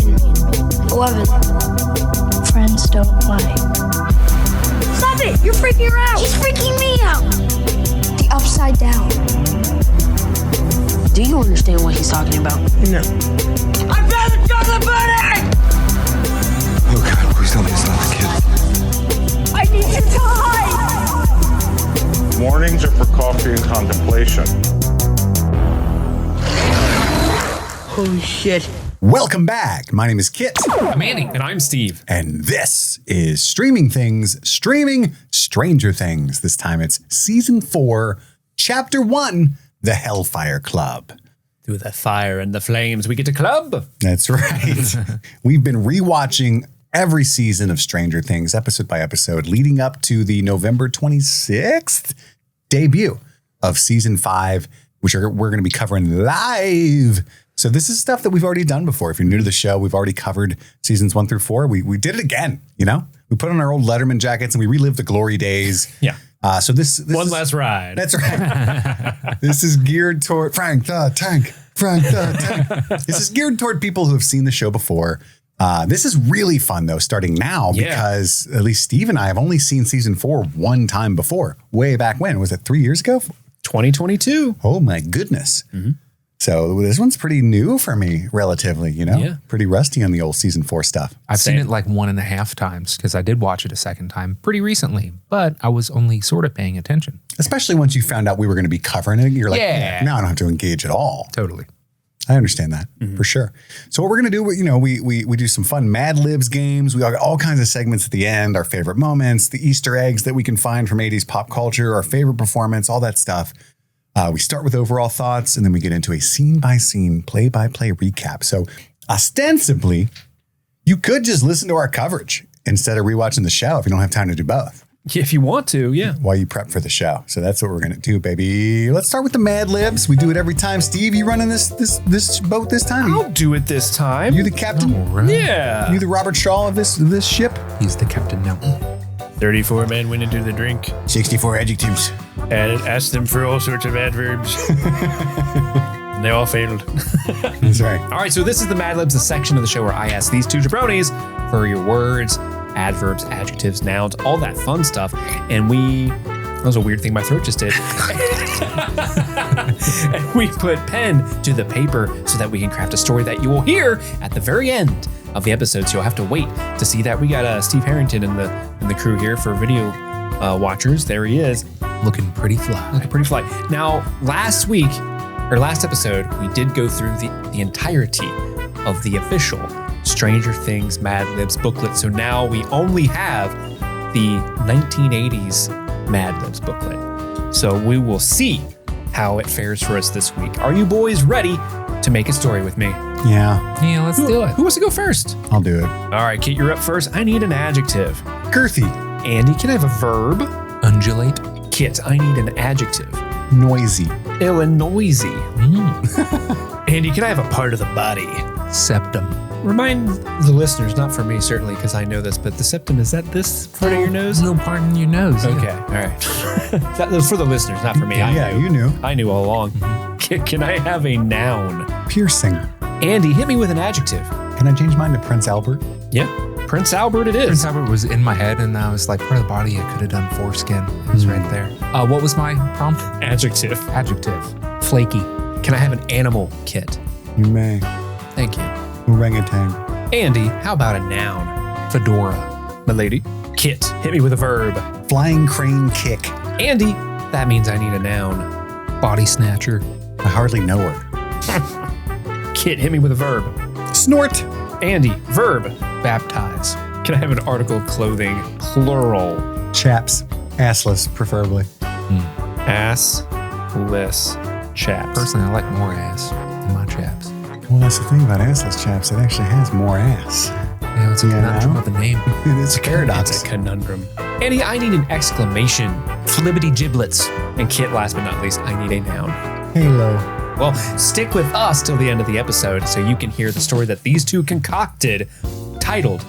11. Friends don't lie. Stop it! You're freaking her out! She's freaking me out! The upside down. Do you understand what he's talking about? No. I found the chocolate pudding! Oh God, please tell me it's not the kid. I need you to hide! Mornings are for coffee and contemplation. Holy shit. Welcome back. My name is Kit. I'm Andy. And I'm Steve. And this is Streaming Stranger Things. This time it's season 4, chapter 1, the Hellfire Club. Through the fire and the flames, we get to club. That's right. We've been rewatching every season of Stranger Things, episode by episode, leading up to the November 26th debut of season 5, which we're going to be covering live. So this is stuff that we've already done before. If you're new to the show, we've already covered seasons 1 through 4. We did it again, you know? We put on our old Letterman jackets and we relived the glory days. Yeah. So this One last ride. That's right. This is geared toward Frank the Tank. This is geared toward people who have seen the show before. This is really fun though, starting now, because at least Steve and I have only seen season 4 one time before. Way back when? Was it 3 years ago? 2022. Oh my goodness. Mm-hmm. So this one's pretty new for me, relatively, you know? Yeah. Pretty rusty on the old season 4 stuff. I've seen it like 1.5 times because I did watch it a second time pretty recently, but I was only sort of paying attention. Especially once you found out we were going to be covering it. You're like, Yeah. now I don't have to engage at all. Totally. I understand that for sure. So what we're going to do, you know, we do some fun MadLibs games. We got all kinds of segments at the end, our favorite moments, the Easter eggs that we can find from 80s pop culture, our favorite performance, all that stuff. We start with overall thoughts, and then we get into a scene-by-scene, play-by-play recap. So ostensibly, you could just listen to our coverage instead of rewatching the show if you don't have time to do both. If you want to, yeah. While you prep for the show. So that's what we're going to do, baby. Let's start with the MadLibs. We do it every time. Steve, you running this boat this time? I'll do it this time. You the captain? All right. Yeah. You the Robert Shaw of this ship? He's the captain now. 34 men went into the drink 64 adjectives. and asked them for all sorts of adverbs. And they all failed. That's right. All right, so this is the MadLibs, the section of the show where I ask these two jabronis for your words, adverbs, adjectives, nouns, all that fun stuff. And that was a weird thing my throat just did. And we put pen to the paper so that we can craft a story that you will hear at the very end of the episode. So you'll have to wait to see that. We got Steve Harrington in the crew here for video watchers. There he is. Looking pretty fly. Now, last episode, we did go through the entirety of the official Stranger Things MadLibs booklet. So now we only have the 1980s MadLibs booklet. So we will see how it fares for us this week. Are you boys ready to make a story with me? Yeah. Yeah, let's do it. Who wants to go first? I'll do it. All right, Kit, you're up first. I need an adjective. Girthy. Andy, can I have a verb? Undulate. Kit, I need an adjective. Noisy. Illinoisy. Andy, can I have a part of the body? Septum. Remind the listeners, not for me certainly, because I know this, but the septum, is that this part of your nose? Little part in your nose. Okay, all right. That was for the listeners, not for me. You knew. I knew all along. Can I have a noun? Piercing. Andy, hit me with an adjective. Can I change mine to Prince Albert? Yeah, Prince Albert it is. Prince Albert was in my head, and I was like, part of the body, I could have done foreskin. It was right there. What was my prompt? Adjective. Flaky. Can I have an animal, Kit? You may. Thank you. Orangutan. Andy, how about a noun? Fedora. My lady. Kit, hit me with a verb. Flying crane kick. Andy, that means I need a noun. Body snatcher. I hardly know her. Kit, hit me with a verb. Snort. Andy, verb. Baptize. Can I have an article of clothing, plural? Chaps. Assless, preferably. Assless chaps. Personally, I like more ass in my chaps. Well, that's the thing about assless chaps. It actually has more ass. Yeah, it's a conundrum of a name. It is a paradox. It's a conundrum. Andy, I need an exclamation. Flibbity giblets. And Kit, last but not least, I need a noun. Halo. Well, stick with us till the end of the episode so you can hear the story that these two concocted, titled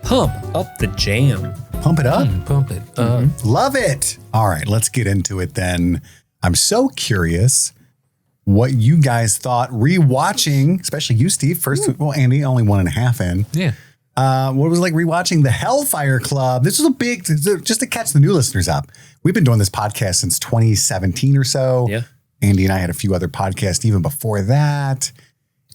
Pump Up the Jam. Pump it up? Pump it. Love it. All right, let's get into it then. I'm so curious what you guys thought rewatching, especially you, Steve. First, well, Andy, only 1.5 in. Yeah. What was it like rewatching the Hellfire Club? This was a big, just to catch the new listeners up. We've been doing this podcast since 2017 or so. Yeah. Andy and I had a few other podcasts even before that.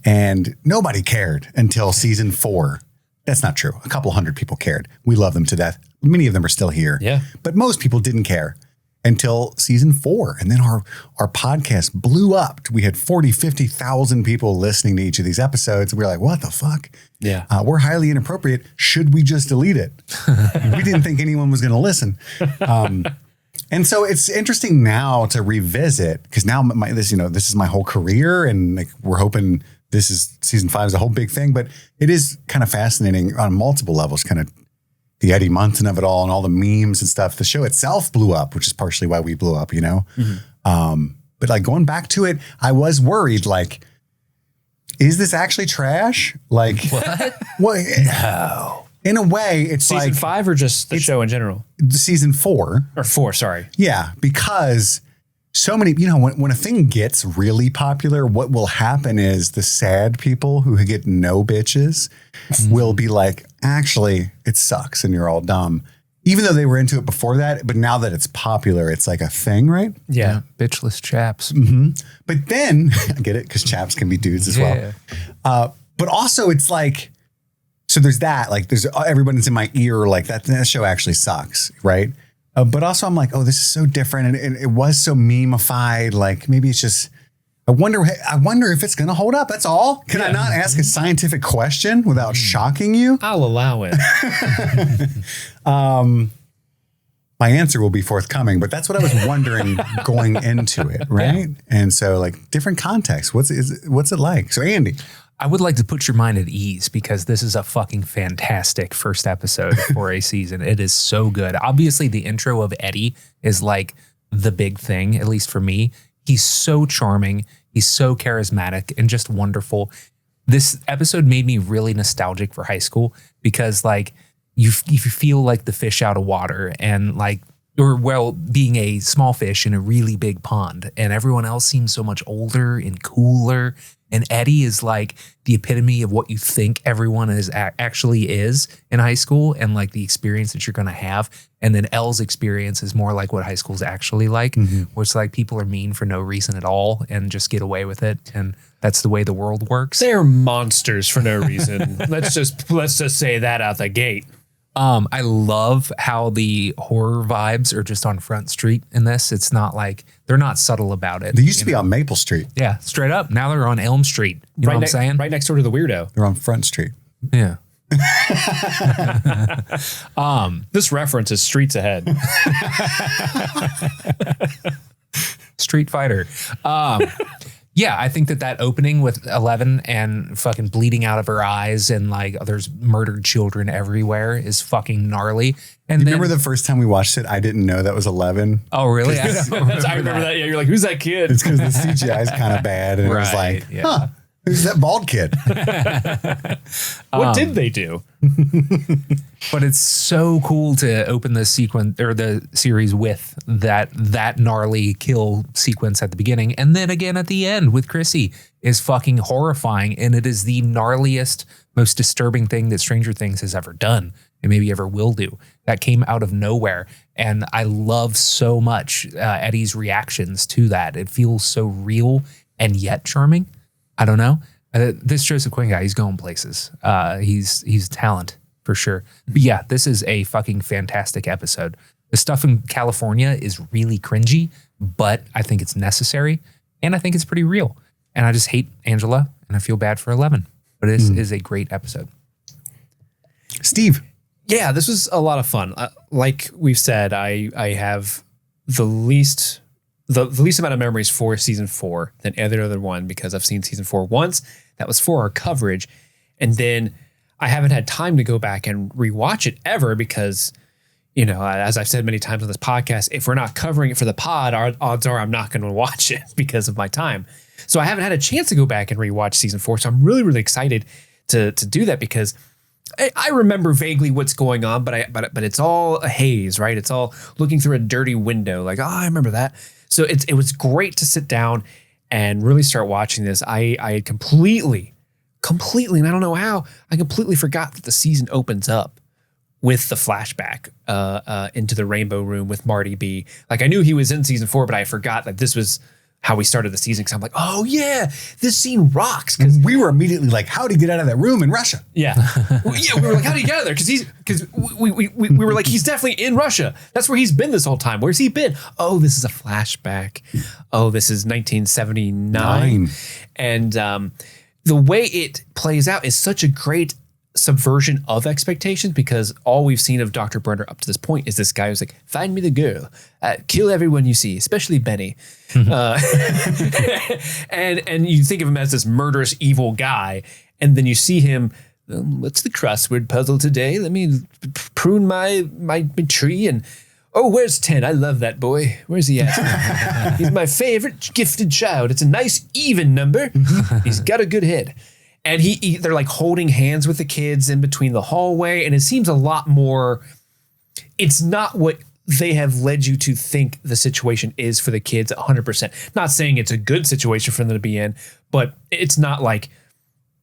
And nobody cared until season 4. That's not true. A couple hundred people cared. We love them to death. Many of them are still here. Yeah. But most people didn't care until season 4. And then our podcast blew up. We had 40, 50,000 people listening to each of these episodes. And we were like, what the fuck? Yeah. We're highly inappropriate. Should we just delete it? We didn't think anyone was going to listen. And so it's interesting now to revisit, because now this is my whole career, and like we're hoping season 5 is a whole big thing, but it is kind of fascinating on multiple levels, kind of the Eddie Munson of it all and all the memes and stuff. The show itself blew up, which is partially why we blew up, But like going back to it, I was worried, like, is this actually trash? Like what? No. In a way, it's season like 5 or just the show in general? Season 4. Or 4, sorry. Yeah, because so many, when a thing gets really popular, what will happen is the sad people who get no bitches will be like, actually, it sucks and you're all dumb. Even though they were into it before that, but now that it's popular, it's like a thing, right? Yeah. Bitchless chaps. But then, I get it, because chaps can be dudes as well. But also it's like, so there's that, like there's everybody's in my ear, like that show actually sucks, right? But also I'm like, oh, this is so different. And it was so memeified. Like maybe it's just, I wonder if it's going to hold up. That's all. Can I not ask a scientific question without shocking you? I'll allow it. My answer will be forthcoming, but that's what I was wondering going into it. Right. Yeah. And so like different context, what's it like? So Andy, I would like to put your mind at ease, because this is a fucking fantastic first episode for a season. It is so good. Obviously, the intro of Eddie is like the big thing, at least for me. He's so charming. He's so charismatic and just wonderful. This episode made me really nostalgic for high school, because like you feel like the fish out of water, and like, or well, being a small fish in a really big pond, and everyone else seems so much older and cooler. And Eddie is like the epitome of what you think everyone actually is in high school, and like the experience that you're going to have. And then Elle's experience is more like what high school is actually like, where it's like people are mean for no reason at all and just get away with it. And that's the way the world works. They're monsters for no reason. let's just say that out the gate. I love how the horror vibes are just on Front Street in this. It's not like, they're not subtle about it. They used to be on Maple Street. Yeah, straight up. Now they're on Elm Street. You know what I'm saying? Right next door to the Weirdo. They're on Front Street. Yeah. This reference is streets ahead. Street Fighter. Yeah, I think that opening with 11 and fucking bleeding out of her eyes and like there's murdered children everywhere is fucking gnarly. And remember the first time we watched it, I didn't know that was 11. Oh, really? I remember that. Yeah, you're like, who's that kid? It's because the CGI is kind of bad. And it was like, huh, who's that bald kid? What did they do? But it's so cool to open the sequence or the series with that gnarly kill sequence at the beginning. And then again at the end with Chrissy is fucking horrifying. And it is the gnarliest, most disturbing thing that Stranger Things has ever done and maybe ever will do. That came out of nowhere. And I love so much Eddie's reactions to that. It feels so real and yet charming. I don't know. This Joseph Quinn guy, he's going places. He's talent for sure. But yeah, this is a fucking fantastic episode. The stuff in California is really cringy, but I think it's necessary. And I think it's pretty real. And I just hate Angela and I feel bad for 11. But it is a great episode. Steve. Yeah, this was a lot of fun. Like we've said, I have the least amount of memories for season 4 than any other one, because I've seen season 4 once. That was for our coverage. And then I haven't had time to go back and rewatch it ever because, you know, as I've said many times on this podcast, if we're not covering it for the pod, our odds are I'm not going to watch it because of my time. So I haven't had a chance to go back and rewatch season 4. So I'm really, really excited to do that because I remember vaguely what's going on, but it's all a haze, right? It's all looking through a dirty window. Like, oh, I remember that. So it was great to sit down and really start watching this, I had completely, and I don't know how, I completely forgot that the season opens up with the flashback into the Rainbow Room with Marty B. Like I knew he was in season 4, but I forgot that this was how we started the season. Cause I'm like, oh yeah, this scene rocks. Cause we were immediately like, how did he get out of that room in Russia? Yeah. We were like, how did he get out of there? Cause we were like, he's definitely in Russia. That's where he's been this whole time. Where's he been? Oh, this is a flashback. Oh, this is 1979. And the way it plays out is such a great subversion of expectations, because all we've seen of Dr. Brenner up to this point is this guy who's like, find me the girl, kill everyone you see, especially Benny. And you think of him as this murderous, evil guy. And then you see him, what's the crossword puzzle today? Let me prune my tree. And, oh, where's 10? I love that boy. Where's he at? He's my favorite gifted child. It's a nice, even number. He's got a good head. And they're like holding hands with the kids in between the hallway. And it seems a lot more, it's not what they have led you to think the situation is for the kids 100%. Not saying it's a good situation for them to be in, but it's not like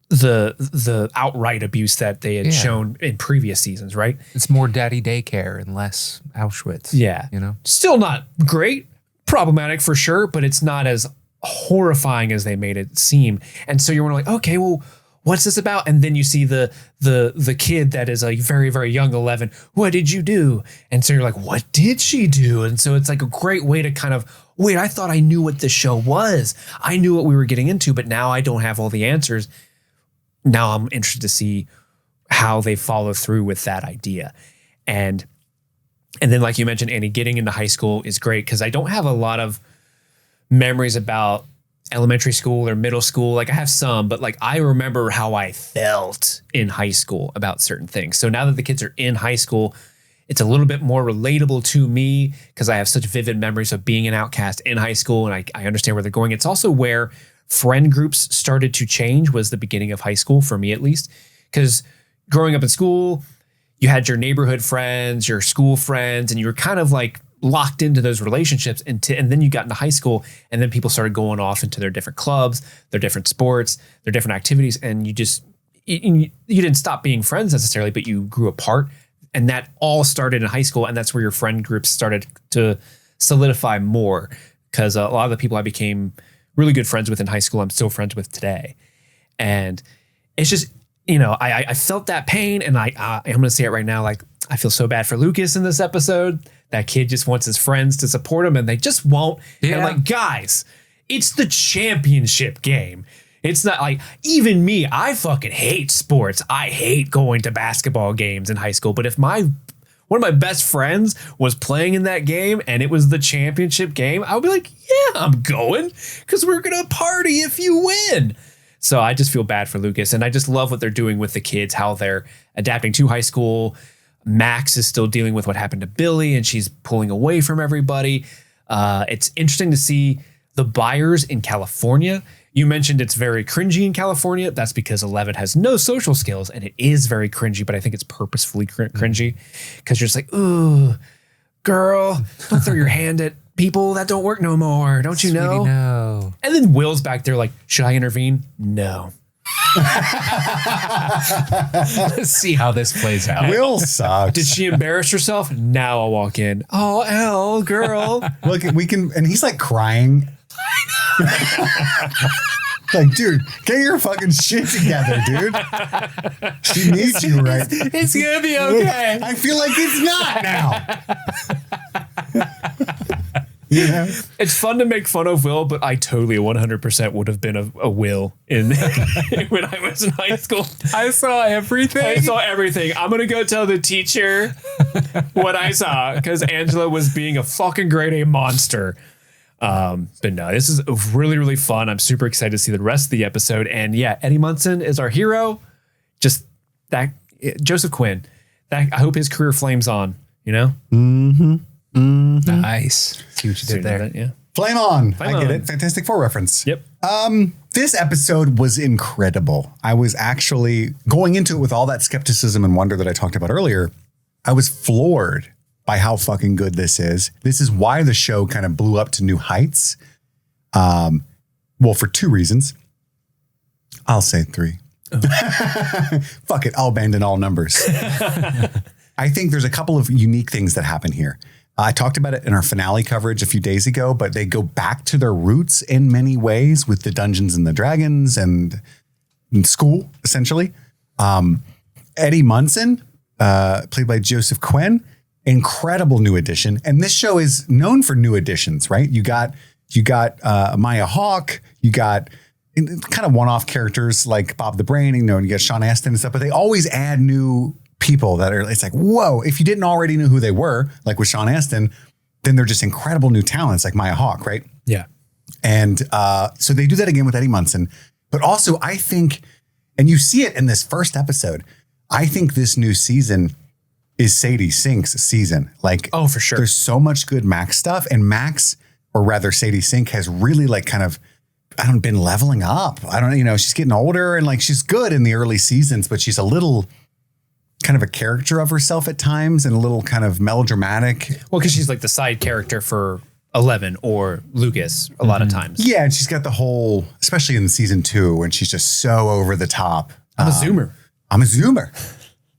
the outright abuse that they had shown in previous seasons, right? It's more daddy daycare and less Auschwitz. Yeah. You know? Still not great, problematic for sure, but it's not as horrifying as they made it seem. And so you're like, okay, well, what's this about? And then you see the kid that is a very, very young 11. What did you do? And so you're like, what did she do? And so it's like a great way to kind of, wait, I thought I knew what this show was. I knew what we were getting into, but now I don't have all the answers. Now I'm interested to see how they follow through with that idea. And then, like you mentioned, Annie, getting into high school is great, because I don't have a lot of memories about elementary school or middle school. Like I have some, but like I remember how I felt in high school about certain things. So now that the kids are in high school, it's a little bit more relatable to me, because I have such vivid memories of being an outcast in high school, and I understand where they're going. It's also where friend groups started to change, was the beginning of high school, for me at least. Because growing up in school, you had your neighborhood friends, your school friends, and you were kind of like locked into those relationships. And then you got into high school, and then people started going off into their different clubs, their different sports, their different activities. And you didn't stop being friends necessarily, but you grew apart. And that all started in high school. And that's where your friend groups started to solidify more, because a lot of the people I became really good friends with in high school, I'm still friends with today. And it's just, I felt that pain, and I'm going to say it right now. Like, I feel so bad for Lucas in this episode. That kid just wants his friends to support him, and they just won't. Yeah. And I'm like, guys, it's the championship game. It's not like, even me, I fucking hate sports. I hate going to basketball games in high school. But if one of my best friends was playing in that game and it was the championship game, I would be like, yeah, I'm going, because we're going to party if you win. So I just feel bad for Lucas, and I just love what they're doing with the kids, how they're adapting to high school. Max is still dealing with what happened to Billy, and she's pulling away from everybody. It's interesting to see the Byers in California. You mentioned it's very cringy in California. That's because 11 has no social skills, and it is very cringy, but I think it's purposefully cringy, because you're just like, ooh, girl, don't throw your hand at people. That don't work no more. Don't you know? Sweetie, no. And then Will's back there like, should I intervene? No. Let's see how this plays out. Will sucks. Did she embarrass herself? Now I'll walk in. Oh, Elle, girl. Look, we can, and he's like crying. I know. Like, dude, get your fucking shit together, dude. She needs you, right? It's gonna be okay. I feel like it's not now. Yeah. It's fun to make fun of Will, but I totally 100% would have been a Will in when I was in high school. I saw everything. I'm going to go tell the teacher what I saw, because Angela was being a fucking grade A monster. But no, this is really, really fun. I'm super excited to see the rest of the episode. And yeah, Eddie Munson is our hero. Just that Joseph Quinn. That, I hope his career flames on, Mm-hmm. Mm-hmm. Nice. See what you did there. Yeah. Flame on. I get it. Fantastic Four reference. Yep. This episode was incredible. I was actually going into it with all that skepticism and wonder that I talked about earlier. I was floored by how fucking good this is. This is why the show kind of blew up to new heights. Well, for 2 reasons. I'll say 3. Fuck it. I'll abandon all numbers. I think there's a couple of unique things that happen here. I talked about it in our finale coverage a few days ago, but they go back to their roots in many ways with the Dungeons and the Dragons and school, essentially. Eddie Munson, played by Joseph Quinn, incredible new addition. And this show is known for new additions, right? You got Maya Hawke, you got kind of one-off characters like Bob the Brain, you got Sean Astin and stuff, but they always add new people that are, it's like, whoa, if you didn't already know who they were, like with Sean Astin, then they're just incredible new talents like Maya Hawke, right? Yeah. And so they do that again with Eddie Munson. But also I think, and you see it in this first episode, I think this new season is Sadie Sink's season. Like, oh, for sure. There's so much good Max stuff, and Max, or rather Sadie Sink, has really like kind of, been leveling up. She's getting older and like she's good in the early seasons, but she's a little kind of a character of herself at times and a little kind of melodramatic. Well, because she's like the side character for Eleven or Lucas a lot of times. Yeah, and she's got the whole, especially in season 2, when she's just so over the top. I'm a zoomer.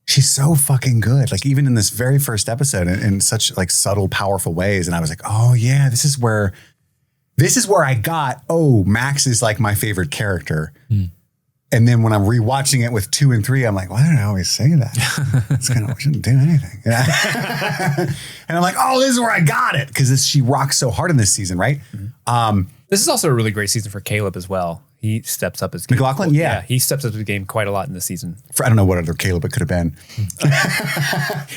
She's so fucking good. Like even in this very first episode in such like subtle, powerful ways. And I was like, oh yeah, this is where I got, Max is like my favorite character. And then when I'm rewatching it with 2 and 3, I'm like, why did I always say that? It's kind of, I shouldn't do anything. And I'm like, this is where I got it. Because she rocks so hard in this season, right? This is also a really great season for Caleb as well. He steps up his game. McLaughlin, yeah. He steps up his game quite a lot in this season. I don't know what other Caleb it could have been.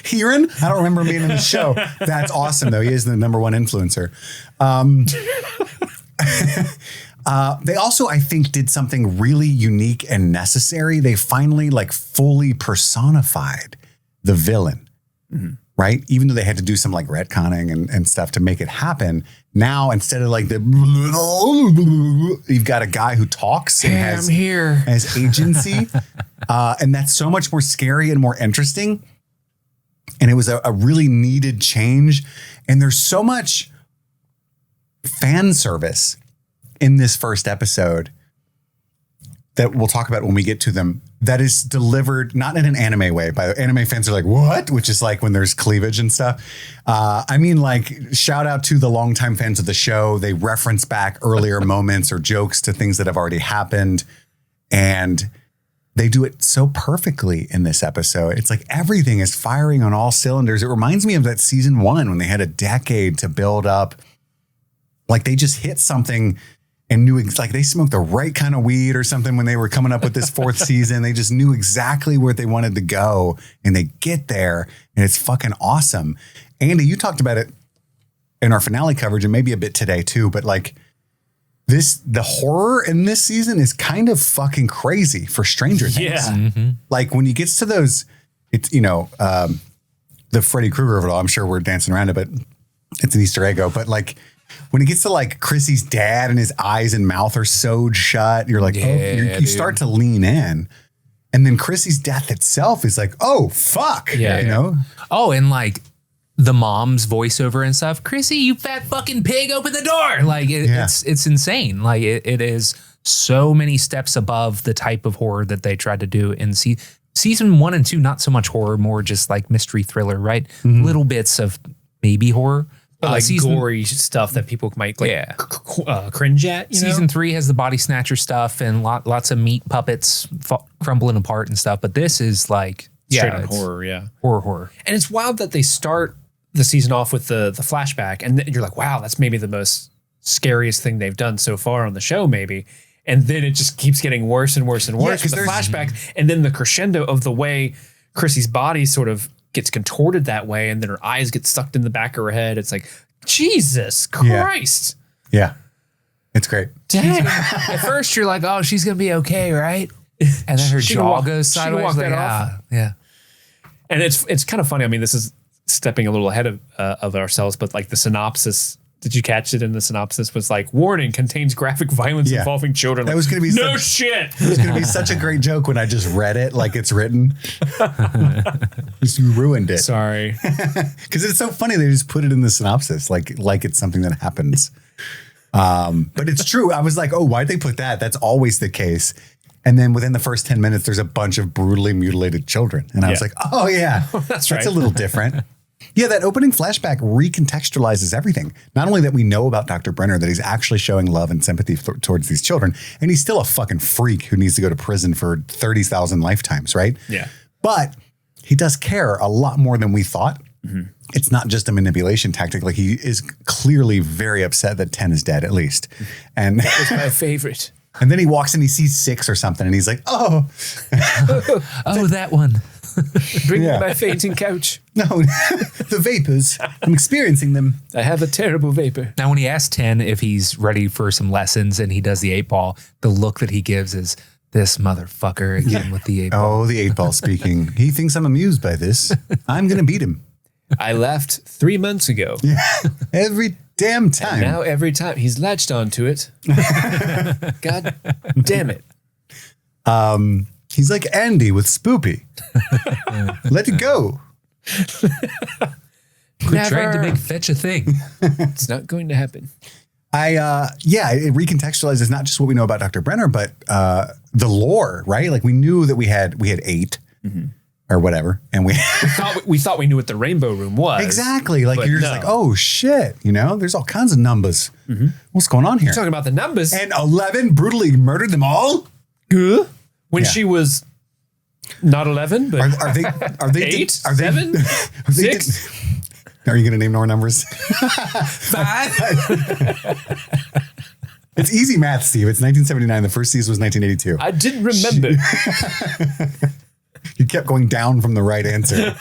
Heron? I don't remember being in the show. That's awesome, though. He is the number 1 influencer. They also, I think, did something really unique and necessary. They finally like fully personified the villain, right? Even though they had to do some like retconning and stuff to make it happen. Now, instead of like you've got a guy who talks and has agency. And that's so much more scary and more interesting. And it was a really needed change. And there's so much fan service in this first episode that we'll talk about when we get to them, that is delivered not in an anime way. By the anime fans are like, what? Which is like when there's cleavage and stuff. I mean, like, shout out to the longtime fans of the show. They reference back earlier moments or jokes to things that have already happened. And they do it so perfectly in this episode. It's like everything is firing on all cylinders. It reminds me of that season 1 when they had a decade to build up. Like they just hit something and knew, like they smoked the right kind of weed or something when they were coming up with this 4th season. They just knew exactly where they wanted to go, and they get there, and it's fucking awesome. Andy, you talked about it in our finale coverage and maybe a bit today too, but like the horror in this season is kind of fucking crazy for Stranger Things. Yeah. Mm-hmm. Like when you get to those, it's, the Freddy Krueger of it all, I'm sure we're dancing around it, but it's an Easter egg. But like, when it gets to like Chrissy's dad and his eyes and mouth are sewed shut, you're like, you start to lean in. And then Chrissy's death itself is like, oh, fuck. Yeah. Oh, and like the mom's voiceover and stuff. Chrissy, you fat fucking pig, open the door. Like it's insane. Like it is so many steps above the type of horror that they tried to do in season 1 and 2. Not so much horror, more just like mystery thriller, right? Mm-hmm. Little bits of maybe horror. But like gory stuff that people might like cringe at. Season 3 has the body snatcher stuff and lots of meat puppets crumbling apart and stuff. But this is like straight on horror, horror. And it's wild that they start the season off with the flashback, and you're like, wow, that's maybe the most scariest thing they've done so far on the show, maybe. And then it just keeps getting worse and worse and worse with the flashback, and then the crescendo of the way Chrissy's body sort of gets contorted that way, and then her eyes get sucked in the back of her head. It's like, Jesus Christ. Yeah. It's great. Dang. At first you're like, oh, she's going to be okay, right? And then her jaw goes sideways. Like, yeah. And it's kind of funny. I mean, this is stepping a little ahead of ourselves, but like the synopsis, did you catch it in the synopsis? Was like, warning, contains graphic violence involving children. That was going to be shit. It was going to be such a great joke when I just read it like it's written. You ruined it. Sorry. Because it's so funny. They just put it in the synopsis like it's something that happens. But it's true. I was like, oh, why'd they put that? That's always the case. And then within the first 10 minutes, there's a bunch of brutally mutilated children. And I was like, oh, yeah, that's right. a little different. Yeah, that opening flashback recontextualizes everything. Not only that we know about Dr. Brenner, that he's actually showing love and sympathy towards these children. And he's still a fucking freak who needs to go to prison for 30,000 lifetimes, right? Yeah. But he does care a lot more than we thought. Mm-hmm. It's not just a manipulation tactic. Like, he is clearly very upset that 10 is dead, at least. And that was my favorite. And then he walks and he sees 6 or something. And he's like, oh. Oh, that one. Bring me my fainting couch. No, the vapors. I'm experiencing them. I have a terrible vapor. Now, when he asks 10 if he's ready for some lessons and he does the 8-ball, the look that he gives is, this motherfucker again with the 8-ball. Oh, the 8-ball speaking. He thinks I'm amused by this. I'm going to beat him. I left 3 months ago. Yeah, every damn time. And now every time he's latched onto it. God damn it. He's like Andy with Spoopy. Let it go. Quit trying to make fetch a thing. It's not going to happen. It recontextualizes not just what we know about Dr. Brenner, but the lore, right? Like, we knew that we had 8 or whatever, and we thought we knew what the Rainbow Room was. Exactly. Like, you're just like, oh shit, there's all kinds of numbers. Mm-hmm. What's going on here? You're talking about the numbers. And 11 brutally murdered them all. When she was not 11, but are they 8, are they 7, 6? Are you going to name more numbers? 5. It's easy math, Steve. It's 1979. The first season was 1982. I didn't remember. You kept going down from the right answer.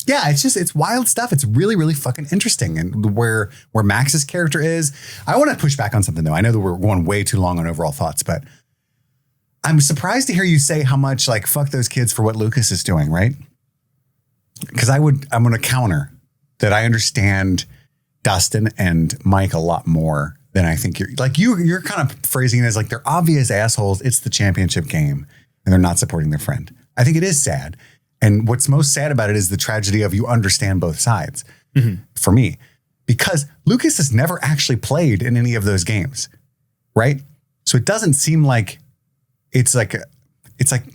It's wild stuff. It's really, really fucking interesting. And where Max's character is, I want to push back on something though. I know that we're going way too long on overall thoughts, but I'm surprised to hear you say how much like, fuck those kids for what Lucas is doing, right? Because I'm going to counter that. I understand Dustin and Mike a lot more than I think you're kind of phrasing it as like, they're obvious assholes. It's the championship game and they're not supporting their friend. I think it is sad. And what's most sad about it is the tragedy of you understand both sides for me, because Lucas has never actually played in any of those games. Right. So it doesn't seem like it's like,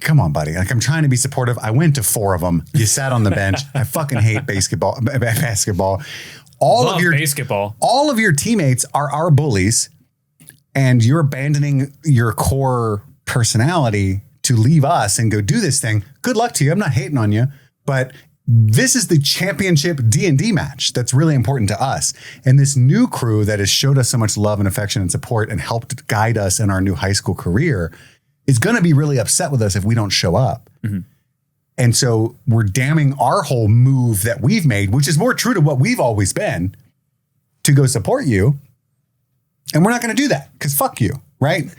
come on, buddy. Like, I'm trying to be supportive. I went to 4 of them. You sat on the bench. I fucking hate basketball. All of your teammates are our bullies, and you're abandoning your core personality to leave us and go do this thing. Good luck to you. I'm not hating on you, but this is the championship D&D match that's really important to us. And this new crew that has showed us so much love and affection and support and helped guide us in our new high school career is going to be really upset with us if we don't show up. Mm-hmm. And so we're damning our whole move that we've made, which is more true to what we've always been, to go support you. And we're not going to do that because fuck you, right?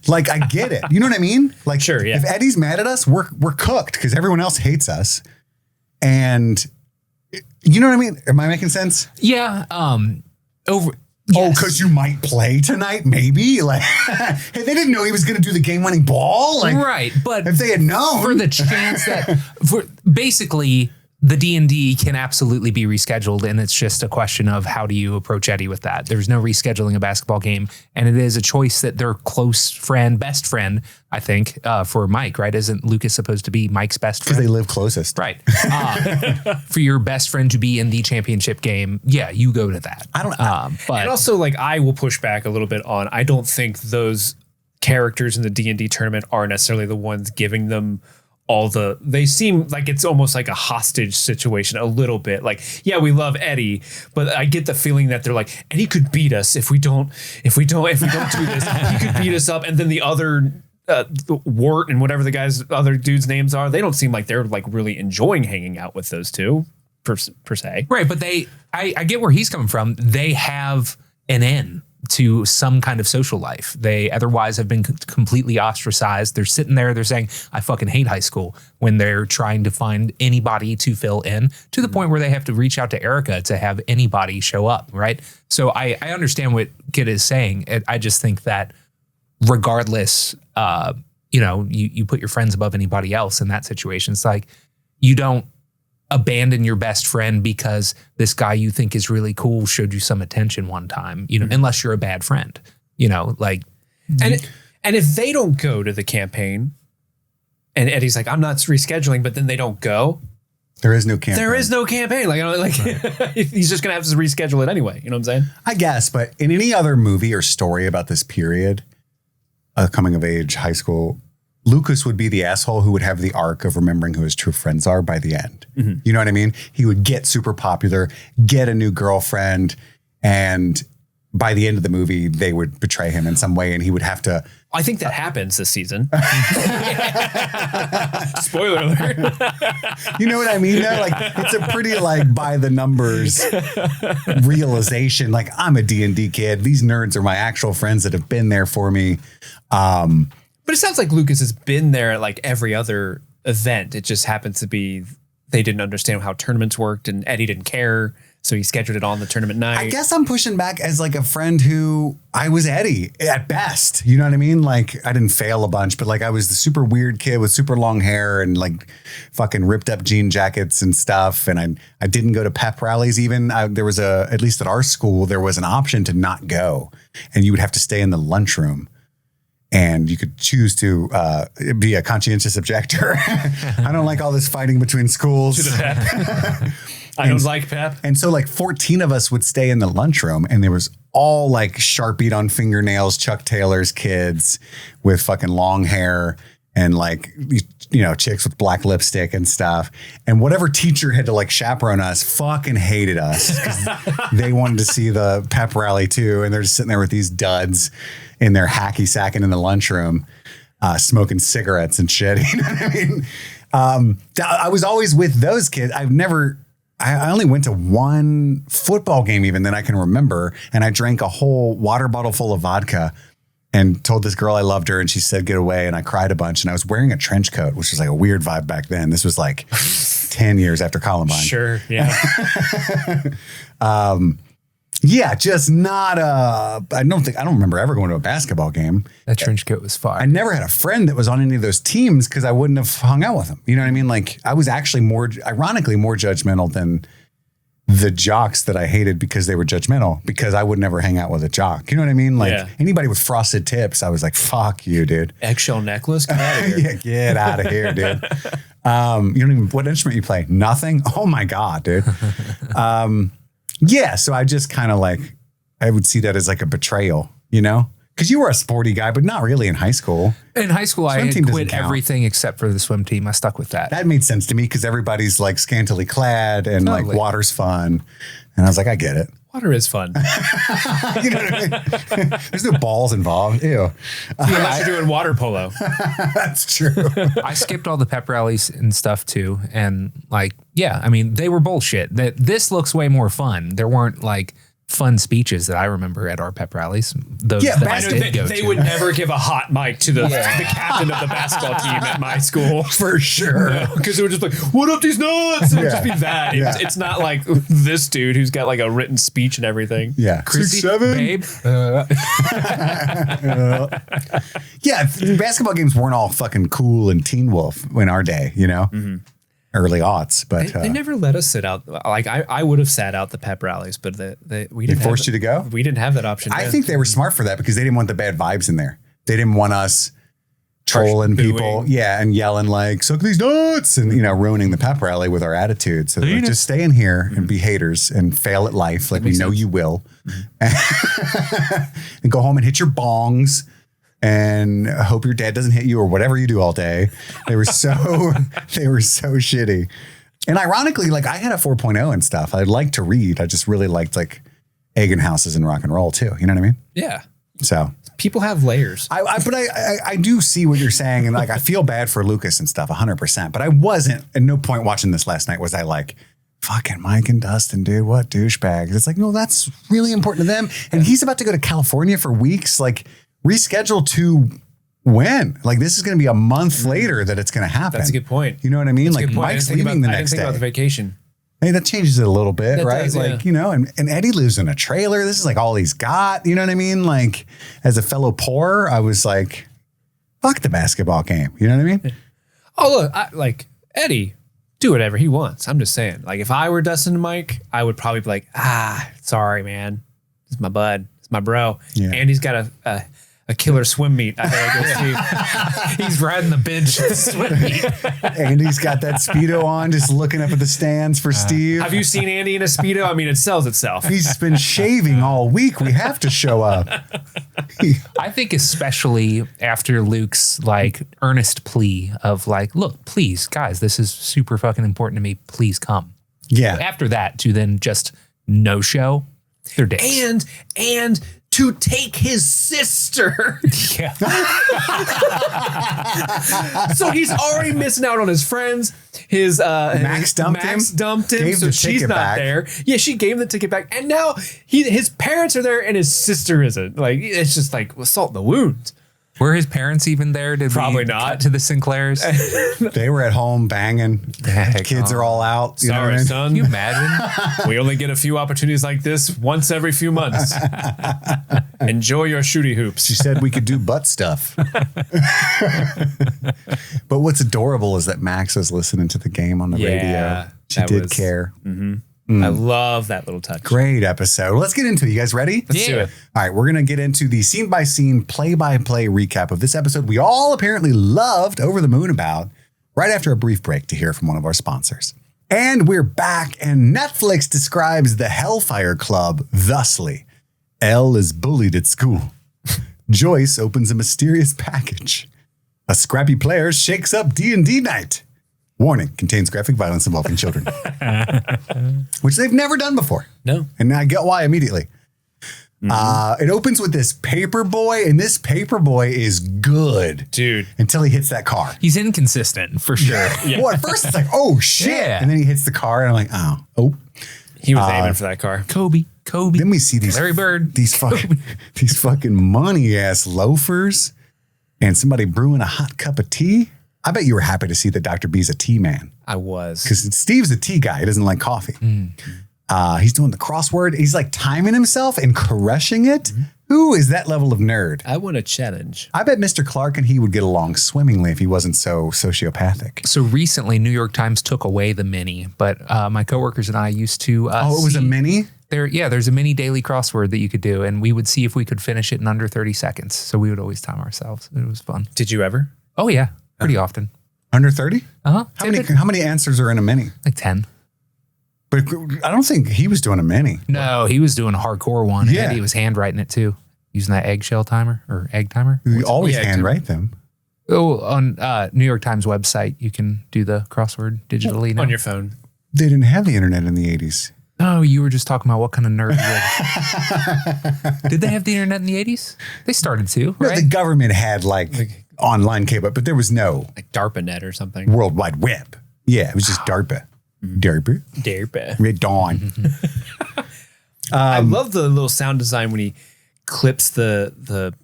Like, I get it. You know what I mean? Like, sure, yeah. If Eddie's mad at us, we're cooked because everyone else hates us. And you know what I mean? Am I making sense? Yeah. Oh, because you might play tonight, maybe. Like, hey, they didn't know he was going to do the game-winning ball, like, right? But if they had known, for the chance that, for basically, the D&D can absolutely be rescheduled, and it's just a question of how do you approach Eddie with that. There's no rescheduling a basketball game, and it is a choice that their close friend, best friend, I think, for Mike, right? Isn't Lucas supposed to be Mike's best friend? Because they live closest. Right. For your best friend to be in the championship game, yeah, you go to that. I don't but and also, like, I will push back a little bit on, I don't think those characters in the D&D tournament are necessarily the ones giving them they seem like it's almost like a hostage situation a little bit. Like, yeah, we love Eddie, but I get the feeling that they're like, Eddie could beat us if we don't do this. He could beat us up. And then the other Wart and whatever the other dudes' names are, they don't seem like they're like really enjoying hanging out with those two per se. Right. But I get where he's coming from. They have an in to some kind of social life. They otherwise have been completely ostracized. They're sitting there, they're saying, I fucking hate high school, when they're trying to find anybody to fill in, to the point where they have to reach out to Erica to have anybody show up, right? So I understand what Kit is saying. I just think that regardless, you put your friends above anybody else in that situation. It's like, you don't abandon your best friend because this guy you think is really cool showed you some attention one time, you know, unless you're a bad friend, you know, like. And if they don't go to the campaign and Eddie's like, I'm not rescheduling, but then they don't go. There is no campaign. There is no campaign. Like, he's just going to have to reschedule it anyway. You know what I'm saying? I guess, but in any other movie or story about this period, coming of age, high school, Lucas would be the asshole who would have the arc of remembering who his true friends are by the end. You know what I mean? He would get super popular, get a new girlfriend, and by the end of the movie, they would betray him in some way, and he would have to. I think that happens this season. Spoiler alert. You know what I mean? Though? Like, it's a pretty like by the numbers realization. Like, I'm a D&D kid. These nerds are my actual friends that have been there for me. But it sounds like Lucas has been there at like every other event. It just happens to be they didn't understand how tournaments worked, and Eddie didn't care. So he scheduled it on the tournament night. I guess I'm pushing back as like a friend who I was Eddie at best. You know what I mean? Like, I didn't fail a bunch, but like I was the super weird kid with super long hair and like fucking ripped up jean jackets and stuff. And I didn't go to pep rallies even. There was at least at our school, there was an option to not go. And you would have to stay in the lunchroom. And you could choose to be a conscientious objector. I don't like all this fighting between schools. To the pep. I don't like pep. And so like 14 of us would stay in the lunchroom, and there was all like Sharpied on fingernails, Chuck Taylor's kids with fucking long hair and like, you know, chicks with black lipstick and stuff. And whatever teacher had to like chaperone us fucking hated us because they wanted to see the pep rally too. And they're just sitting there with these duds in their hacky sacking in the lunchroom, smoking cigarettes and shit. You know what I mean? I was always with those kids. I only went to one football game even that I can remember. And I drank a whole water bottle full of vodka and told this girl I loved her, and she said, get away. And I cried a bunch, and I was wearing a trench coat, which was like a weird vibe back then. This was like 10 years after Columbine. Sure. Yeah. Yeah, just not I don't remember ever going to a basketball game. That trench coat was fire. I never had a friend that was on any of those teams because I wouldn't have hung out with them. You know what I mean? Like, I was actually ironically more judgmental than the jocks that I hated because they were judgmental, because I would never hang out with a jock. You know what I mean? Like, anybody with frosted tips, I was like, fuck you, dude. Eggshell necklace? Get out of here. Yeah, get out of here, dude. You don't even, what instrument you play? Nothing? Oh my God, dude. Yeah, so I just kind of like, I would see that as like a betrayal, you know? Because you were a sporty guy, but not really in high school. In high school, I had quit everything except for the swim team. I stuck with that. That made sense to me because everybody's like scantily clad and like water's fun. And I was like, I get it. Water is fun. You know what I mean? There's no balls involved. Ew. Unless you're doing water polo. That's true. I skipped all the pep rallies and stuff too. And like, yeah, I mean, they were bullshit. This looks way more fun. There weren't like fun speeches that I remember at our pep rallies. Those Yeah, that but I I know did go They to. would never give a hot mic to the captain of the basketball team at my school. For sure. Because it would just like, what up these nuts? It would just be that. Yeah. It's not like this dude who's got like a written speech and everything. Yeah. Chrissy, 6'7". babe. Yeah, basketball games weren't all fucking cool and Teen Wolf in our day, you know? Early aughts, but They never let us sit out. Like I would have sat out the pep rallies, but we didn't. They forced you to go? We didn't have that option. I think they were smart for that because they didn't want the bad vibes in there. They didn't want us trolling people, and yelling like "suck these nuts" and ruining the pep rally with our attitude. So they're like, just stay in here and be haters and fail at life, like we know you will, and go home and hit your bongs and hope your dad doesn't hit you or whatever you do all day. They were so shitty. And ironically, like I had a 4.0 and stuff. I like to read. I just really liked like Eggin houses and rock and roll too. You know what I mean? Yeah. So people have layers. I do see what you're saying. And like, I feel bad for Lucas and stuff 100%, but I wasn't at no point watching this last night was I like, fucking Mike and Dustin, dude, what douchebags. It's like, no, that's really important to them. And he's about to go to California for weeks. Like reschedule to when? Like this is going to be a month later that it's going to happen. That's a good point. You know what I mean? That's like Mike's leaving the next I didn't think day. about the vacation. Hey, that changes it a little bit, That right? does, like, yeah. And Eddie lives in a trailer. This is like all he's got. You know what I mean? Like as a fellow poor, I was like, fuck the basketball game. You know what I mean? Oh, look, like Eddie, do whatever he wants. I'm just saying. Like, if I were Dustin and Mike, I would probably be like, sorry, man. This is my bud. It's my bro. Yeah. And he's got a killer swim meet. I gotta go see. He's riding the bench at the swim meet. And he's got that Speedo on, just looking up at the stands for Steve. Have you seen Andy in a Speedo? I mean, it sells itself. He's been shaving all week. We have to show up. I think especially after Luke's like earnest plea of like, look, please, guys, this is super fucking important to me. Please come. Yeah. After that, to then just no show, they're dicks. And to take his sister. Yeah. So he's already missing out on his friends. His Max dumped him. So Gave the she's ticket not back. there. Yeah, she gave him the ticket back, and now his parents are there, and his sister isn't. Like, it's just like salt in the wound. Were his parents even there? Did Probably we not. cut to the Sinclairs? They were at home banging. Heck, Kids are all out. You know what I Sorry, mean? son. Can you imagine? We only get a few opportunities like this once every few months. Enjoy your shooty hoops. She said we could do butt stuff. But what's adorable is that Max was listening to the game on the radio. She that did was- care. I love that little touch. Great episode. Let's get into it. You guys ready? Let's do it. All right, we're going to get into the scene-by-scene, play-by-play recap of this episode we all apparently loved Over the Moon about, right after a brief break to hear from one of our sponsors. And we're back, and Netflix describes the Hellfire Club thusly. Elle is bullied at school. Joyce opens a mysterious package. A scrappy player shakes up D&D night. Warning, contains graphic violence involving children. Which they've never done before. No. And I get why immediately. It opens with this paper boy, and this paper boy is good. Dude. Until he hits that car. He's inconsistent for sure. Well, at first it's like, oh shit. Yeah. And then he hits the car, and I'm like, oh. He was aiming for that car. Kobe. Then we see these Larry Bird. these fucking money ass loafers, and somebody brewing a hot cup of tea. I bet you were happy to see that Dr. B's a tea man. I was. Because Steve's a tea guy. He doesn't like coffee. He's doing the crossword. He's like timing himself and crushing it. Who is that level of nerd? I want a challenge. I bet Mr. Clark and he would get along swimmingly if he wasn't so sociopathic. So recently, New York Times took away the mini, but my coworkers and I used to. It was a mini? There's a mini daily crossword that you could do, and we would see if we could finish it in under 30 seconds. So we would always time ourselves. It was fun. Did you ever? Oh, yeah. Pretty often. Under 30? Uh-huh. How many answers are in a mini? Like 10. But I don't think he was doing a mini. No, he was doing a hardcore one. Yeah. And he was handwriting it too, using that eggshell timer or egg timer. We always Yeah, handwrite them. Oh, on New York Times website, you can do the crossword digitally now. On your phone. They didn't have the internet in the 80s. Oh, you were just talking about what kind of nerd you were. Did they have the internet in the 80s? They started to, No, right? the government had like online cable, but there was no Like DARPANet or something. World Wide Web. Yeah, it was just DARPA. DARPA. DARPA. Red Dawn. I love the little sound design when he clips the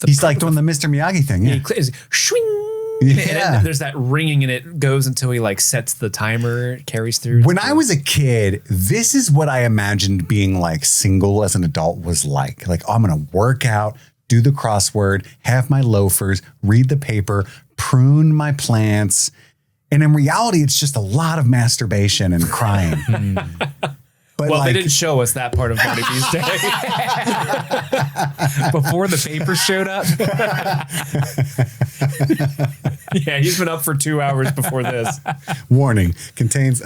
He's like doing the Mr. Miyagi thing. Yeah. he clips, shwing, Yeah. and then there's that ringing and it goes until he like sets the timer, it carries through. When I was a kid, this is what I imagined being like single as an adult was like. Like, I'm going to work out, do the crossword, have my loafers, read the paper, prune my plants. And in reality, it's just a lot of masturbation and crying. But well, like, they didn't show us that part of Barney B's day. Before the papers showed up. Yeah, he's been up for 2 hours before this. warning, contains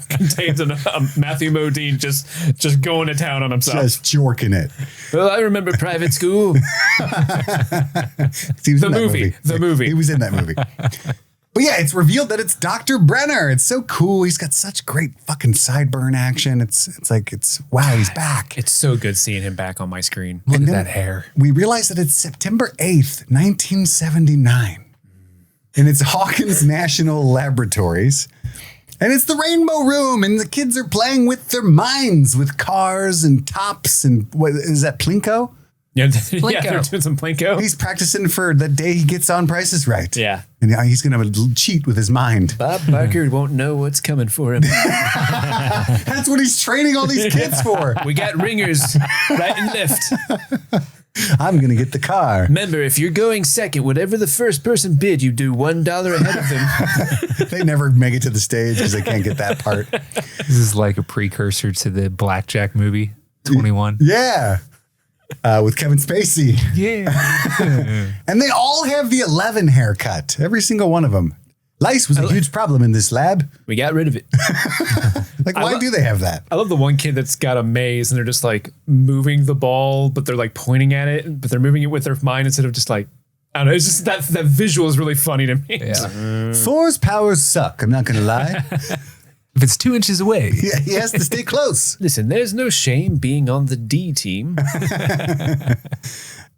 Contains a Matthew Modine just going to town on himself. just jorking it. Well, I remember private school. He was The in that movie. The movie. He was in that movie. But yeah, it's revealed that it's Dr. Brenner. It's so cool. He's got such great fucking sideburn action. It's wow, he's back. It's so good seeing him back on my screen. Look And at then that hair. We realize that it's September 8th, 1979. And it's Hawkins National Laboratories. And it's the Rainbow Room, and the kids are playing with their minds with cars and tops and what is that, Plinko? Yeah, they're doing some Plinko. He's practicing for the day he gets on Price is Right. Yeah. And he's going to cheat with his mind. Bob Barker won't know what's coming for him. That's what he's training all these kids for. We got ringers right and left. I'm going to get the car. Remember, if you're going second, whatever the first person bid, you do $1 ahead of them. They never make it to the stage because they can't get that part. This is like a precursor to the Blackjack movie, 21. Yeah. With Kevin Spacey. Yeah. And they all have the 11 haircut. Every single one of them. Lice was a huge problem in this lab. We got rid of it. Like, why do they have that? I love the one kid that's got a maze and they're just like moving the ball, but they're like pointing at it, but they're moving it with their mind instead of just like, I don't know. It's just that visual is really funny to me. Yeah. Thor's powers suck. I'm not going to lie. If it's 2 inches away. Yeah, he has to stay close. Listen, there's no shame being on the D team.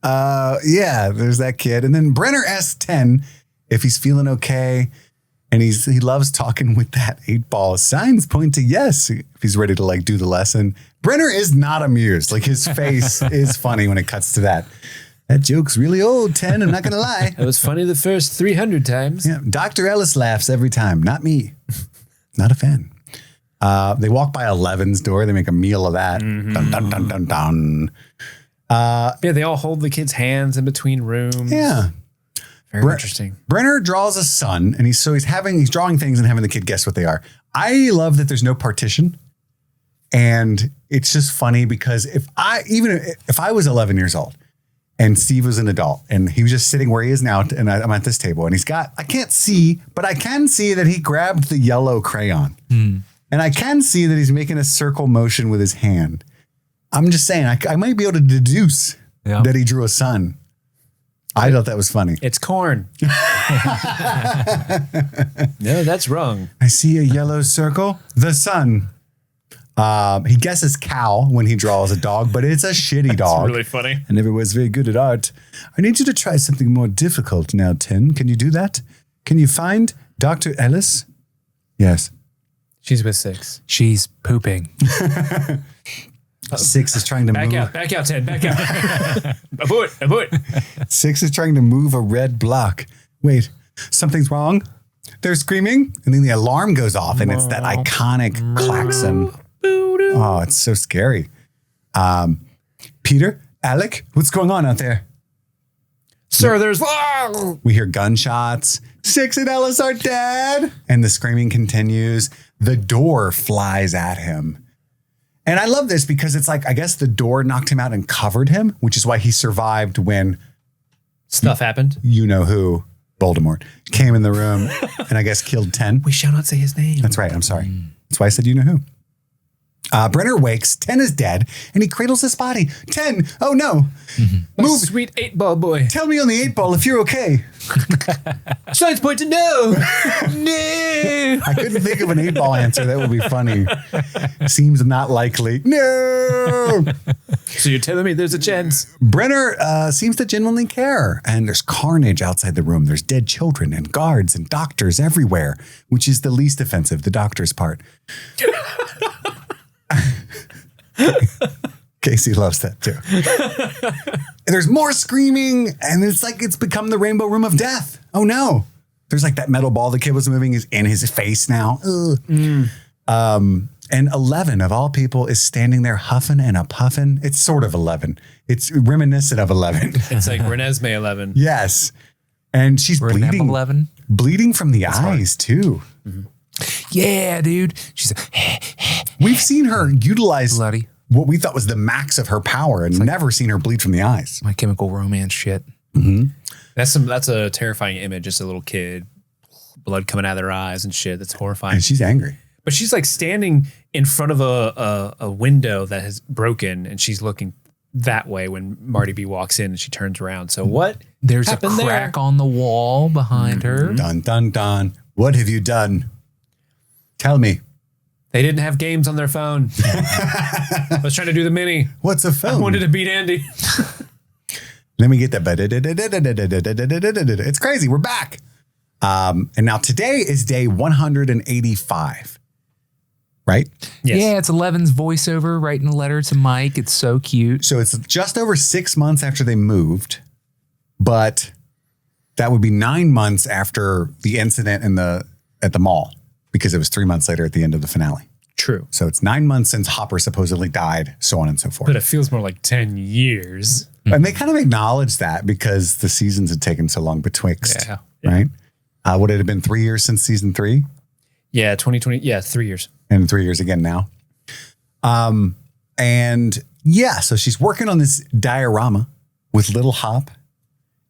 Yeah, there's that kid. And then Brenner asks 10 if he's feeling okay. And he loves talking with that 8-ball. Signs point to yes if he's ready to like do the lesson. Brenner is not amused. Like his face is funny when it cuts to that. That joke's really old, 10. I'm not going to lie. It was funny the first 300 times. Yeah, Dr. Ellis laughs every time. Not me. Not a fan. They walk by 11's door. They make a meal of that. Dun, dun, dun, dun, dun. Yeah, they all hold the kids' hands in between rooms. Yeah. Very interesting. Brenner draws a sun, and he's drawing things and having the kid guess what they are. I love that there's no partition, and it's just funny because if I was 11 years old and Steve was an adult and he was just sitting where he is now, and I'm at this table, and I can't see, but I can see that he grabbed the yellow crayon, and I can see that he's making a circle motion with his hand. I'm just saying, I might be able to deduce that he drew a sun. I thought that was funny. It's corn. No, that's wrong. I see a yellow circle. The sun. He guesses cow when he draws a dog, but it's a shitty dog. It's really funny. I never was very good at art. I need you to try something more difficult now, 10. Can you do that? Can you find Dr. Ellis? Yes. She's with 6. She's pooping. 6 is trying to move. Back out, 10. Back out. Abort. 6 is trying to move a red block. Wait, something's wrong? They're screaming, and then the alarm goes off, and it's that iconic klaxon. Oh, it's so scary. Peter, Alec, what's going on out there? Sir, there's... We hear gunshots. 6 and Ellis are dead. And the screaming continues. The door flies at him. And I love this because it's like, I guess the door knocked him out and covered him, which is why he survived when stuff happened. You know who, Voldemort, came in the room and I guess killed 10. We shall not say his name. That's right. I'm sorry. That's why I said you know who. Brenner wakes. 10 is dead, and he cradles his body. 10, oh no. Move. Sweet 8-ball boy. Tell me on the 8-ball if you're okay. Signs point to no. No. I couldn't think of an 8-ball answer. That would be funny. Seems not likely. No. So you're telling me there's a chance? Brenner seems to genuinely care, and there's carnage outside the room. There's dead children and guards and doctors everywhere, which is the least offensive, the doctor's part. Casey loves that too. And there's more screaming, and it's like it's become the Rainbow Room of Death. Oh no. There's like that metal ball the kid was moving is in his face now. And 11 of all people is standing there huffing and a puffing. It's sort of 11. It's reminiscent of 11. It's like Renesmee 11. Yes. And she's bleeding. 11. Bleeding from the eyes too. Mm-hmm. Yeah, dude. She's we've seen her utilize bloody what we thought was the max of her power and never seen her bleed from the eyes. My Chemical Romance shit. Mm-hmm. That's a terrifying image. Just a little kid, blood coming out of their eyes and shit. That's horrifying. And she's angry. But she's like standing in front of a window that has broken, and she's looking that way when Marty B walks in and she turns around. So what? There's a crack on the wall behind her. Dun, dun, dun. What have you done? Tell me. They didn't have games on their phone. I was trying to do the mini. What's a phone? I wanted to beat Andy. Let me get that. It's crazy. We're back. And now today is day 185. Right? Yes. Yeah, it's 11's voiceover writing a letter to Mike. It's so cute. So it's just over 6 months after they moved, but that would be 9 months after the incident at the mall, because it was 3 months later at the end of the finale. True. So it's 9 months since Hopper supposedly died, so on and so forth. But it feels more like 10 years. And they kind of acknowledge that because the seasons had taken so long betwixt, right? Would it have been 3 years since season 3? Yeah, 2020. Yeah, 3 years. And 3 years again now. And yeah, so she's working on this diorama with Little Hop.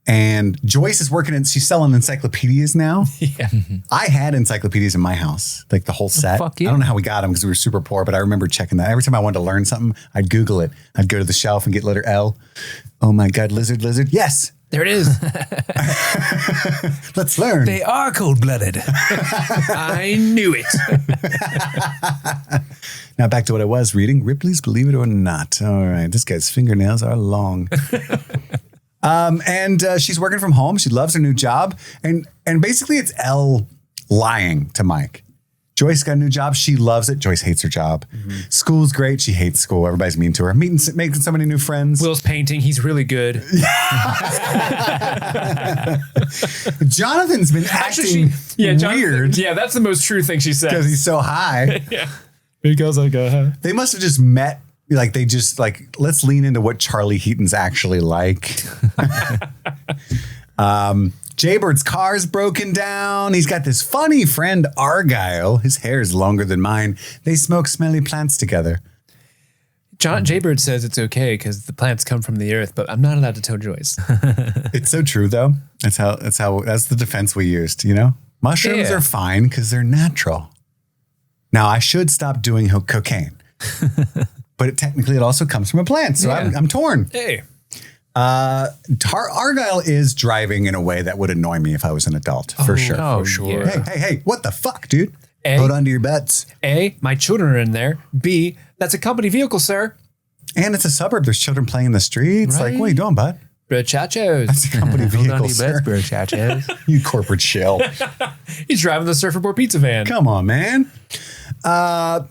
And Joyce is she's selling encyclopedias now. Yeah. I had encyclopedias in my house, like the whole set. Fuck yeah. I don't know how we got them because we were super poor, but I remember checking that. Every time I wanted to learn something, I'd Google it. I'd go to the shelf and get letter L. Oh my God, lizard. Yes. There it is. Let's learn. They are cold-blooded. I knew it. Now back to what I was reading. Ripley's Believe It or Not. All right. This guy's fingernails are long. And she's working from home. She loves her new job. And basically it's Elle lying to Mike. Joyce got a new job. She loves it. Joyce hates her job. Mm-hmm. School's great. She hates school. Everybody's mean to her. Making so many new friends. Will's painting. He's really good. Jonathan's been acting weird. Yeah, that's the most true thing she says. Because he's so high. Yeah. He goes like, They must have just met. Like they just let's lean into what Charlie Heaton's actually like. Jaybird's car's broken down. He's got this funny friend, Argyle. His hair's longer than mine. They smoke smelly plants together. Jaybird says it's okay because the plants come from the earth, but I'm not allowed to tell Joyce. It's so true, though. That's the defense we used, you know? Mushrooms are fine because they're natural. Now, I should stop doing cocaine. But technically, it also comes from a plant, so I'm torn. Hey. Argyle is driving in a way that would annoy me if I was an adult, for sure. Oh, sure. Yeah. Hey, what the fuck, dude? Hold on to your butts. A, my children are in there. B, that's a company vehicle, sir. And it's a suburb. There's children playing in the streets. Right. Like, what are you doing, bud? Brachachos. That's a company vehicle, sir. You corporate shell. He's driving the surfboard pizza van. Come on, man.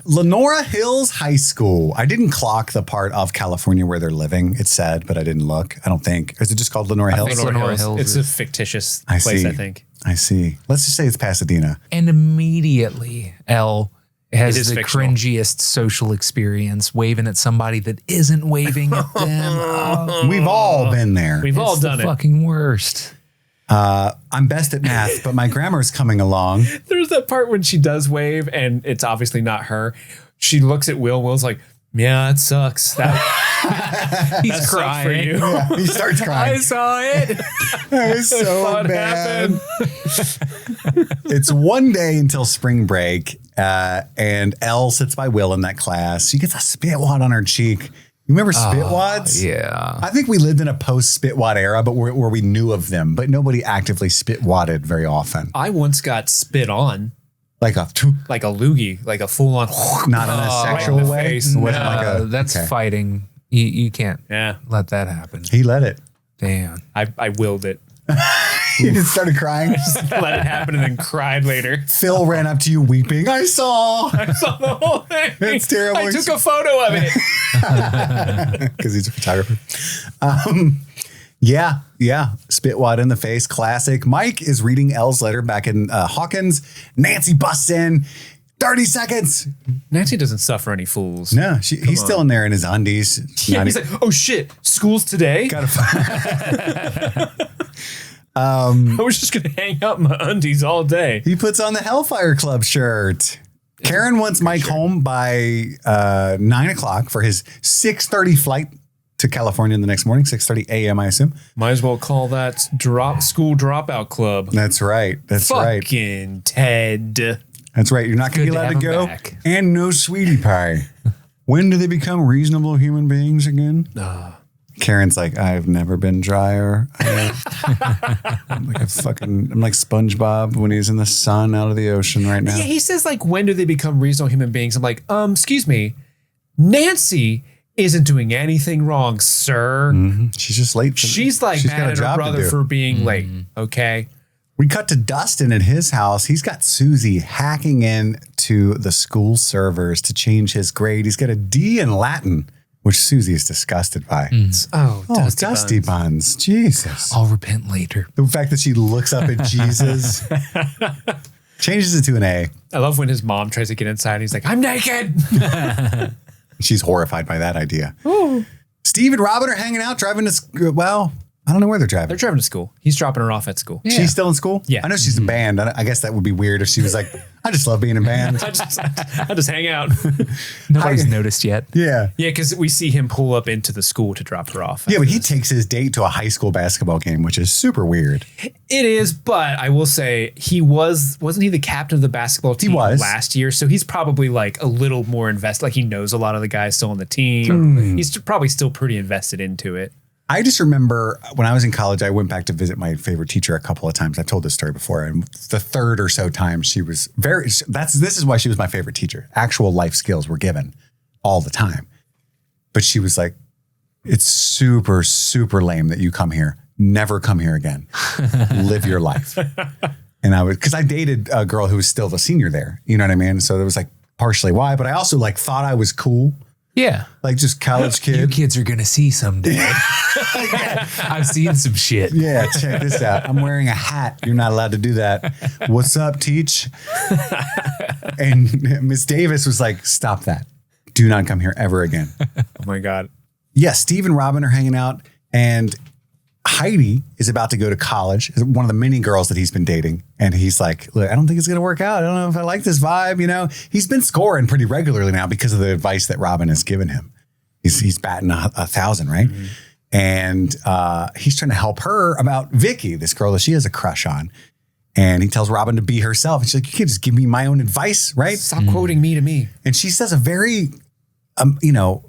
Lenora Hills High School. I didn't clock the part of California where they're living. It said, but I didn't look. I don't think. Is it just called Lenora Hills? Lenora Hills. It's a fictitious place, I think. I see. Let's just say it's Pasadena. And immediately, Elle has the fictional. cringiest social experience waving at somebody that isn't waving at them. Oh, We've all been there. We've all done the it. Fucking worst. I'm best at math, but my grammar's coming along. There's that part when she does wave and it's obviously not her. She looks at Will. Will's like, yeah, it sucks. He's crying for you. Yeah, he starts crying. I saw it. It was so bad. It's one day until spring break, and Elle sits by Will in that class. She gets a spit wad on her cheek. You remember spitwads? Yeah. I think we lived in a post-spitwad era, but where we knew of them, but nobody actively spitwadded very often. I once got spit on. Like a loogie, like a full-on. Not in a sexual way? Face. It wasn't like a- That's okay. fighting. You can't Yeah. let that happen. He let it. Damn. I willed it. He just started crying. Let it happen and then cried later. Phil ran up to you weeping. I saw The whole thing. It's terrible. I took a photo of it. because he's a photographer. Yeah. Spitwad in the face. Classic. Mike is reading Elle's letter back in Hawkins. Nancy busts in. 30 seconds. Nancy doesn't suffer any fools. No, he's still in there in his undies. Yeah, he's like, oh shit, school's today? I was just going to hang out in my undies all day. He puts on the Hellfire Club shirt. Karen wants Mike home by 9 o'clock for his 6:30 flight to California the next morning, 6:30 a.m., I assume. Might as well call that school dropout club. That's right. That's right. Fucking Ted. That's right. You're not going to be allowed to go. And no sweetie pie. When do they become reasonable human beings again? Karen's like, I've never been drier. I'm like SpongeBob when he's in the sun out of the ocean right now. Yeah, he says like, when do they become reasonable human beings? I'm like, excuse me, Nancy isn't doing anything wrong, sir. Mm-hmm. She's just late. She's mad at her brother for being late. Okay. We cut to Dustin at his house. He's got Susie hacking in to the school servers to change his grade. He's got a D in Latin, which Susie is disgusted by. Oh, Dusty Buns. Jesus. I'll repent later. The fact that she looks up at Jesus. Changes it to an A. I love when his mom tries to get inside and he's like, I'm naked. She's horrified by that idea. Steve and Robin are hanging out, driving to, well, I don't know where they're driving. They're driving to school. He's dropping her off at school. Yeah. She's still in school? Yeah. I know she's in band. I guess that would be weird if she was like, I just love being in band. I just hang out. Nobody's noticed yet. Yeah. Yeah, because we see him pull up into the school to drop her off. Yeah, but he takes his date to a high school basketball game, which is super weird. It is, but I will say wasn't he the captain of the basketball team last year? So he's probably like a little more invested. Like he knows a lot of the guys still on the team. He's probably still pretty invested into it. I just remember when I was in college, I went back to visit my favorite teacher a couple of times. I've told this story before. And the third or so time she was this is why she was my favorite teacher. Actual life skills were given all the time. But she was like, it's super, super lame that you come here. Never come here again. Live your life. And because I dated a girl who was still the senior there. You know what I mean? So there was like partially why, but I also like thought I was cool. Yeah. Like just college kid. You kids are going to see someday. I've seen some shit. Yeah, check this out. I'm wearing a hat. You're not allowed to do that. What's up, teach? And Miss Davis was like, stop that. Do not come here ever again. Oh my God. Yeah, Steve and Robin are hanging out, and Heidi is about to go to college, one of the many girls that he's been dating. And he's like, look, I don't think it's going to work out. I don't know if I like this vibe. You know, he's been scoring pretty regularly now because of the advice that Robin has given him. He's batting 1,000, right? Mm-hmm. And he's trying to help her about Vicky, this girl that she has a crush on. And he tells Robin to be herself. And she's like, you can't just give me my own advice, right? Stop quoting me to me. And she says a very,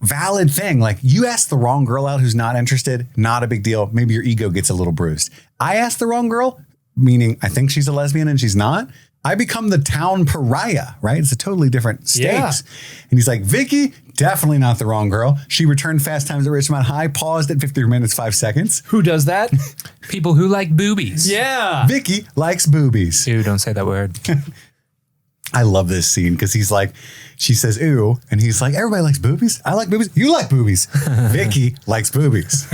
valid thing. Like, you ask the wrong girl out who's not interested, not a big deal. Maybe your ego gets a little bruised. I asked the wrong girl, meaning I think she's a lesbian and she's not. I become the town pariah, right? It's a totally different stakes. Yeah. And he's like, Vicky, definitely not the wrong girl. She returned Fast Times at Ridgemont High, paused at 53 minutes, 5 seconds. Who does that? People who like boobies. Yeah. Vicky likes boobies. Ew, don't say that word. I love this scene because he's like, she says, ew. And he's like, everybody likes boobies. I like boobies. You like boobies. Vicky likes boobies.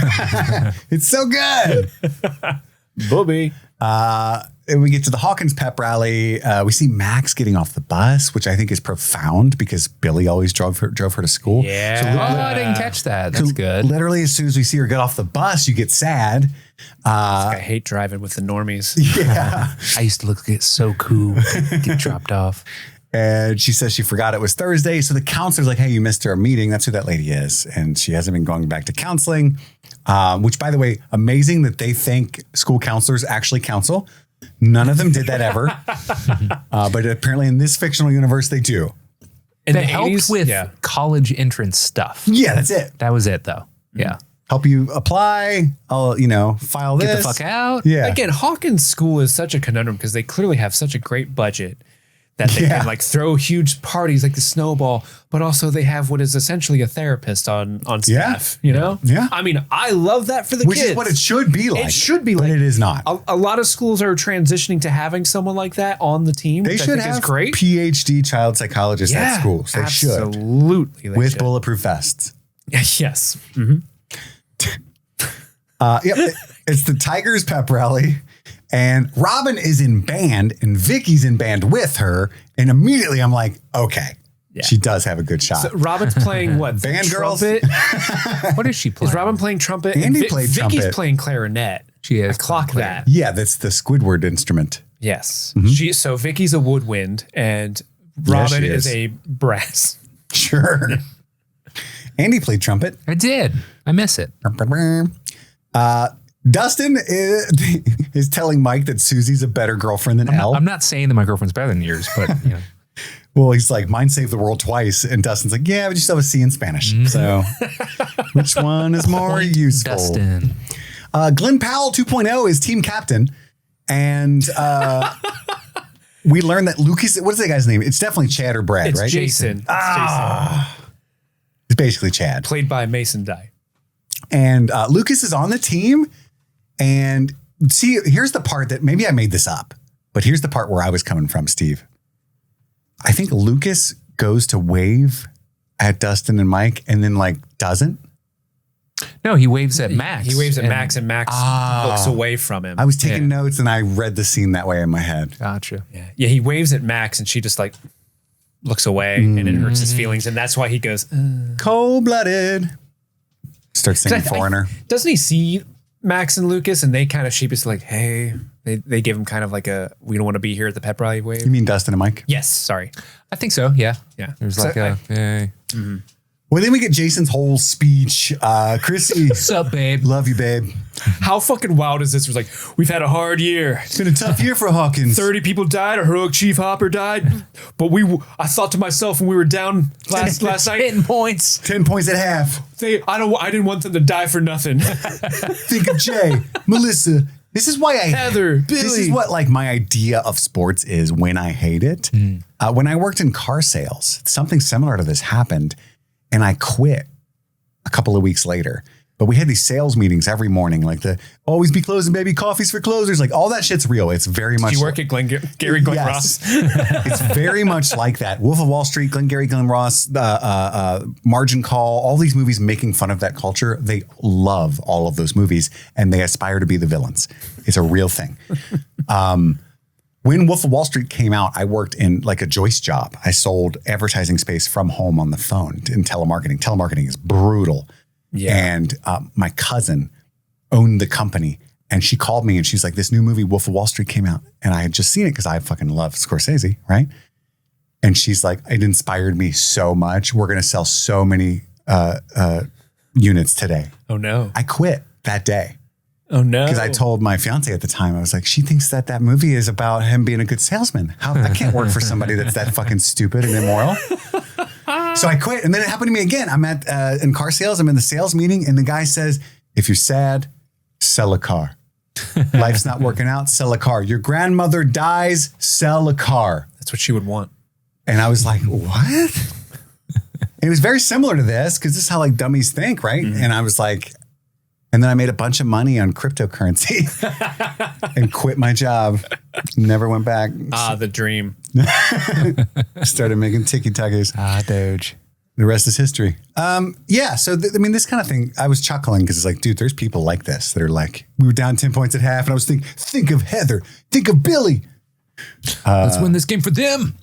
It's so good. Booby. And we get to the Hawkins pep rally. We see Max getting off the bus, which I think is profound because Billy always drove her to school. Yeah. So I didn't catch that. That's good. Literally, as soon as we see her get off the bus, you get sad. I hate driving with the normies. Yeah. I used to look so cool. Get dropped off. And she says she forgot it was Thursday. So the counselor's like, hey, you missed our meeting. That's who that lady is. And she hasn't been going back to counseling, which, by the way, amazing that they think school counselors actually counsel. None of them did that ever. But apparently in this fictional universe, they do. In They the helped 80s? with Yeah. college entrance stuff. Yeah, that's it. That was it, though. Yeah. Help you apply. I'll, file this. Get the fuck out. Yeah. Again, Hawkins School is such a conundrum because they clearly have such a great budget that they can like throw huge parties like the Snowball, but also they have what is essentially a therapist on staff, you know? Yeah. I mean, I love that for the Which kids. is what it should be like. It should be but like. it is not. A lot of schools are transitioning to having someone like that on the team. They which should I think have is great. PhD child psychologists at schools. They should. Absolutely. they With should. bulletproof vests. Yes. Yep. It's the Tigers pep rally. And Robin is in band and Vicky's in band with her. And immediately I'm like, okay, she does have a good shot. So Robin's playing what? Band girls? trumpet? What is she playing? Is Robin playing trumpet? Andy And played Vicky's trumpet. playing clarinet. She is. I clock that. Yeah, that's the Squidward instrument. Yes. So Vicky's a woodwind and Robin she is is. a brass. Sure. Andy played trumpet. I did. I miss it. Dustin is telling Mike that Susie's a better girlfriend than Elle. I'm not saying that my girlfriend's better than yours, but Well, he's like, mine saved the world twice. And Dustin's like, yeah, but you still have a C in Spanish. So which one is more useful? Dustin. Glenn Powell 2.0 is team captain. And we learned that Lucas, what is that guy's name? It's definitely Chad or Brad, It's right? Jason. It's Jason. It's basically Chad. Played by Mason Dye. And Lucas is on the team. And see, here's the part that maybe I made this up, but here's the part where I was coming from, Steve. I think Lucas goes to wave at Dustin and Mike and then doesn't. No, he waves at Max. He waves at Max and Max looks away from him. I was taking notes and I read the scene that way in my head. Gotcha. Yeah, he waves at Max and she just looks away and it hurts his feelings. And that's why he goes, Cold-blooded. Starts singing Foreigner. Doesn't he see Max and Lucas and they kind of sheepishly like, hey, they give him kind of like a, we don't want to be here at the pep rally wave. You mean Dustin and Mike? Yes. Sorry. I think so. Yeah. Yeah. There's like hey. Well, then we get Jason's whole speech. Chrissy. What's up, babe? Love you, babe. How fucking wild is this? It was like, we've had a hard year. It's been a tough year for Hawkins. 30 people died. Our heroic Chief Hopper died. But I thought to myself when we were down last night. 10 points. 10 points at half. I didn't want them to die for nothing. Think of Jay, Melissa. This is why Heather, Billy. This is what like my idea of sports is when I hate it. When I worked in car sales, something similar to this happened and I quit a couple of weeks later. But we had these sales meetings every morning, like the always be closing, baby, coffees for closers. Like all that shit's real. It's very much. Did you work at Gary Glenn Ross? It's very much like that. Wolf of Wall Street, Glengarry Glen Ross, Margin Call, all these movies making fun of that culture. They love all of those movies and they aspire to be the villains. It's a real thing. When Wolf of Wall Street came out, I worked in like a Joyce job. I sold advertising space from home on the phone in telemarketing. Telemarketing is brutal. Yeah. And my cousin owned the company and she called me and she's like, this new movie, Wolf of Wall Street, came out. And I had just seen it because I fucking love Scorsese, right? And she's like, it inspired me so much. We're going to sell so many units today. Oh, no. I quit that day. Oh, no. Because I told my fiance at the time, I was like, she thinks that movie is about him being a good salesman. I can't work for somebody that's that fucking stupid and immoral. So I quit. And then it happened to me again. I'm at in car sales. I'm in the sales meeting. And the guy says, if you're sad, sell a car. Life's not working out, sell a car. Your grandmother dies, sell a car. That's what she would want. And I was like, what? It was very similar to this because this is how like dummies think, right? Mm-hmm. And I was like, and then I made a bunch of money on cryptocurrency and quit my job. Never went back. The dream. Started making tiki-takis. Doge. The rest is history. Yeah. So, this kind of thing, I was chuckling because it's like, dude, there's people like this that are like, we were down 10 points at half. And I was thinking, think of Heather. Think of Billy. Let's win this game for them.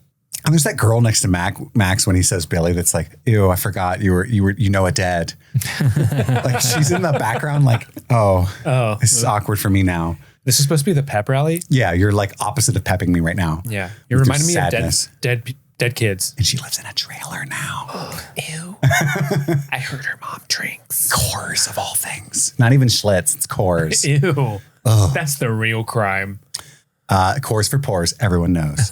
And there's that girl next to Max when he says Billy that's like, ew, I forgot you know a dad. Like she's in the background like, oh, this is awkward for me now. This is supposed to be the pep rally? Yeah, you're like opposite of pepping me right now. Yeah. You're reminding me of dead kids. And she lives in a trailer now. Oh, ew. I heard her mom drinks. Coors of all things. Not even Schlitz, it's Coors. Ew. Ugh. That's the real crime. Coors for pores, everyone knows.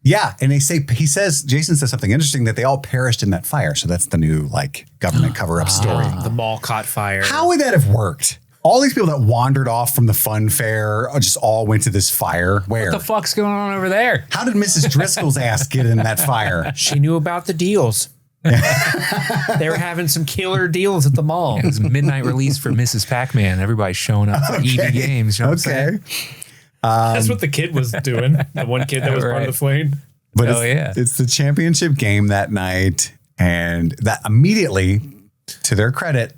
Yeah, and Jason says something interesting that they all perished in that fire. So that's the new like government cover-up story. The mall caught fire. How would that have worked? All these people that wandered off from the fun fair just all went to this fire. Where? What the fuck's going on over there? How did Mrs. Driscoll's ass get in that fire? She knew about the deals. They were having some killer deals at the mall. It was midnight release for Mrs. Pac-Man. Everybody's showing up for EV games. You know what I'm saying? That's what the kid was doing. The one kid that was part of the flame. But it's the championship game that night. And that immediately, to their credit,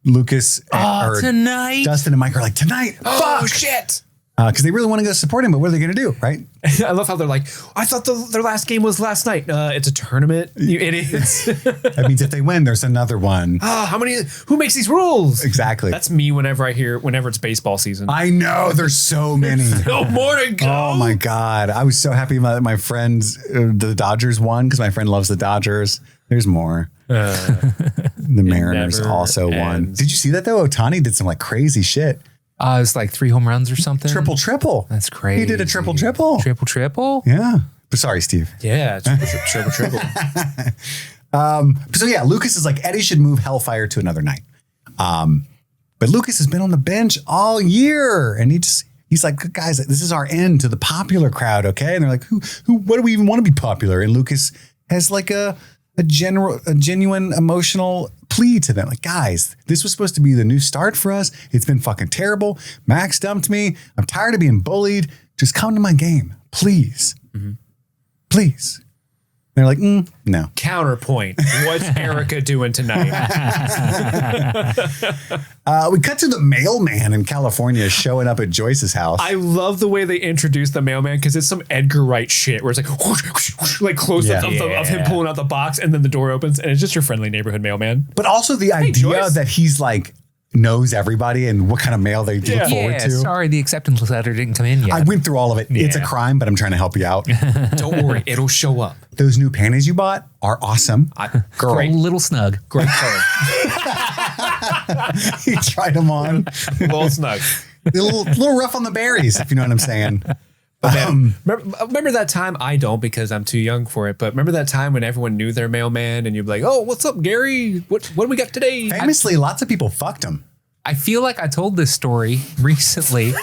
Lucas or tonight. Dustin and Mike are like, tonight. Oh, fuck. shit. Because they really want to go support him, but what are they going to do, right? I love how they're like, I thought their last game was last night. It's a tournament, you idiots. That means if they win, there's another one. Who makes these rules? Exactly. That's me whenever it's baseball season. I know, there's so many. No more to go. Oh my God. I was so happy that my friends, the Dodgers won because my friend loves the Dodgers. There's more. The Mariners also won. Did you see that though? Ohtani did some like crazy shit. It was like 3 home runs or something. Triple. That's crazy. He did a triple. Triple? Yeah. Sorry, Steve. Yeah, triple. So yeah, Lucas is like, Eddie should move Hellfire to another night. But Lucas has been on the bench all year. And he's like, guys, this is our end to the popular crowd, okay? And they're like, what do we even want to be popular? And Lucas has like a genuine emotional plea to them. Like, guys, this was supposed to be the new start for us. It's been fucking terrible. Max dumped me. I'm tired of being bullied. Just come to my game, please. Mm-hmm. Please. They're like, no. Counterpoint. What's Erica doing tonight? We cut to the mailman in California showing up at Joyce's house. I love the way they introduce the mailman because it's some Edgar Wright shit where it's like whoosh, whoosh, whoosh, like close ups of him pulling out the box and then the door opens and it's just your friendly neighborhood mailman. But also the idea Joyce. that he's like knows everybody and what kind of mail they look forward to. Sorry, the acceptance letter didn't come in yet. I went through all of it. It's a crime, but I'm trying to help you out. Don't worry, it'll show up. Those new panties you bought are awesome. Girl. Great little snug. Great color. He tried them on. Little snug. A little rough on the berries, if you know what I'm saying. Remember that time? I don't because I'm too young for it. But remember that time when everyone knew their mailman and you'd be like, "Oh, what's up, Gary? What do we got today?" Famously, lots of people fucked him. I feel like I told this story recently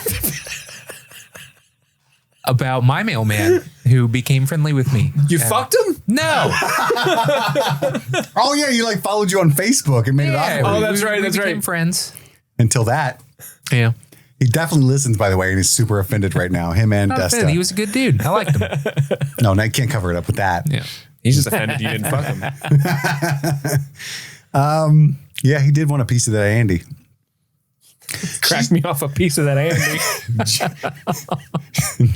about my mailman who became friendly with me. You fucked him? No. Oh yeah, you like followed you on Facebook and made it awkward. Oh, that's right. We That's became right. friends. Until that, Yeah. he definitely listens, by the way, and he's super offended right now. Him and Dustin. He was a good dude. I liked him. No, I can't cover it up with that. Yeah. He's just offended you didn't fuck him. Yeah, he did want a piece of that Andy. Crack me off a piece of that Andy.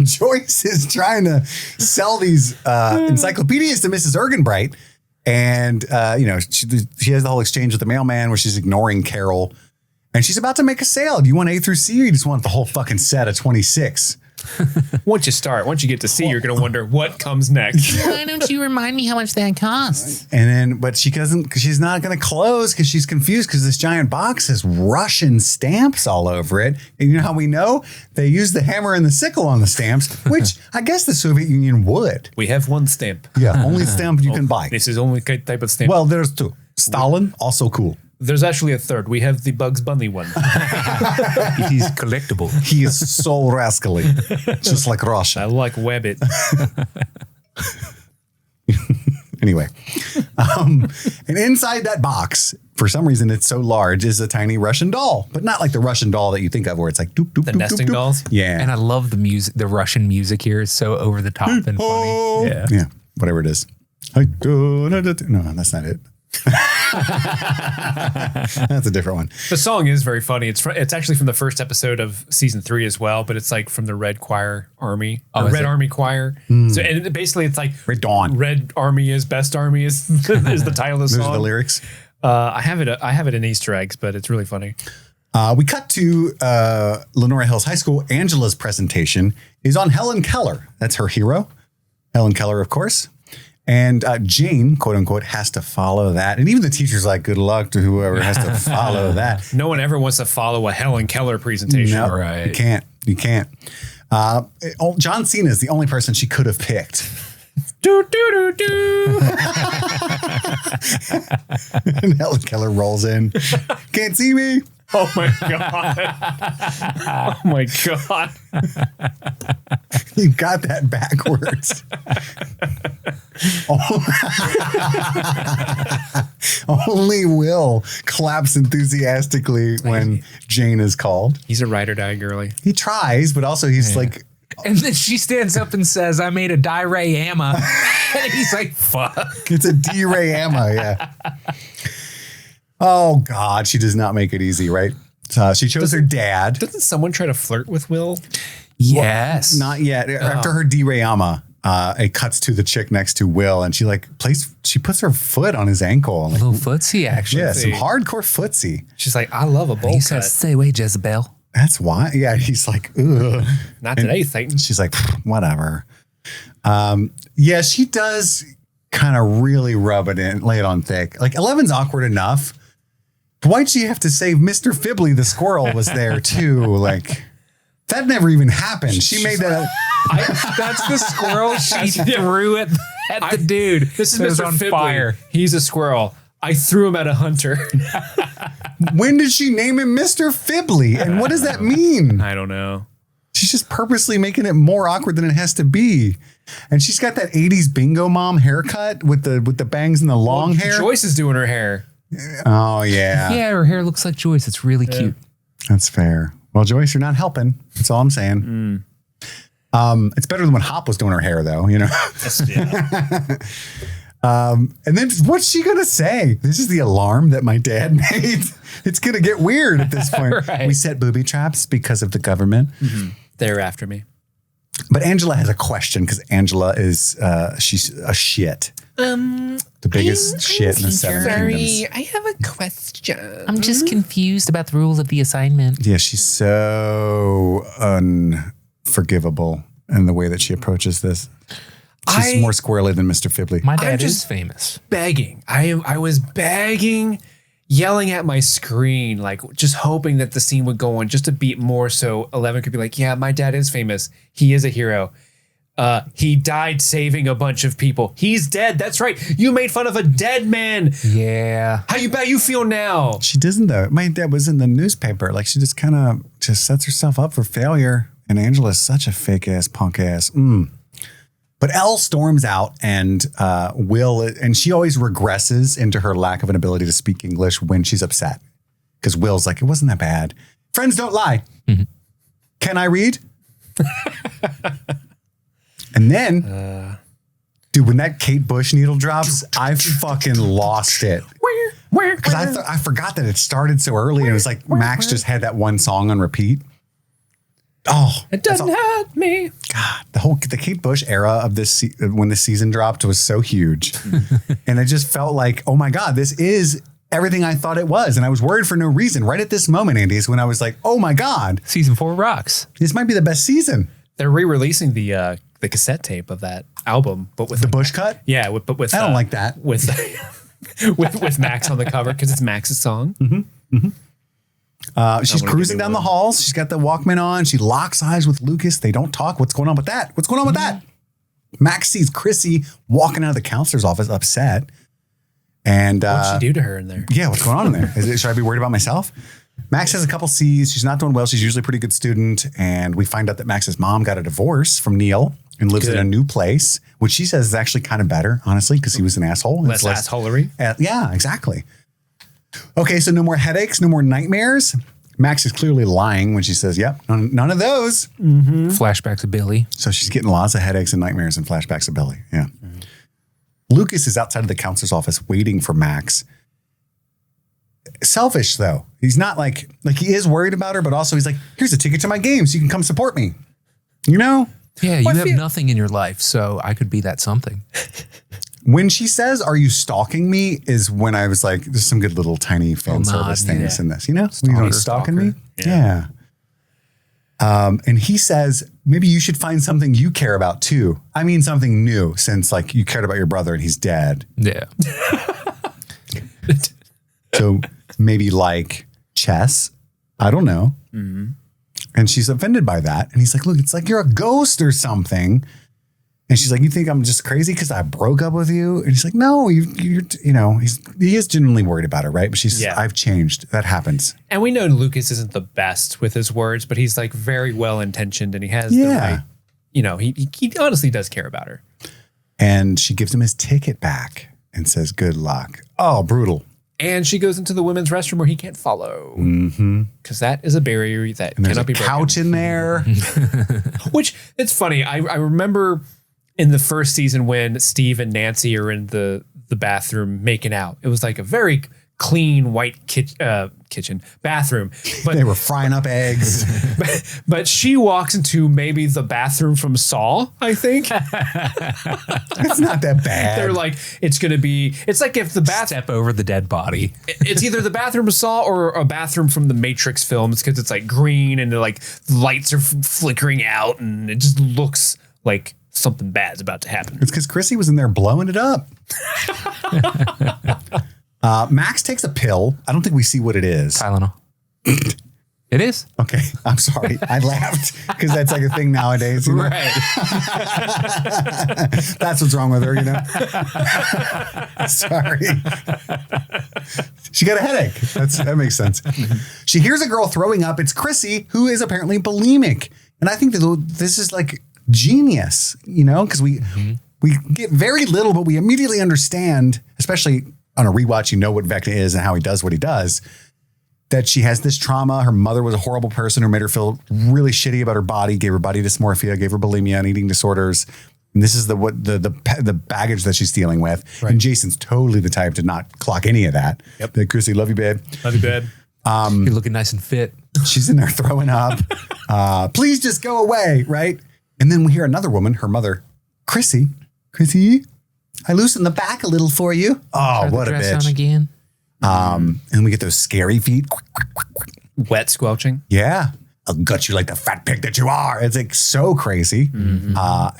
Joyce is trying to sell these encyclopedias to Mrs. Ergenbright. And, she has the whole exchange with the mailman where she's ignoring Carol. And she's about to make a sale. Do you want A through C or you just want the whole fucking set of 26? Once you get to C, you're going to wonder what comes next. Why don't you remind me how much that costs? And then, but she's not going to close because she's confused because this giant box has Russian stamps all over it. And you know how we know? They use the hammer and the sickle on the stamps, which I guess the Soviet Union would. We have one stamp. Yeah, only stamp you can buy. This is only type of stamp. Well, there's two. Stalin, also cool. There's actually a third. We have the Bugs Bunny one. He's collectible. He is so rascally, just like I Russia. like Webbit. Anyway, and inside that box, for some reason, it's so large, is a tiny Russian doll, but not like the Russian doll that you think of, where it's like doop doop. The doop, nesting doop, doop. dolls? Yeah, And I love the music. The Russian music here is so over the top and funny. Yeah. yeah, whatever it is. No, that's not it. That's a different one. The song is very funny. It's actually from the first episode of season 3 as well, but it's like from the Red Choir Army. Oh, Or is Red it? Army Choir. So and basically it's like Red Dawn. Red Army is best army is the title of the Those song. are the lyrics. I have it in Easter eggs, but it's really funny. We cut to Lenora Hills High School. Angela's presentation is on Helen Keller. That's her hero. Helen Keller, of course. And Jane, quote unquote, has to follow that. And even the teacher's like, good luck to whoever has to follow that. No one ever wants to follow a Helen Keller presentation. No, Right. You can't. John Cena is the only person she could have picked. Do, do, do, do. And Helen Keller rolls in. Can't see me. Oh my God. Oh my God. You got that backwards. Only Will claps enthusiastically when Jane is called. He's a ride or die girly. He tries, but also he's like, And then she stands up and says, I made a diorama. And he's like, fuck. it's a D-Ray-Amma, yeah. Oh, God, she does not make it easy, right? She chose her dad. Doesn't someone try to flirt with Will? Yes. Not yet. After her D-Ray-Amma, it cuts to the chick next to Will, and she puts her foot on his ankle. A little footsie action. Yeah, some hardcore footsie. She's like, I love a bowl He cut. says, stay away, Jezebel. That's why. Yeah, he's like, ugh. Not today, Satan. She's like, whatever. Yeah, she does kind of really rub it in, lay it on thick. Like, Eleven's awkward enough. But why'd she have to say Mr. Fibley the squirrel was there too? Like, that never even happened. She made that. That's the squirrel she threw at the dude. This is that was Mr. on Fibley. fire. He's a squirrel. I threw him at a hunter. When did she name him Mr. Fibley? And what does that mean? I don't know. She's just purposely making it more awkward than it has to be. And she's got that 80s bingo mom haircut with the bangs and the long hair. Joyce is doing her hair. Oh, yeah. Yeah, her hair looks like Joyce. It's really cute. That's fair. Well, Joyce, you're not helping. That's all I'm saying. It's better than when Hop was doing her hair, though, you know? Yeah. And then what's she going to say? This is the alarm that my dad made. It's going to get weird at this point. Right. We set booby traps because of the government. They're after me. But Angela has a question because Angela is, she's a shit. The biggest shit in the Seven Kingdoms. I have a question. I'm just confused about the rules of the assignment. Yeah, she's so unforgivable in the way that she approaches this. She's more squirrely than Mr. Fibley. My dad I'm is just famous. begging. I was begging, yelling at my screen, like just hoping that the scene would go on just a beat more so Eleven could be like, yeah, my dad is famous. He is a hero. He died saving a bunch of people. He's dead. That's right. You made fun of a dead man. Yeah. How you feel now? She doesn't, though. My dad was in the newspaper. Like, she just kind of just sets herself up for failure. And Angela's such a fake ass, punk ass. But Elle storms out and Will, and she always regresses into her lack of an ability to speak English when she's upset. Because Will's like, it wasn't that bad. Friends don't lie. Can I read? And then, dude, when that Kate Bush needle drops, I fucking lost it. Because I forgot that it started so early. And it was like Max just had that one song on repeat. Oh, It doesn't hurt me. God, the Kate Bush era of this when the season dropped was so huge, and it just felt like, oh my God, this is everything I thought it was, and I was worried for no reason. Right at this moment, Andy, is when I was like, oh my God, Season 4 rocks. this might be the best season. They're re-releasing the cassette tape of that album, but with The Bush cut. yeah, but with I don't like that. with with Max on the cover because it's Max's song. She's cruising down the halls. She's got the Walkman on. She locks eyes with Lucas. They don't talk. What's going on with that? What's going on with that? Max sees Chrissy walking out of the counselor's office upset. And What'd she do to her in there? yeah, what's going on in there? Should I be worried about myself? Max has a couple C's. She's not doing well. She's usually a pretty good student. And we find out that Max's mom got a divorce from Neil and lives in a new place, which she says is actually kind of better, honestly, because he was an asshole. Less assholery. Yeah, exactly. Okay, so no more headaches, no more nightmares. Max is clearly lying when she says, yep, none of those. Flashbacks of Billy. So she's getting lots of headaches and nightmares and flashbacks of Billy. Yeah. Lucas is outside of the counselor's office waiting for Max. Selfish, though. He's not like he is worried about her, but also he's like, here's a ticket to my game so you can come support me. You know? Yeah, you have nothing in your life, so I could be that something. When she says, are you stalking me, is when I was like, there's some good little tiny fan service things in this, you know? Are you stalking me? Yeah. And he says, maybe you should find something you care about too. I mean, something new, since like you cared about your brother and he's dead. Yeah. So maybe like chess. I don't know. And she's offended by that. And he's like, look, it's like you're a ghost or something. And she's like, you think I'm just crazy because I broke up with you? And he's like, no, he is genuinely worried about her, right? But she's, I've changed. That happens. And we know Lucas isn't the best with his words, but he's like very well intentioned and he has the right, he honestly does care about her. And she gives him his ticket back and says, good luck. Oh, brutal. And she goes into the women's restroom where he can't follow. Because that is a barrier that And there's cannot a be couch in there. Which, it's funny. I remember in the first season when Steve and Nancy are in the bathroom making out. It was like a very clean white kitchen bathroom. But They were frying up eggs. but she walks into maybe the bathroom from Saw, I think. It's not that bad. They're like, it's like if the Step over the dead body. it's either the bathroom of Saw or a bathroom from the Matrix films because it's like green and like lights are flickering out and it just looks like something bad's about to happen. It's because Chrissy was in there blowing it up. Max takes a pill. I don't think we see what it is. Tylenol. It is. Okay, I'm sorry. I laughed because that's like a thing nowadays. You know? Right. That's what's wrong with her, you know? Sorry. She got a headache. That makes sense. She hears a girl throwing up. It's Chrissy, who is apparently bulimic. And I think that this is like genius, you know, because we get very little, but we immediately understand, especially on a rewatch, you know what Vecna is and how he does what he does. that she has this trauma. Her mother was a horrible person who made her feel really shitty about her body, gave her body dysmorphia, gave her bulimia and eating disorders. And this is the baggage that she's dealing with. Right. And Jason's totally the type to not clock any of that. Yep. Like, Chrissy, love you, babe. Love you, babe. You're looking nice and fit. She's in there throwing up. Please just go away, right? And then we hear another woman, her mother, Chrissy, I loosened the back a little for you. Oh, what a bitch. On again. And we get those scary feet. Wet squelching. Yeah. I'll gut you like the fat pig that you are. It's like so crazy.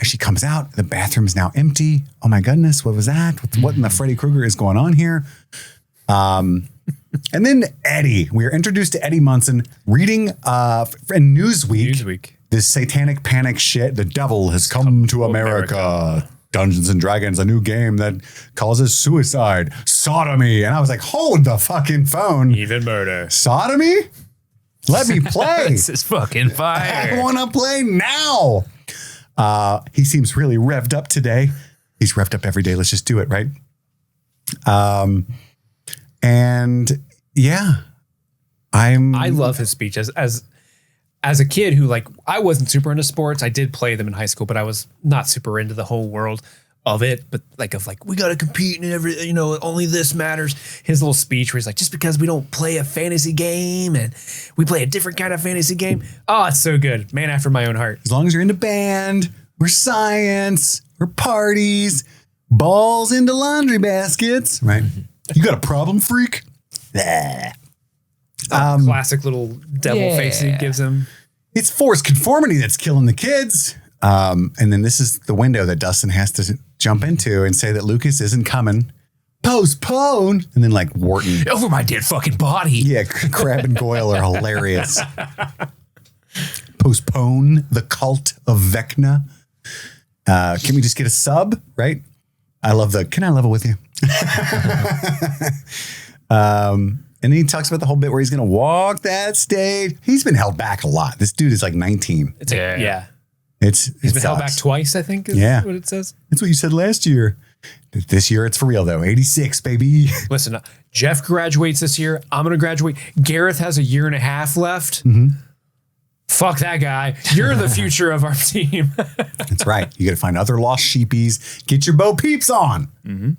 She comes out. The bathroom is now empty. Oh my goodness. What was that? What in the Freddy Krueger is going on here? And then Eddie. We are introduced to Eddie Munson reading in Newsweek. This satanic panic shit. The devil has come to America. Dungeons and Dragons, a new game that causes suicide, sodomy. And I was like, hold the fucking phone. Even murder. Sodomy? Let me play. This is fucking fire. I want to play now. He seems really revved up today. He's revved up every day. Let's just do it, right? And yeah, I love his speech as a kid who, like, I wasn't super into sports. I did play them in high school, but I was not super into the whole world of it. But we got to compete and only this matters. His little speech where he's like, just because we don't play a fantasy game and we play a different kind of fantasy game. Oh, it's so good. Man after my own heart. As long as you're into band, we're science, we're parties, balls into laundry baskets, right? You got a problem, freak? Classic little devil face he gives him. It's forced conformity that's killing the kids. And then this is the window that Dustin has to jump into and say that Lucas isn't coming. Postpone. And then like Wharton. Over my dead fucking body. Yeah, Crab and Goyle are hilarious. Postpone the cult of Vecna. Can we just get a sub, right? I love can I level with you? And then he talks about the whole bit where he's going to walk that stage. He's been held back a lot. This dude is like 19. It's yeah. He's been held back twice, I think is what it says. That's what you said last year. This year it's for real though. 86, baby. Listen, Jeff graduates this year. I'm going to graduate. Gareth has a year and a half left. Fuck that guy. You're the future of our team. That's right. You got to find other lost sheepies. Get your Bo Peeps on.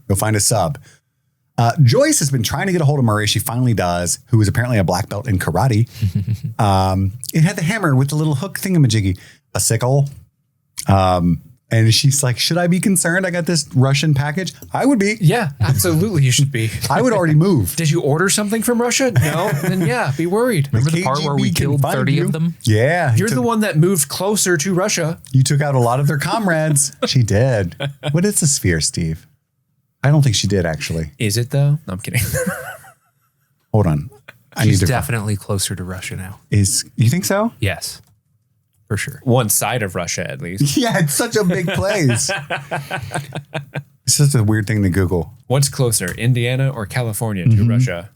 Go find a sub. Joyce has been trying to get a hold of Murray. She finally does, who is apparently a black belt in karate. It had the hammer with the little hook thingamajiggy, a sickle. And she's like, should I be concerned? I got this Russian package. I would be. Yeah, absolutely. You should be. I would already move. Did you order something from Russia? No. Then yeah, be worried. Remember the part where we killed 30 of them? Yeah. You're the one that moved closer to Russia. You took out a lot of their comrades. She did. What is the sphere, Steve? I don't think she did, actually. Is it, though? No, I'm kidding. Hold on. She's definitely closer to Russia now. You think so? Yes, for sure. One side of Russia, at least. Yeah, it's such a big place. It's such a weird thing to Google. What's closer, Indiana or California to Russia?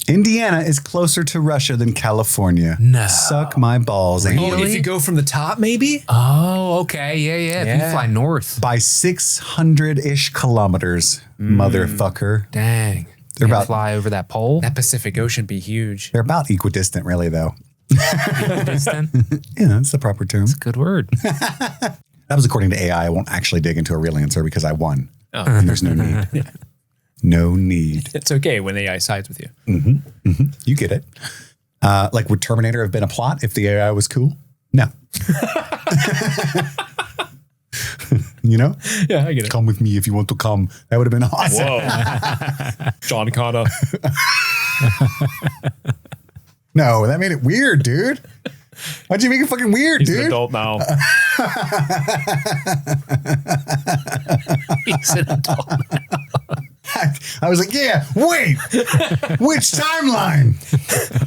Indiana is closer to Russia than California. No. Suck my balls. Really? If you go from the top, maybe? Oh, okay. Yeah. If you fly north. By 600-ish kilometers, motherfucker. Dang. They're about fly over that pole. That Pacific Ocean be huge. They're about equidistant, really, though. Equidistant? Yeah, that's the proper term. That's a good word. That was according to AI. I won't actually dig into a real answer because I won. Oh. And there's no need. No need. It's okay when AI sides with you. You get it. Like, would Terminator have been a plot if the AI was cool? No. You know? Yeah, I get it. Come with me if you want to come. That would have been awesome. Whoa. John Connor. No, that made it weird, dude. Why'd you make it fucking weird, He's dude? An adult now. He's an adult now. I was like, yeah, wait. Which timeline?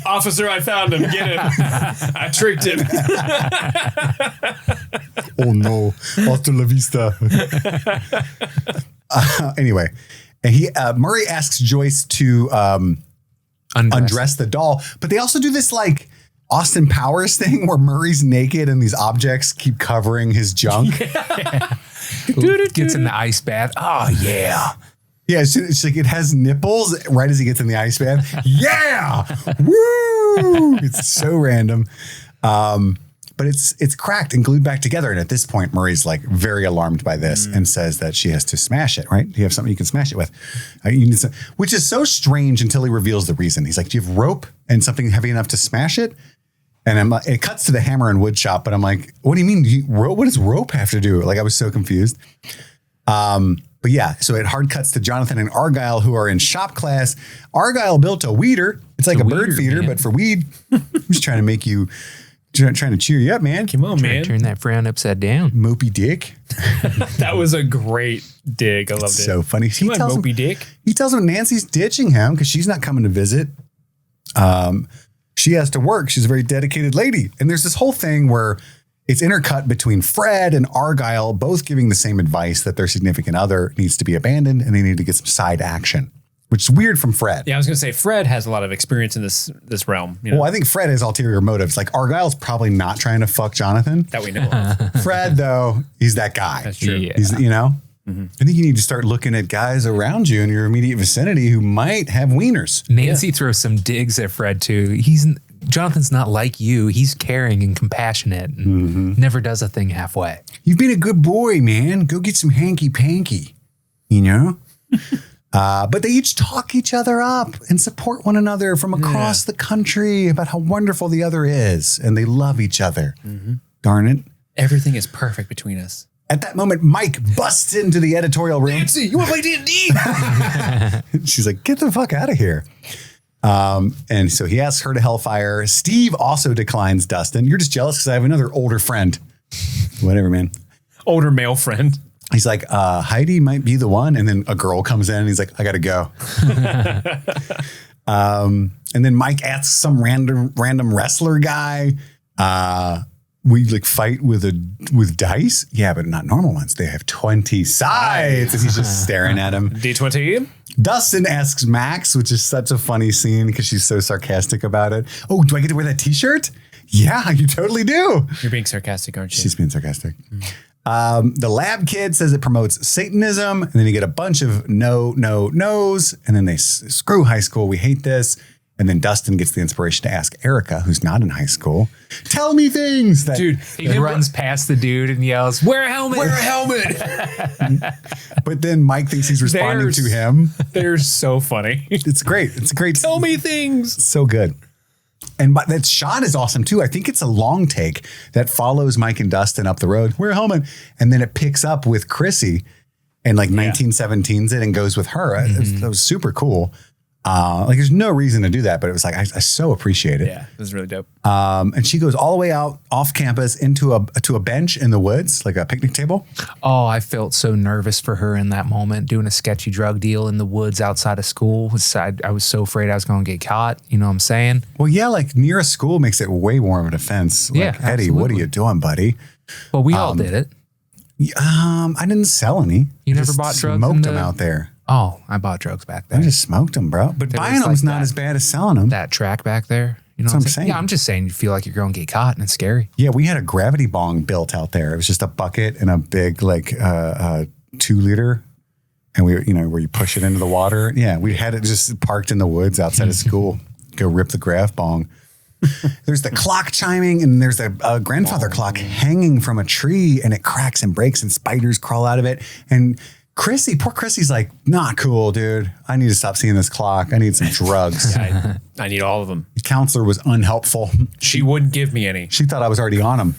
Officer, I found him. Get him. I tricked him. Oh, no. Hasta la vista. Anyway, and Murray asks Joyce to undress the doll, but they also do this like Austin Powers thing where Murray's naked and these objects keep covering his junk. Gets in the ice bath. Oh, yeah. Yeah, it's like it has nipples right as he gets in the ice bath. Yeah, woo! It's so random, but it's cracked and glued back together. And at this point, Murray's like very alarmed by this and says that she has to smash it. Right? You have something you can smash it with, you need some, which is so strange until he reveals the reason. He's like, "Do you have rope and something heavy enough to smash it?" And I'm like, it cuts to the hammer and wood shop, but I'm like, "What do you mean? What does rope have to do?" Like I was so confused. But yeah, so it hard cuts to Jonathan and Argyle, who are in shop class. Argyle built a weeder. It's like a bird weeder, feeder, man. but for weed. I'm just trying to make you, trying to cheer you up, man. Come on, man. Turn that frown upside down. Mopey dick. That was a great dig. I loved it. So funny. Come on, Mopey Dick. He tells him Nancy's ditching him because she's not coming to visit. She has to work. She's a very dedicated lady. And there's this whole thing where it's intercut between Fred and Argyle, both giving the same advice that their significant other needs to be abandoned and they need to get some side action, which is weird from Fred. Yeah, I was going to say Fred has a lot of experience in this realm. You know, Well, I think Fred has ulterior motives. Like Argyle's probably not trying to fuck Jonathan. that we know of. Fred, though, he's that guy. That's true. Yeah. He's, I think you need to start looking at guys around you in your immediate vicinity who might have wieners. Nancy throws some digs at Fred too. Jonathan's not like you. He's caring and compassionate and never does a thing halfway. You've been a good boy, man. Go get some hanky panky, you know? But they each talk each other up and support one another from across the country about how wonderful the other is. And they love each other. Darn it. Everything is perfect between us. At that moment, Mike busts into the editorial room. Nancy, you want to play D&D? She's like, get the fuck out of here. And so he asks her to Hellfire. Steve also declines Dustin. You're just jealous because I have another older friend. Whatever, man. Older male friend. He's like, Heidi might be the one. And then a girl comes in and he's like, I got to go. And then Mike asks some random wrestler guy, we like fight with dice. Yeah, but not normal ones. They have 20 sides. And he's just staring at him. D20. Dustin asks Max, which is such a funny scene because she's so sarcastic about it. Oh, do I get to wear that t-shirt? Yeah, you totally do. You're being sarcastic, aren't you? She's being sarcastic. The lab kid says it promotes Satanism. And then you get a bunch of no's. And then they screw high school. We hate this. And then Dustin gets the inspiration to ask Erica, who's not in high school, tell me things. Dude, He runs past the dude and yells, "Wear a helmet! wear a helmet. But then Mike thinks he's responding to him. They're so funny. It's great. It's a great. Tell me things. So good. And but that shot is awesome too. I think it's a long take that follows Mike and Dustin up the road. Wear a helmet. And then it picks up with Chrissy and like 1917s it and goes with her. That was super cool. Like there's no reason to do that, but it was like, I so appreciate it. Yeah, it was really dope. And she goes all the way out off campus into a bench in the woods, like a picnic table. Oh, I felt so nervous for her in that moment, doing a sketchy drug deal in the woods outside of school. I was so afraid I was going to get caught. You know what I'm saying? Well, yeah, like near a school makes it way more of an offense. Like, Yeah, Eddie, what are you doing, buddy? Well, we all did it. I didn't sell any. You I never just bought drugs Smoked in them the- out there. Oh, I bought drugs back I there. just smoked them, bro. But There buying was them's like not that- as bad as selling them. That track back there. You know That's what I'm saying. Yeah, I'm just saying you feel like you're going to get caught and it's scary. Yeah, we had a gravity bong built out there. It was just a bucket and a big like 2-liter, and we, where you push it into the water. Yeah, we had it just parked in the woods outside of school. Go rip the grav bong. There's the clock chiming, and there's a grandfather clock hanging from a tree, and it cracks and breaks, and spiders crawl out of it. And poor Chrissy's like, not cool, dude. I need to stop seeing this clock. I need some drugs. I need all of them. The counselor was unhelpful. She wouldn't give me any. She thought I was already on them.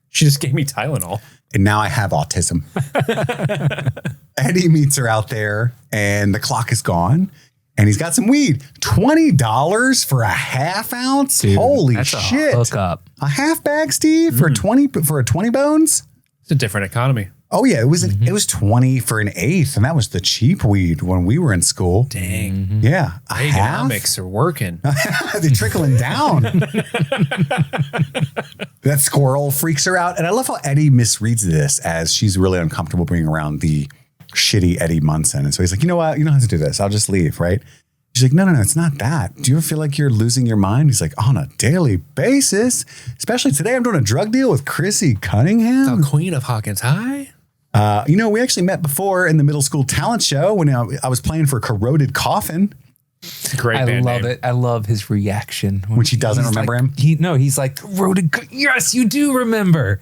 She just gave me Tylenol. And now I have autism. Eddie meets her out there and the clock is gone and he's got some weed. $20 for a half ounce? Dude, Holy that's a shit. hook up. A half bag, Steve, for 20 bones? It's a different economy. Oh yeah, it was 20 for an eighth, and that was the cheap weed when we were in school. Dang. Yeah. A half? Economics are working. They're trickling down. That squirrel freaks her out. And I love how Eddie misreads this as she's really uncomfortable being around the shitty Eddie Munson. And so he's like, you know what? You don't have to do this. I'll just leave, right? She's like, no, it's not that. Do you ever feel like you're losing your mind? He's like, on a daily basis, especially today, I'm doing a drug deal with Chrissy Cunningham. The queen of Hawkins High. We actually met before in the middle school talent show when I was playing for Corroded Coffin. Great I band love name. it. I love his reaction When she doesn't remember him? He's like, yes, you do remember.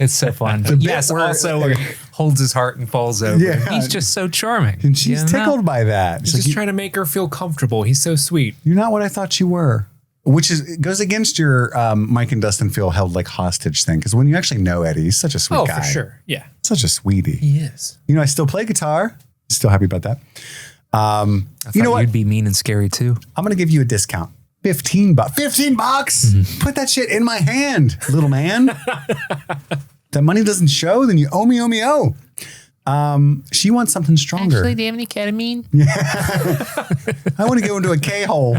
It's so fun. But yes, where- also where he holds his heart and falls over. Yeah. He's just so charming. And she's You know? tickled by that. He's She's just like, trying to make her feel comfortable. He's so sweet. You're not what I thought you were. Which goes against your Mike and Dustin feel held like hostage thing. Because when you actually know Eddie, he's such a sweet guy. For sure. Yeah. Such a sweetie. He is. I still play guitar. Still happy about that. I thought you'd be mean and scary too. I'm going to give you a discount. $15. $15? Mm-hmm. Put that shit in my hand, little man. That money doesn't show, then you owe me. She wants something stronger. do you have any ketamine? I want to go into a K-hole.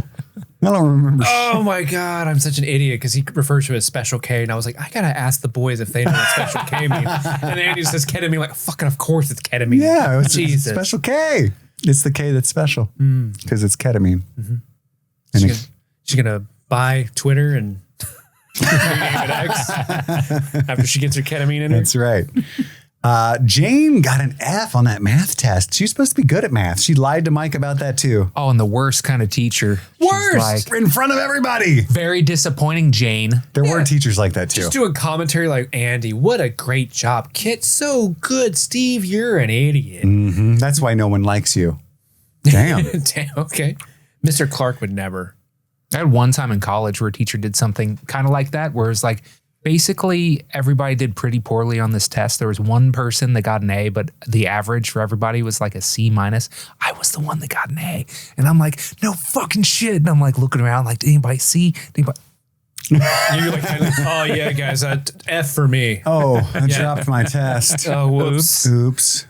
I don't remember. Oh my God, I'm such an idiot because he refers to it as Special K. And I was like, I got to ask the boys if they know what Special K means. And Andy says ketamine. Like, fucking, of course it's ketamine. Yeah, it's Jesus. Special K. It's the K that's special because it's ketamine. Mm-hmm. And She's going to buy Twitter and rename it X after she gets her ketamine in her. that's right. Jane got an F on that math test. She's supposed to be good at math. She lied to Mike about that too. Oh, and the worst kind of teacher. She's Worst like, in front of everybody. very disappointing, Jane. There were teachers like that too. Just doing commentary like, Andy, what a great job. Kit, so good. Steve, you're an idiot. Mhm. That's why no one likes you. Damn. Damn, okay. Mr. Clark would never. I had one time in college where a teacher did something kind of like that, where it's like basically everybody did pretty poorly on this test. There was one person that got an A, but the average for everybody was like a C minus. I was the one that got an A. And I'm like, no fucking shit. And I'm like looking around like, did anybody see? Anybody? You're like, oh yeah, guys, F for me. Oh, I dropped my test. Oh, whoops. Oops.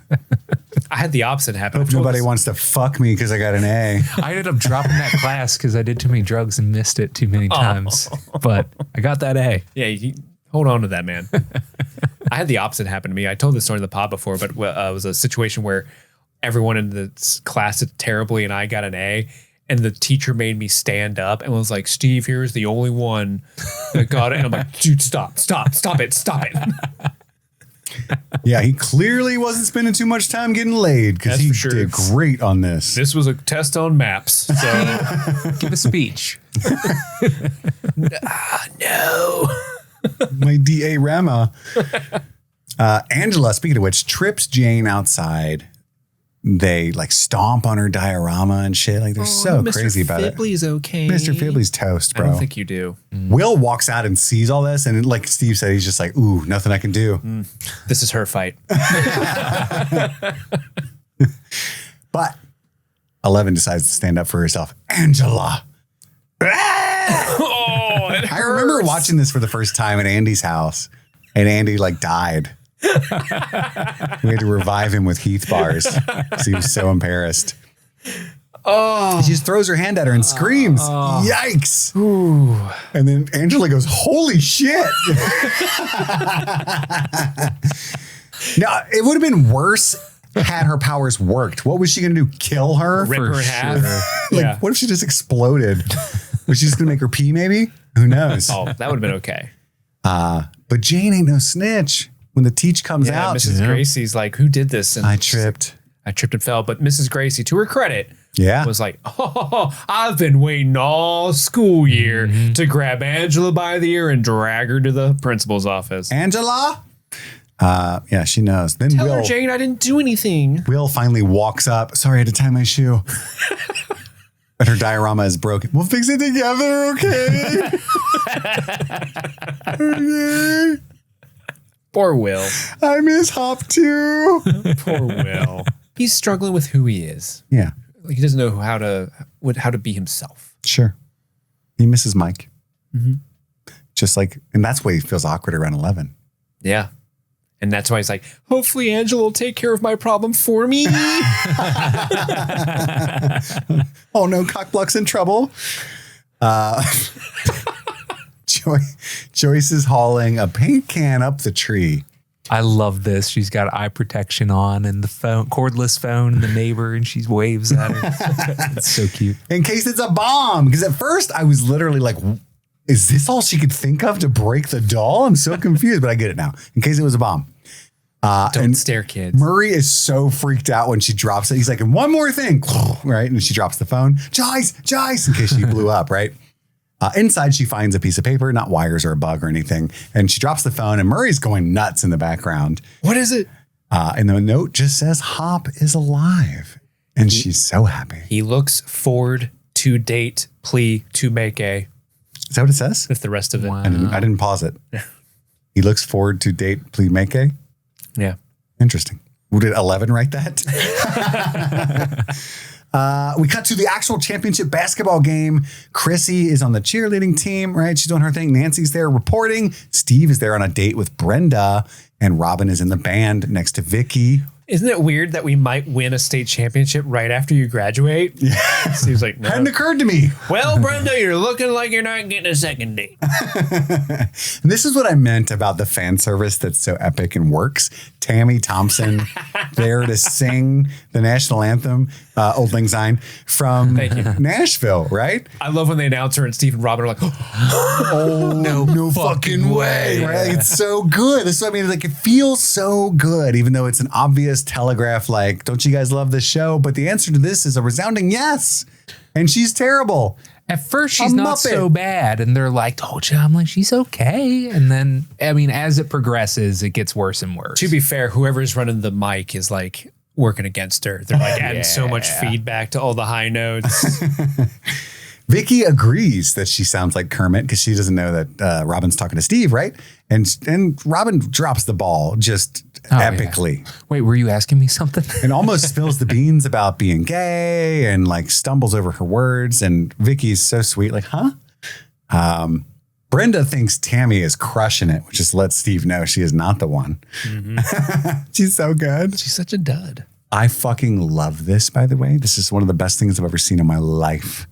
I had the opposite happen. Hope nobody wants to fuck me because I got an A. I ended up dropping that class because I did too many drugs and missed it too many times. But I got that A. Yeah, hold on to that, man. I had the opposite happen to me. I told this story in the pod before, but it was a situation where everyone in the class did terribly and I got an A. And the teacher made me stand up and was like, Steve, here's the only one that got it. And I'm like, dude, stop it. Yeah, he clearly wasn't spending too much time getting laid because That's he for sure. did great on this. This was a test on maps. So Give a speech. no. My DA Rama. Angela, speaking of which, trips Jane outside. They like stomp on her diorama and shit. Like they're so crazy about it. Mr. Fibley's okay. Mr. Fibley's toast, I bro. don't think you do. Will walks out and sees all this. And like Steve said, he's just like, ooh, nothing I can do. This is her fight. But 11 decides to stand up for herself. Angela. I remember watching this for the first time at Andy's house, and Andy like died. We had to revive him with Heath bars because he was so embarrassed. Oh, she just throws her hand at her and screams, "Yikes!" Ooh. And then Angela goes, "Holy shit!" Now it would have been worse had her powers worked. What was she going to do? Kill her? Rip her in half. Like, Yeah. what if she just exploded? Was she just going to make her pee? Maybe. Who knows? Oh, that would have been okay. But Jane ain't no snitch. When the teach comes Yeah, out, Mrs. Gracie's like, who did this? And I tripped. I tripped and fell. But Mrs. Gracie, to her credit, Yeah. was like, oh, I've been waiting all school year to grab Angela by the ear and drag her to the principal's office. Angela? Yeah, she knows. Then Tell Will her, Jane, I didn't do anything. Will finally walks up. Sorry, I had to tie my shoe. But her diorama is broken. We'll fix it together, okay? Okay. Poor Will. I miss Hop too. Poor Will. He's struggling with who he is. Yeah, Like he doesn't know how to be himself. sure. He misses Mike. Just like, and that's why he feels awkward around 11. Yeah. And that's why he's like, hopefully Angela will take care of my problem for me. Oh no, Cockblock's in trouble. Joyce is hauling a paint can up the tree. I love this. She's got eye protection on and the phone, cordless phone, and the neighbor, and she waves at her. It's so cute. In case it's a bomb. Because at first I was literally like, is this all she could think of to break the doll? I'm so confused, but I get it now. In case it was a bomb. Don't stare, kids. Murray is so freaked out when she drops it. He's like, and one more thing, right? And she drops the phone. Joyce, in case she blew up, right? Inside, she finds a piece of paper, not wires or a bug or anything. And she drops the phone, and Murray's going nuts in the background. What is it? And the note just says, Hop is alive. And she's so happy. He looks forward to date, plea to make a. Is that what it says? With the rest of it. I didn't pause it. He looks forward to date, plea, make a. Yeah. Interesting. Did 11 write that? We cut to the actual championship basketball game. Chrissy is on the cheerleading team, right? She's doing her thing. Nancy's there reporting. Steve is there on a date with Brenda. And Robin is in the band next to Vicky. Isn't it weird that we might win a state championship right after you graduate? Yeah. Steve's like, no. Hadn't occurred to me. Well, Brenda, you're looking like you're not getting a second date. And this is what I meant about the fan service that's so epic and works. Tammy Thompson there to sing the national anthem, Old Lang Syne, from Nashville, right? I love when they announce her and Steve and Robin are like, oh, no fucking way. Right? Like, it's so good. That's what I mean. Like, it feels so good, even though it's an obvious telegraph, like, don't you guys love this show? But the answer to this is a resounding yes. And she's terrible. At first, she's not so bad. And they're like, told you. I'm like, she's okay. And then, I mean, as it progresses, it gets worse and worse. To be fair, whoever's running the mic is like working against her. They're like adding so much feedback to all the high notes. Vicky agrees that she sounds like Kermit because she doesn't know that Robin's talking to Steve, right? And Robin drops the ball just epically. Yeah. Wait, were you asking me something? And almost spills the beans about being gay and like stumbles over her words. And Vicky's so sweet, like, huh? Brenda thinks Tammy is crushing it, which just lets Steve know she is not the one. Mm-hmm. She's so good. She's such a dud. I fucking love this, by the way. This is one of the best things I've ever seen in my life.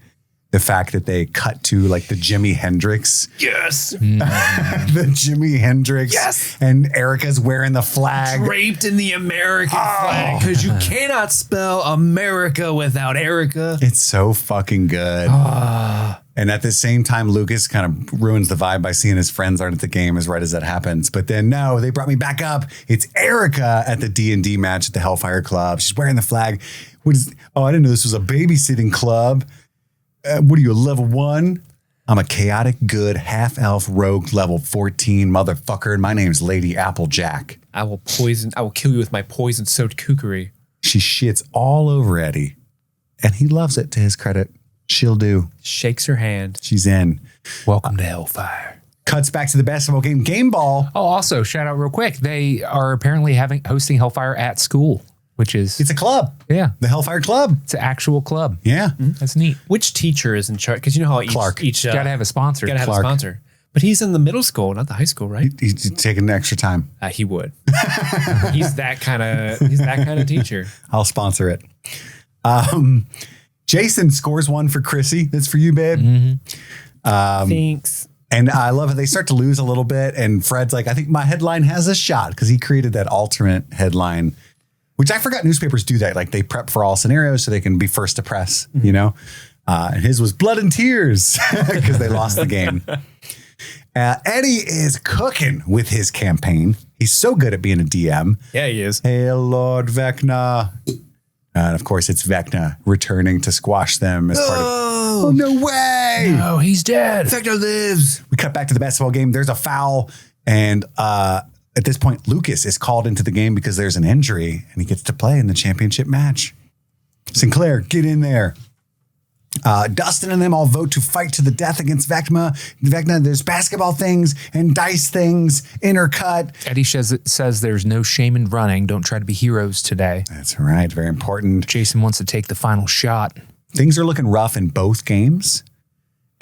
The fact that they cut to like the Jimi Hendrix. Yes. The Jimi Hendrix. Yes. And Erica's wearing the flag. Draped in the American flag. Because you cannot spell America without Erica. It's so fucking good. And at the same time, Lucas kind of ruins the vibe by seeing his friends aren't at the game as right as that happens. But then, no, they brought me back up. It's Erica at the D&D match at the Hellfire Club. She's wearing the flag. I didn't know this was a babysitting club. What are you, a level 1? I'm a chaotic good half-elf rogue level 14 motherfucker, and my name's Lady Applejack. I will kill you with my poison-soaked kookery. She shits all over Eddie, and he loves it, to his credit. She'll do. Shakes her hand. She's in. Welcome to Hellfire. Cuts back to the basketball game. Game ball. Oh, also, shout out real quick. They are apparently hosting Hellfire at school, which is... It's a club. Yeah. The Hellfire Club. It's an actual club. Yeah. That's neat. Which teacher is in charge? Because you know how each gotta have a sponsor. Gotta have a sponsor. But he's in the middle school, not the high school, right? He's taking extra time. He would. He's that kind of teacher. I'll sponsor it. Jason scores one for Chrissy. That's for you, babe. Mm-hmm. Thanks. And I love it. They start to lose a little bit. And Fred's like, I think my headline has a shot, because he created that alternate headline, which I forgot newspapers do that. Like, they prep for all scenarios so they can be first to press, you know? And his was blood and tears because they lost the game. Eddie is cooking with his campaign. He's so good at being a DM. Yeah, he is. Hey, Lord Vecna. And of course, it's Vecna returning to squash them as part of. Oh, no way. No, he's dead. Vecna lives. We cut back to the basketball game. There's a foul. And at this point, Lucas is called into the game because there's an injury, and he gets to play in the championship match. Sinclair, get in there. Dustin and them all vote to fight to the death against Vecna. There's basketball things and dice things intercut. Eddie says there's no shame in running. Don't try to be heroes today. That's right. Very important. Jason wants to take the final shot. Things are looking rough in both games.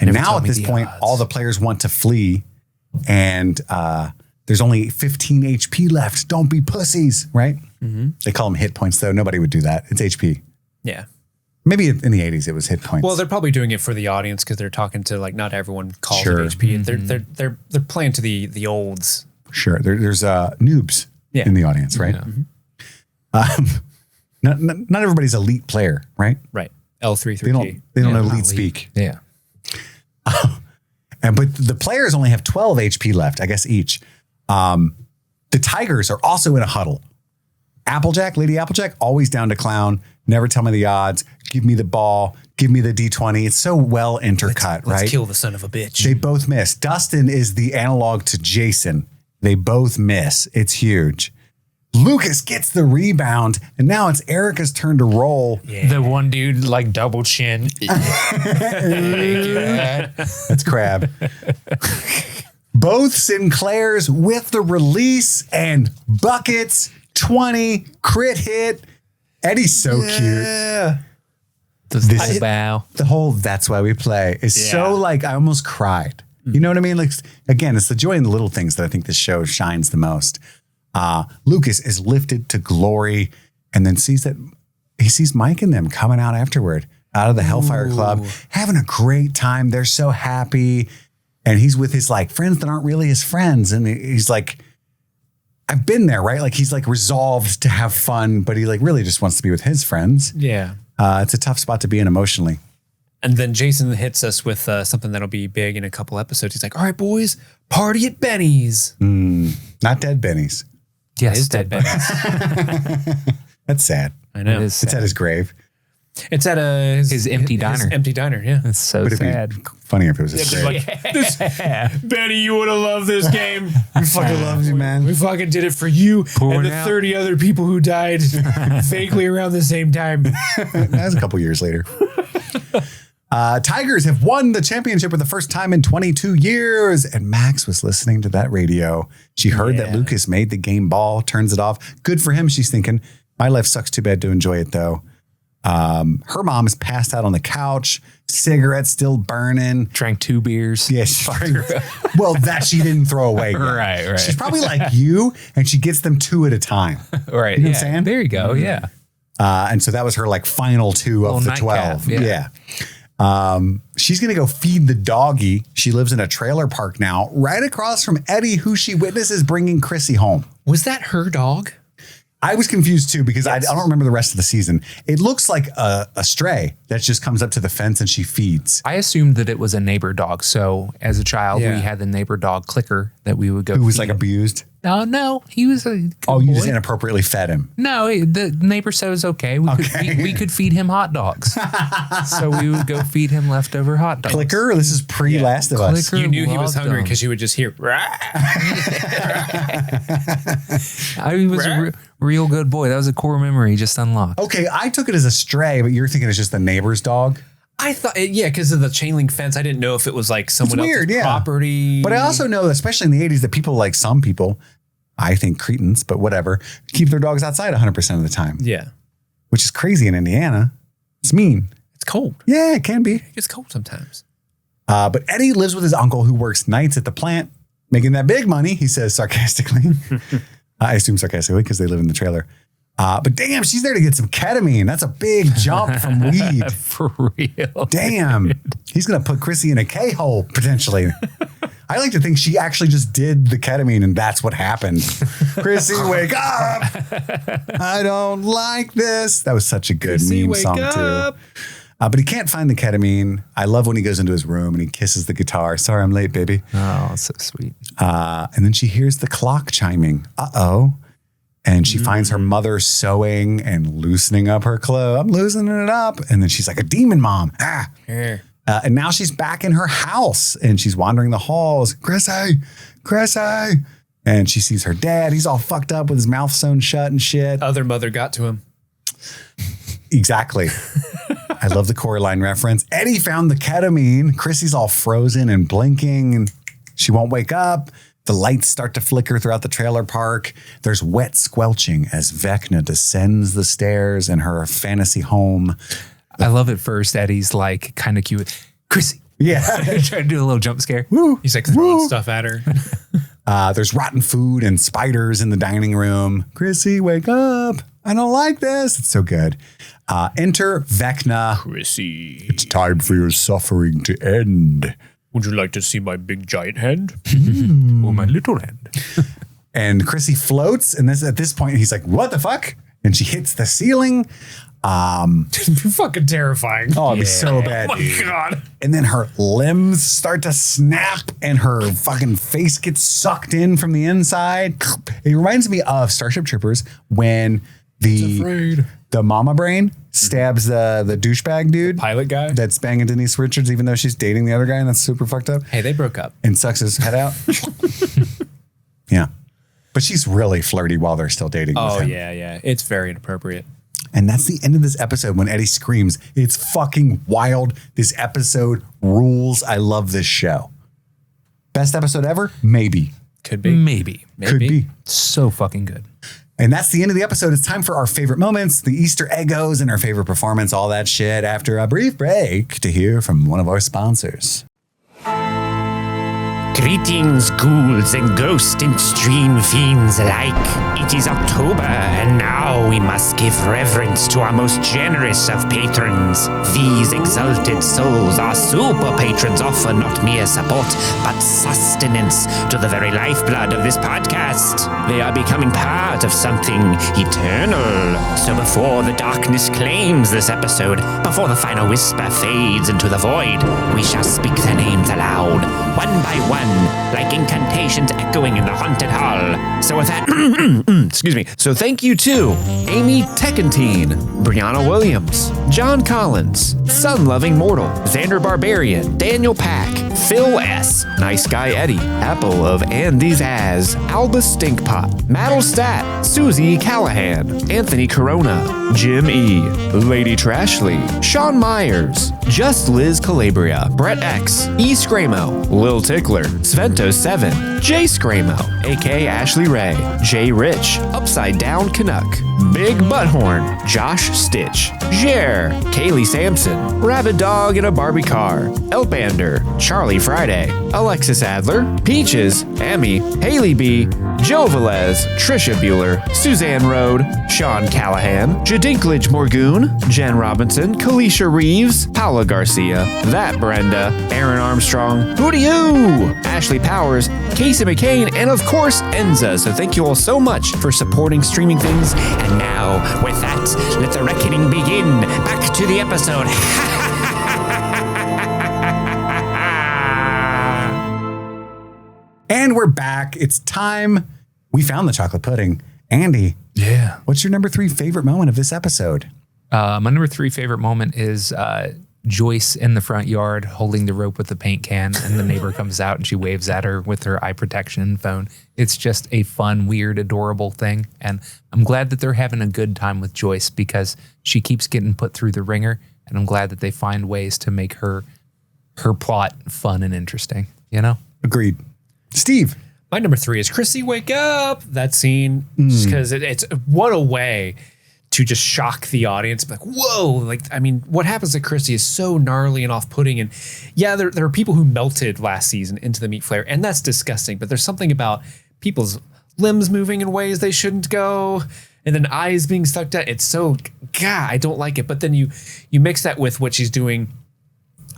And Never now tell at me this the point, odds. all the players want to flee. And there's only 15 HP left. Don't be pussies, right? Mm-hmm. They call them hit points, though. Nobody would do that. It's HP. Yeah. Maybe in the 80s it was hit points. Well, they're probably doing it for the audience because they're talking to, like, not everyone calls Sure. it HP. Mm-hmm. They're playing to the olds. Sure. There's noobs in the audience, right? Yeah. Not everybody's elite player, right? Right. L3 through T. They don't know elite speak. Yeah. But the players only have 12 HP left, I guess, each. The Tigers are also in a huddle. Applejack, Lady Applejack, always down to clown. Never tell me the odds. Give me the ball. Give me the D20. It's so well intercut, right? Let's kill the son of a bitch. They both miss. Dustin is the analog to Jason. They both miss. It's huge. Lucas gets the rebound, and now it's Erica's turn to roll. Yeah. The one dude like double chin. That's Crab. Both Sinclairs with the release and buckets. 20 crit hit. Eddie's so cute. This bow. The whole "that's why we play" is so like I almost cried. You know what I mean? Like again, it's the joy in the little things that I think this show shines the most. Lucas is lifted to glory, and then sees Mike and them coming out afterward, out of the Hellfire Club, having a great time. They're so happy, and he's with his like friends that aren't really his friends, and he's like, I've been there, right? Like he's like resolved to have fun, but he like really just wants to be with his friends. Yeah. It's a tough spot to be in emotionally. And then Jason hits us with something that'll be big in a couple episodes. He's like, all right, boys, party at Benny's. Not Dead Benny's. Yes, it is Dead Benny's. That's sad. I know. It's at his grave. It's at his empty diner. His empty diner, yeah. It's so Would it sad. be funny if it was his grave? Benny, you would have loved this game. We fucking love you, man. We fucking did it for you Pouring and the out. 30 other people who died vaguely around the same time. That's a couple years later. Tigers have won the championship for the first time in 22 years. And Max was listening to that radio. She heard that Lucas made the game ball, turns it off. Good for him, she's thinking. My life sucks too bad to enjoy it, though. Her mom is passed out on the couch, cigarette still burning. Drank 2 beers. Yeah, well, that she didn't throw away. Yet. Right. She's probably like you, and she gets them 2 at a time. Right. You know what I'm saying? There you go. Yeah. And so that was her like final 2 of the 12. Yeah. She's going to go feed the doggy. She lives in a trailer park now, right across from Eddie, who she witnesses bringing Chrissy home. Was that her dog? I was confused too, because I don't remember the rest of the season. It looks like a stray that just comes up to the fence and she feeds. I assumed that it was a neighbor dog. So as a child, Yeah. we had the neighbor dog Clicker that we would go. Who was feed like him. abused. No, he was a good You boy. just inappropriately fed him. No, the neighbor said it was okay. We could feed him hot dogs. So we would go feed him leftover hot dogs. Clicker, this is pre Last of Us. Clicker You knew he was loved hungry them. because you would just hear. I was a real good boy. That was a core memory just unlocked. Okay, I took it as a stray, but you're thinking it's just the neighbor's dog. I thought, because of the chain link fence, I didn't know if it was like someone weird, else's yeah. property. But I also know, especially in the 80s, that people like some people, I think cretins, but whatever, keep their dogs outside 100% of the time. Yeah. Which is crazy in Indiana. It's mean. It's cold. Yeah, it can be. It gets cold sometimes. But Eddie lives with his uncle who works nights at the plant, making that big money, he says sarcastically. I assume sarcastically because they live in the trailer. But damn, she's there to get some ketamine. That's a big jump from weed. For real. Damn. He's going to put Chrissy in a K-hole, potentially. I like to think she actually just did the ketamine and that's what happened. Chrissy, wake up. I don't like this. That was such a good Chrissy, meme wake song, up. too. But he can't find the ketamine. I love when he goes into his room and he kisses the guitar. Sorry, I'm late, baby. Oh, so sweet. And then she hears the clock chiming. Uh-oh. And she finds her mother sewing and loosening up her clothes. I'm loosening it up. And then she's like, a demon mom. And now she's back in her house and she's wandering the halls. Chrissy. And she sees her dad. He's all fucked up with his mouth sewn shut and shit. Other mother got to him. Exactly. I love the Coraline reference. Eddie found the ketamine. Chrissy's all frozen and blinking and she won't wake up. The lights start to flicker throughout the trailer park. There's wet squelching as Vecna descends the stairs in her fantasy home. I love it first. Eddie's like kind of cute. Chrissy. Yeah. Trying to do a little jump scare. Woo. He's like throwing stuff at her. There's rotten food and spiders in the dining room. Chrissy, wake up. I don't like this. It's so good. Enter Vecna. Chrissy, It's time for your suffering to end. would you like to see my big giant hand? Or my little hand. And Chrissy floats. And at this point, he's like, what the fuck? And she hits the ceiling. Fucking terrifying. Oh, it'd be so bad. Oh my God. And then her limbs start to snap and her fucking face gets sucked in from the inside. It reminds me of Starship Troopers when the mama brain stabs the douchebag dude. Pilot guy? That's banging Denise Richards, even though she's dating the other guy, and that's super fucked up. Hey, they broke up. And sucks his head out. Yeah. But she's really flirty while they're still dating. Oh, with him. yeah. It's very inappropriate. And that's the end of this episode when Eddie screams. It's fucking wild. This episode rules. I love this show. Best episode ever? Maybe. Could be. Maybe. Could be. So fucking good. And that's the end of the episode. It's time for our favorite moments, the Easter Eggos and our favorite performance, all that shit after a brief break to hear from one of our sponsors. Greetings, ghouls and ghost and stream fiends alike. It is October, and now we must give reverence to our most generous of patrons. These exalted souls, our super patrons, offer not mere support, but sustenance to the very lifeblood of this podcast. They are becoming part of something eternal. So before the darkness claims this episode, before the final whisper fades into the void, we shall speak their names aloud, one by one, like incantations echoing in the haunted hall. So with that, excuse me. So thank you to Amy Teckentine, Brianna Williams, John Collins, Sun-Loving Mortal, Xander Barbarian, Daniel Pack, Phil S., Nice Guy Eddie, Apple of Andy's Az, Albus Stinkpot, Maddle Stat, Susie Callahan, Anthony Corona, Jim E., Lady Trashley, Sean Myers, Just Liz Calabria, Brett X, E. Scramo, Lil Tickler, Svento7, Jay Scramo, A.K. Ashley Ray, Jay Rich, Upside Down Canuck, Big Butthorn, Josh Stitch, Jer, Kaylee Sampson, Rabbit Dog in a Barbie Car, Elpander, Charlie Friday, Alexis Adler, Peaches, Emmy, Haley B, Joe Velez, Trisha Bueller, Suzanne Rode, Sean Callahan, Jadinklage Morgoon, Jen Robinson, Kalisha Reeves, Paula Garcia, That Brenda, Aaron Armstrong, Hooty Hoo, Ashley Powers, Casey McCain, and of course Enza. So thank you all so much for supporting streaming things. And now, with that, let the reckoning begin. Back to the episode. And we're back. It's time. We found the chocolate pudding. Andy. Yeah. What's your number 3 favorite moment of this episode? My number 3 favorite moment is Joyce in the front yard holding the rope with the paint can, and the neighbor comes out and she waves at her with her eye protection phone. It's just a fun, weird, adorable thing. And I'm glad that they're having a good time with Joyce because she keeps getting put through the ringer. And I'm glad that they find ways to make her plot fun and interesting, you know? Agreed. Steve. My number 3 is Chrissy, wake up. That scene, just because it's what a way to just shock the audience. Like, whoa, like, I mean, what happens to Chrissy is so gnarly and off-putting. And yeah, there are people who melted last season into the meat flare, and that's disgusting. But there's something about people's limbs moving in ways they shouldn't go, and then eyes being stuck at. It's so, God, I don't like it. But then you mix that with what she's doing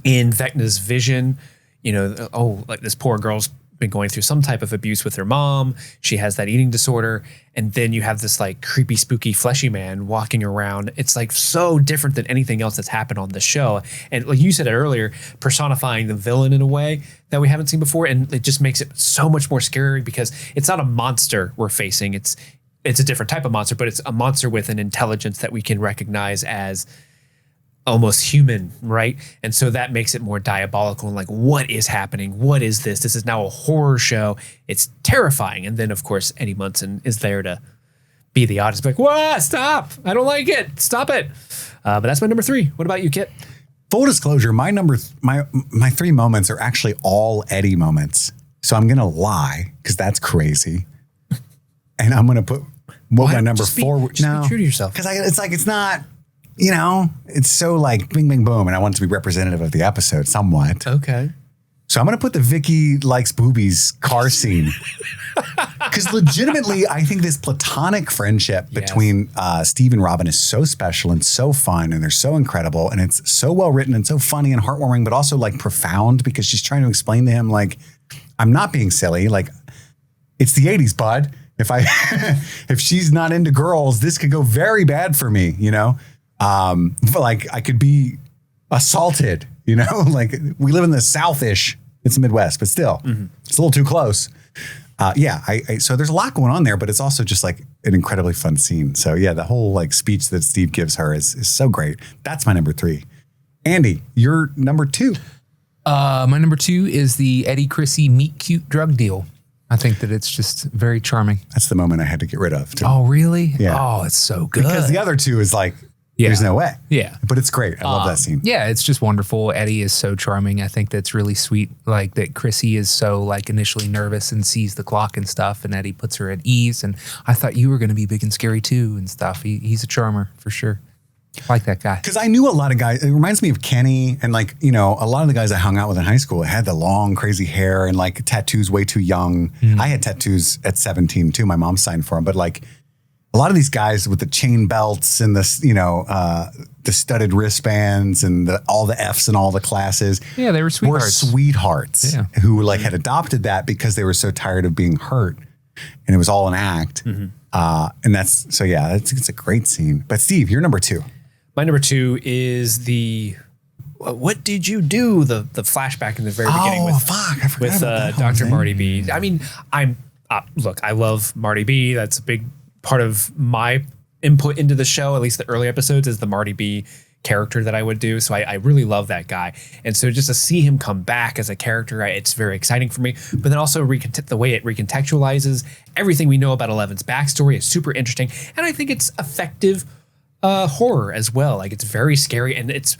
in Vecna's vision. You know, oh, like this poor girl's been going through some type of abuse with her mom. She has that eating disorder. And then you have this like creepy, spooky, fleshy man walking around. It's like so different than anything else that's happened on the show. And like you said it earlier, personifying the villain in a way that we haven't seen before. And it just makes it so much more scary because it's not a monster we're facing. It's a different type of monster, but it's a monster with an intelligence that we can recognize as almost human, right? And so that makes it more diabolical and like, what is happening? What is this? This is now a horror show. It's terrifying. And then, of course, Eddie Munson is there to be the audience, like, what? Stop. I don't like it. Stop it. But that's my number 3. What about you, Kit? Full disclosure, my 3 moments are actually all Eddie moments. So I'm going to lie because that's crazy. And I'm going to put my number 4. Be true to yourself. Because it's not, you know, it's so like bing, bing, boom. And I want it to be representative of the episode somewhat. Okay. So I'm going to put the Vicky likes boobies car scene. Because legitimately, I think this platonic friendship between Steve and Robin is so special and so fun. And they're so incredible. And it's so well written and so funny and heartwarming, but also like profound because she's trying to explain to him, like, I'm not being silly. Like, it's the 80s, bud. If she's not into girls, this could go very bad for me, you know? But like I could be assaulted, you know, like we live in the South-ish. It's the Midwest, but still, it's a little too close. So there's a lot going on there, but it's also just like an incredibly fun scene. So yeah, the whole like speech that Steve gives her is so great. That's my number 3. Andy, your number 2. My number 2 is the Eddie Chrissy meet cute drug deal. I think that it's just very charming. That's the moment I had to get rid of too. Oh, really? Yeah. Oh, it's so good. Because the other 2 is like, there's no way. Yeah. But it's great. I love that scene. Yeah, it's just wonderful. Eddie is so charming. I think that's really sweet. Like that Chrissy is so like initially nervous and sees the clock and stuff, and Eddie puts her at ease. And I thought you were going to be big and scary too and stuff. He's a charmer for sure. I like that guy. Because I knew a lot of guys. It reminds me of Kenny and like, you know, a lot of the guys I hung out with in high school had the long, crazy hair and like tattoos way too young. I had tattoos at 17 too. My mom signed for them. But like a lot of these guys with the chain belts and the, you know, the studded wristbands and all the Fs and all the classes. Yeah, they were sweethearts. Who like had adopted that because they were so tired of being hurt. And it was all an act. And that's, so yeah, it's a great scene. But Steve, you're number 2. My number 2 is the what did you do? The flashback in the very beginning with I forgot with about that Dr. whole Marty thing. B. I mean, look, I love Marty B. That's a big part of my input into the show. At least the early episodes is the Marty B. character that I would do. So I really love that guy. And so just to see him come back as a character, it's very exciting for me. But then also the way it recontextualizes everything we know about Eleven's backstory is super interesting. And I think it's effective horror as well. Like it's very scary, and it's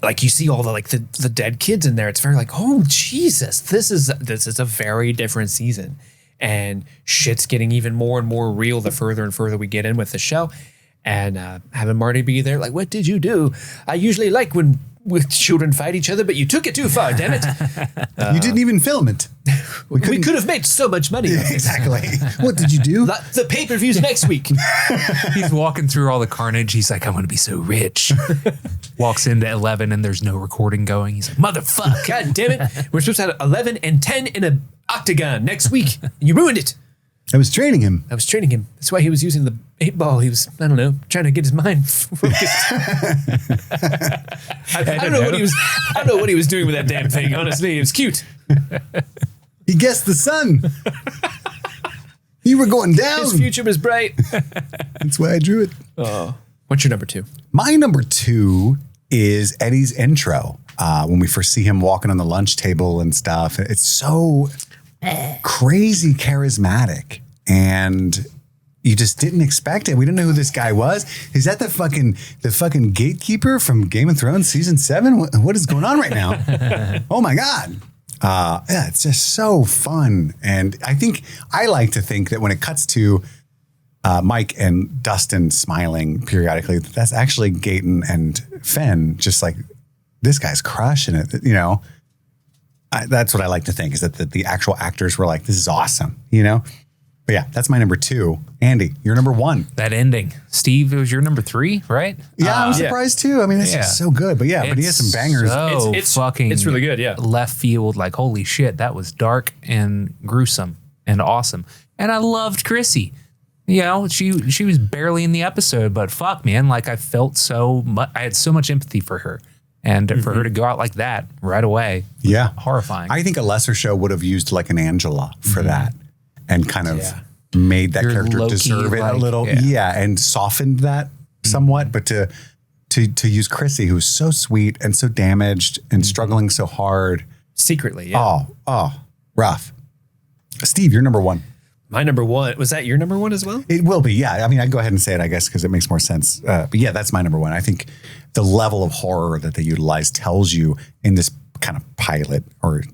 like you see all the dead kids in there. It's very like, oh Jesus, this is a very different season, and shit's getting even more and more real the further and further we get in with the show. And having Marty be there, like, what did you do? I usually like when children fight each other, but you took it too far, damn it. You didn't even film it. We could have made so much money. Exactly. What did you do? The pay-per-view's next week. He's walking through all the carnage. He's like, I want to be so rich. Walks into 11 and there's no recording going. He's like, motherfucker. God damn it. We're supposed to have 11 and 10 in an octagon next week. You ruined it. I was training him. That's why he was using the 8-ball. He was, I don't know, trying to get his mind focused. I don't know what he was doing with that damn thing. Honestly, it was cute. He guessed the sun. You were going down. His future was bright. That's why I drew it. Oh. What's your number 2? My number 2 is Eddie's intro. When we first see him walking on the lunch table and stuff. It's so crazy charismatic, and you just didn't expect it. We didn't know who this guy was. Is that the fucking gatekeeper from Game of Thrones season 7? What is going on right now? Oh my God. Yeah, it's just so fun. And I like to think that when it cuts to Mike and Dustin smiling periodically, that's actually Gaten and Fenn just like, this guy's crushing it, you know? That's what I like to think, is that the actual actors were like, this is awesome, you know? But yeah, that's my number 2. Andy, you're number 1. That ending. Steve, it was your number 3, right? Yeah, I was surprised too. I mean, it's just so good. But yeah, but he has some bangers. It's really good, yeah. Left field, like, holy shit, that was dark and gruesome and awesome. And I loved Chrissy. You know, she was barely in the episode, but fuck, man, like I felt so much, I had so much empathy for her. And for her to go out like that right away, horrifying. I think a lesser show would have used like an Angela for that, and kind of made that character deserve it a little, and softened that somewhat. But to use Chrissy, who's so sweet and so damaged and struggling so hard secretly, oh, rough. Steve, you're number 1. My number 1, was that your number 1 as well? It will be, yeah. I mean, I'd go ahead and say it, I guess, because it makes more sense. But yeah, that's my number 1. I think the level of horror that they utilize tells you in this kind of pilot or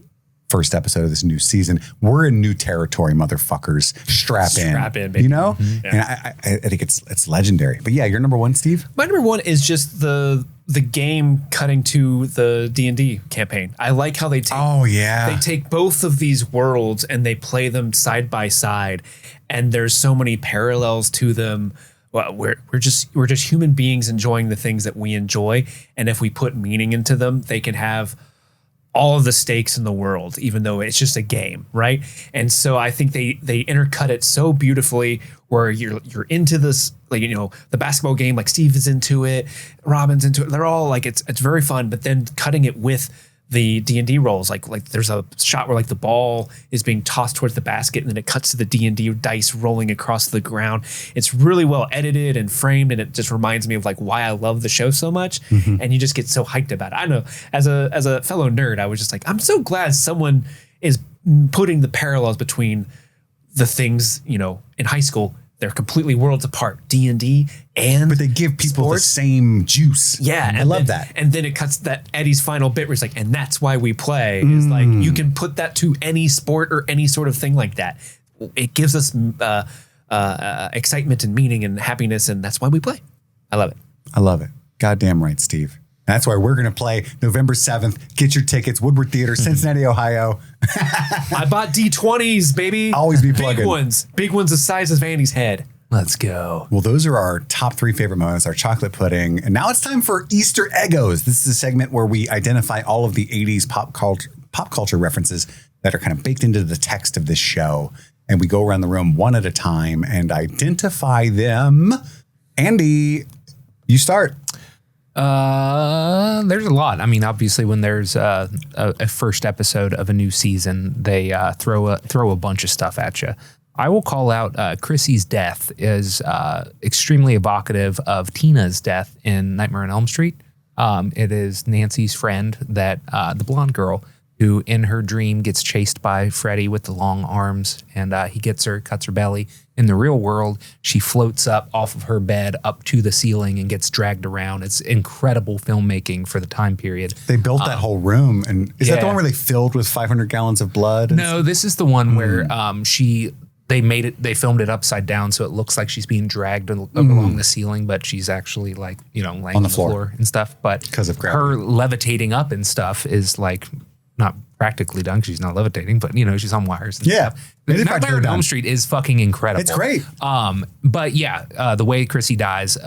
first episode of this new season, we're in new territory, motherfuckers. Strap in, baby. You know? Yeah. And I think it's legendary. But yeah, you're number 1, Steve? My number 1 is just the game cutting to the D&D campaign. I like how they take both of these worlds and they play them side by side, and there's so many parallels to them. Well, we're just human beings enjoying the things that we enjoy, and if we put meaning into them, they can have all of the stakes in the world, even though it's just a game, right? And so I think they intercut it so beautifully, where you're into this, like, you know, the basketball game, like Steve is into it, Robin's into it. They're all like, it's very fun, but then cutting it with the D&D rolls, like there's a shot where like the ball is being tossed towards the basket, and then it cuts to the D&D dice rolling across the ground. It's really well edited and framed, and it just reminds me of like why I love the show so much. And you just get so hyped about it. I don't know, as a fellow nerd, I was just like, I'm so glad someone is putting the parallels between the things, you know, in high school. They're completely worlds apart, D&D and but they give people sports. the same juice. Yeah, I love that. And then it cuts that Eddie's final bit where it's like, and that's why we play. Is like, you can put that to any sport or any sort of thing like that. It gives us excitement and meaning and happiness, and that's why we play. I love it. I love it. Goddamn right, Steve. That's why we're going to play November 7th. Get your tickets, Woodward Theater, Cincinnati, Ohio. I bought D20s, baby. Always be plugging. Big ones the size of Vandy's head. Let's go. Well, those are our top 3 favorite moments, our chocolate pudding. And now it's time for Easter Eggos. This is a segment where we identify all of the 80s pop culture references that are kind of baked into the text of this show. And we go around the room one at a time and identify them. Andy, you start. There's a lot. I mean, obviously, when there's a first episode of a new season, they throw a bunch of stuff at you. I will call out Chrissy's death is extremely evocative of Tina's death in Nightmare on Elm Street. It is Nancy's friend, that the blonde girl, who in her dream gets chased by Freddy with the long arms, and he gets her, cuts her belly. In the real world, she floats up off of her bed up to the ceiling and gets dragged around. It's incredible filmation for the time period. They built that whole room, and is that the one where they filled with 500 gallons of blood? No, this is the one where they filmed it upside down, so it looks like she's being dragged along the ceiling, but she's actually like, you know, laying on the floor and stuff. But because of gravity, her levitating up and stuff is like not practically done. She's not levitating, but you know, she's on wires and stuff. Nightmare on Elm Street is fucking incredible. It's great. But yeah, the way Chrissy dies,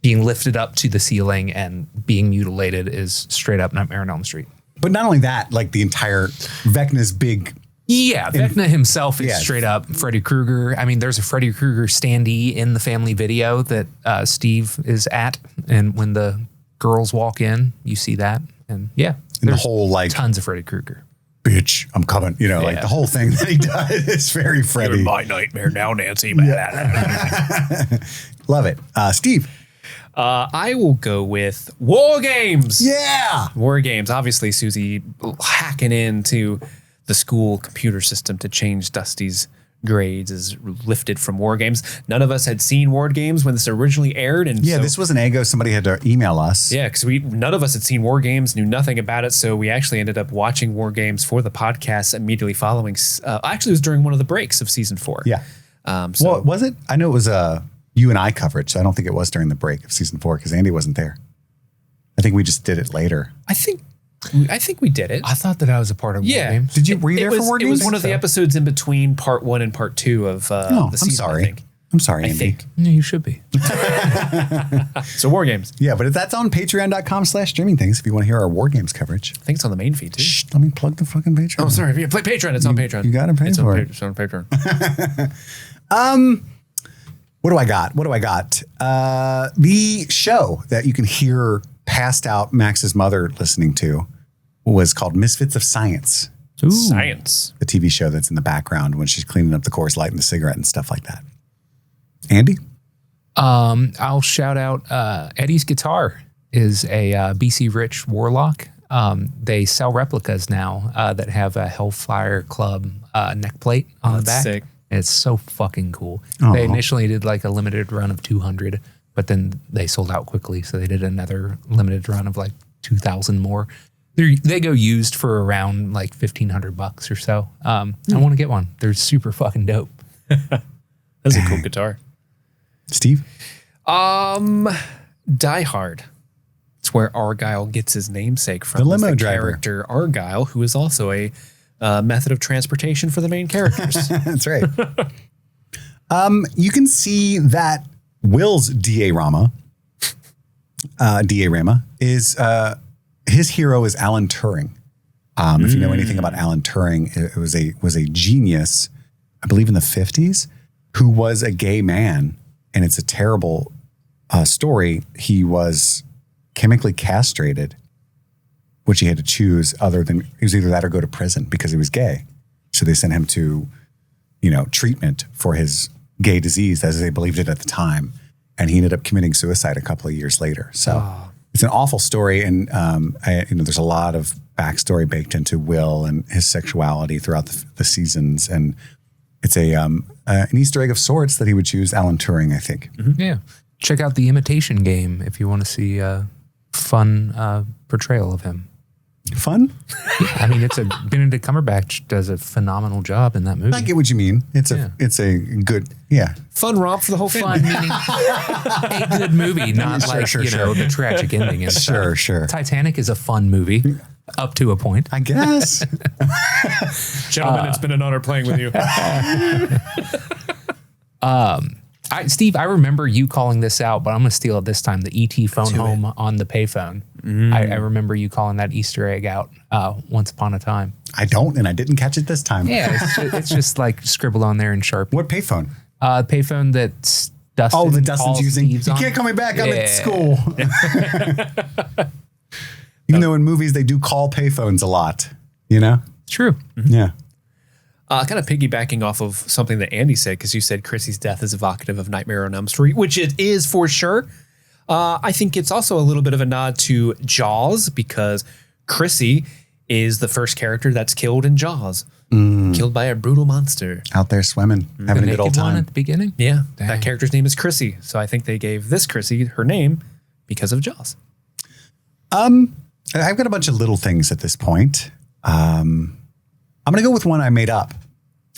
being lifted up to the ceiling and being mutilated is straight up Nightmare on Elm Street. But not only that, like the entire Vecna's big. Yeah, Vecna himself is straight up Freddy Krueger. I mean, there's a Freddy Krueger standee in the family video that Steve is at, and when the girls walk in, you see that, and yeah, and the whole like tons of Freddy Krueger. Bitch, I'm coming. You know, like the whole thing that he does is very Freddy. You're my nightmare now, Nancy. Love it, Steve. I will go with War Games. Yeah, War Games. Obviously, Susie hacking into the school computer system to change Dusty's grades is lifted from War Games. None of us had seen War Games when this originally aired, and this was an Eggos. Somebody had to email us. Yeah, because none of us had seen War Games, knew nothing about it, so we actually ended up watching War Games for the podcast immediately following. Actually, it was during one of the breaks of season 4. Yeah. Well, was it? I know it was you and I coverage, so I don't think it was during the break of season 4 because Andy wasn't there. I think we just did it later. I think we did it. I thought that I was a part of War Games. Were you there for War Games? It was one of the episodes in between part 1 and part 2 of the season. I'm sorry. I think. I'm sorry, Andy. I think. No, you should be. So War Games. Yeah, but that's on patreon.com/streaming things if you want to hear our War Games coverage. I think it's on the main feed too. Shh, let me plug the fucking Patreon. Oh, sorry. Yeah, play Patreon. It's on Patreon. You got to pay for it. It's on Patreon. What do I got? The show that you can hear passed out Max's mother listening to was called Misfits of Science. Ooh. Science. The TV show that's in the background when she's cleaning up the Coors Light and the cigarette and stuff like that. Andy? I'll shout out Eddie's Guitar is a BC Rich Warlock. They sell replicas now that have a Hellfire Club neck plate on the back. Sick. It's so fucking cool. Aww. They initially did like a limited run of 200, but then they sold out quickly. So they did another limited run of like 2,000 more. They go used for around like $1,500 or so. I want to get one. They're super fucking dope. That's a cool guitar. Steve? Die Hard. It's where Argyle gets his namesake from. The limo the driver. Character Argyle, who is also a method of transportation for the main characters. That's right. You can see that Will's DA-rama is his hero is Alan Turing. If you know anything about Alan Turing, it was a genius, I believe in the 50s, who was a gay man. And it's a terrible story. He was chemically castrated, which he had to choose it was either that or go to prison because he was gay. So they sent him to, treatment for his gay disease as they believed it at the time. And he ended up committing suicide a couple of years later. So it's an awful story. And, there's a lot of backstory baked into Will and his sexuality throughout the seasons. And it's an Easter egg of sorts that he would choose Alan Turing, I think. Mm-hmm. Yeah. Check out The Imitation Game if you want to see a fun portrayal of him. Fun? I mean, Benedict Cumberbatch does a phenomenal job in that movie. I get what you mean. It's a good, fun romp for the whole family. Fun meaning a good movie, not the tragic ending. And Sure. Titanic is a fun movie up to a point, I guess. Gentlemen, it's been an honor playing with you. Steve, I remember you calling this out, but I'm going to steal it this time. The ET phone home on the payphone. I remember you calling that Easter egg out once upon a time. I don't, and I didn't catch it this time. Yeah, it's just like scribbled on there in Sharpie. What payphone? Payphone that Dustin. The Dustin's using. Steve's You on. can't call me back. I'm at school. Even though in movies they do call payphones a lot, It's true. Yeah. Kind of piggybacking off of something that Andy said, because you said Chrissy's death is evocative of Nightmare on Elm Street, which it is for sure. I think it's also a little bit of a nod to Jaws, because Chrissy is the first character that's killed in Jaws. Killed by a brutal monster. Out there swimming, having a good old time. At the beginning? Yeah. Dang. That character's name is Chrissy. So I think they gave this Chrissy her name because of Jaws. I've got a bunch of little things at this point. I'm going to go with one I made up.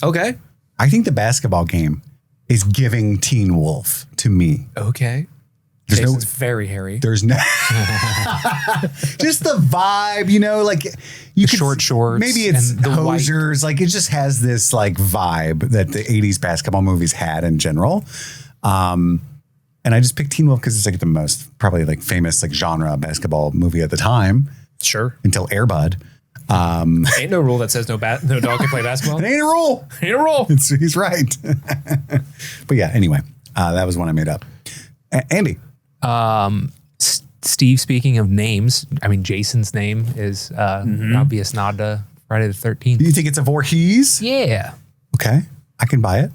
Okay. I think the basketball game is giving Teen Wolf to me. Okay. There's It's very hairy. There's no just the vibe, like you could, short shorts, maybe it's and the hosers, like it just has this like vibe that the 80s basketball movies had in general. And I just picked Teen Wolf because it's like the most probably like famous like genre basketball movie at the time. Sure. Until Air Bud. Ain't no rule that says no dog can play basketball. It ain't a rule. Ain't a rule. He's right. But yeah, anyway, that was one I made up. Andy. Steve, speaking of names, I mean, Jason's name is an obvious nod to Friday the 13th. Do you think it's a Voorhees? Yeah. Okay. I can buy it.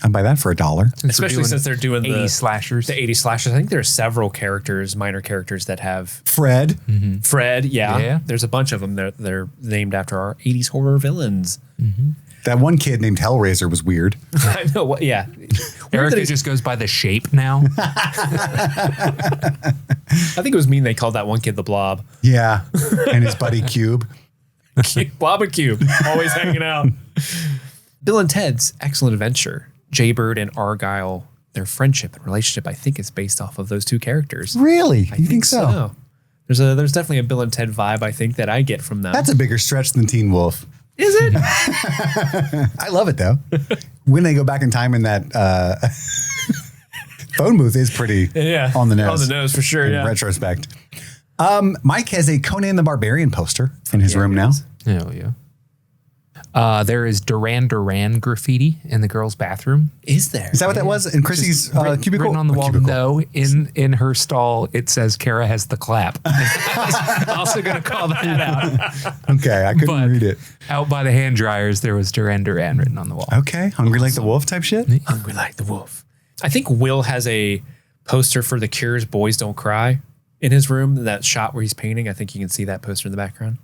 I'd buy that for $1. Especially since they're doing 80 slashers. The 80 slashers. I think there are several characters, minor characters that have Fred. Fred. Yeah. Yeah. There's a bunch of them. They're named after our 80s horror villains. That one kid named Hellraiser was weird. I know. What? Yeah. Erica just goes by the shape now. I think it was mean they called that one kid the Blob. Yeah. And his buddy Cube. Blob and Cube. Always hanging out. Bill and Ted's Excellent Adventure. Jaybird and Argyle, their friendship and relationship, I think, is based off of those two characers. Really? I You think so? There's definitely a Bill and Ted vibe, I think, that I get from them. That's a bigger stretch than Teen Wolf. Is it? I love it, though. When they go back in time in that phone booth is pretty on the nose. On the nose, for sure, in retrospect. Mike has a Conan the Barbarian poster in his room now. Oh, yeah. There is Duran Duran graffiti in the girls' bathroom. Is there? Is that what that was? In Chrissy's cubicle? Written on the wall. Cubicle. No, in her stall, it says Kara has the clap. Also going to call that out. Okay, I couldn't read it. Out by the hand dryers, there was Duran Duran written on the wall. Okay, Hungry Like the Wolf type shit? Hungry Like the Wolf. I think Will has a poster for The Cure's Boys Don't Cry in his room. That shot where he's painting, I think you can see that poster in the background.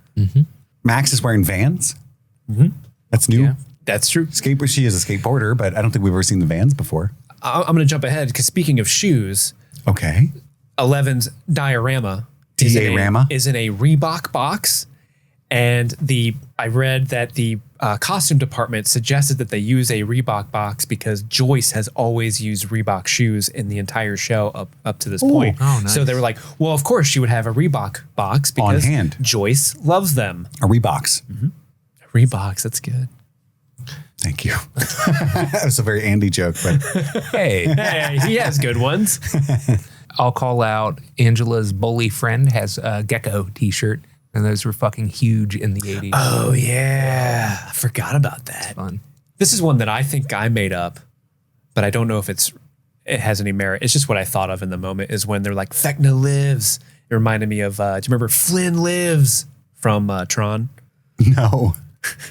Max is wearing Vans. That's new. Yeah, that's true. She is a skateboarder, but I don't think we've ever seen the Vans before. I'm going to jump ahead because speaking of shoes, Okay. Eleven's diorama is in a Reebok box. And I read that the costume department suggested that they use a Reebok box because Joyce has always used Reebok shoes in the entire show up to this point. Oh, nice. So they were like, well, of course she would have a Reebok box because On hand. Joyce loves them. A Reeboks. Reeboks, that's good. Thank you. That was a very Andy joke, but Hey, he has good ones. I'll call out Angela's bully friend has a Gecko t-shirt And those were fucking huge in the 80s. Oh, yeah. I forgot about that. It's fun. This is one that I think I made up, but I don't know if it has any merit. It's just what I thought of in the moment is when they're like, Vecna lives. It reminded me of, do you remember Flynn Lives from Tron? No.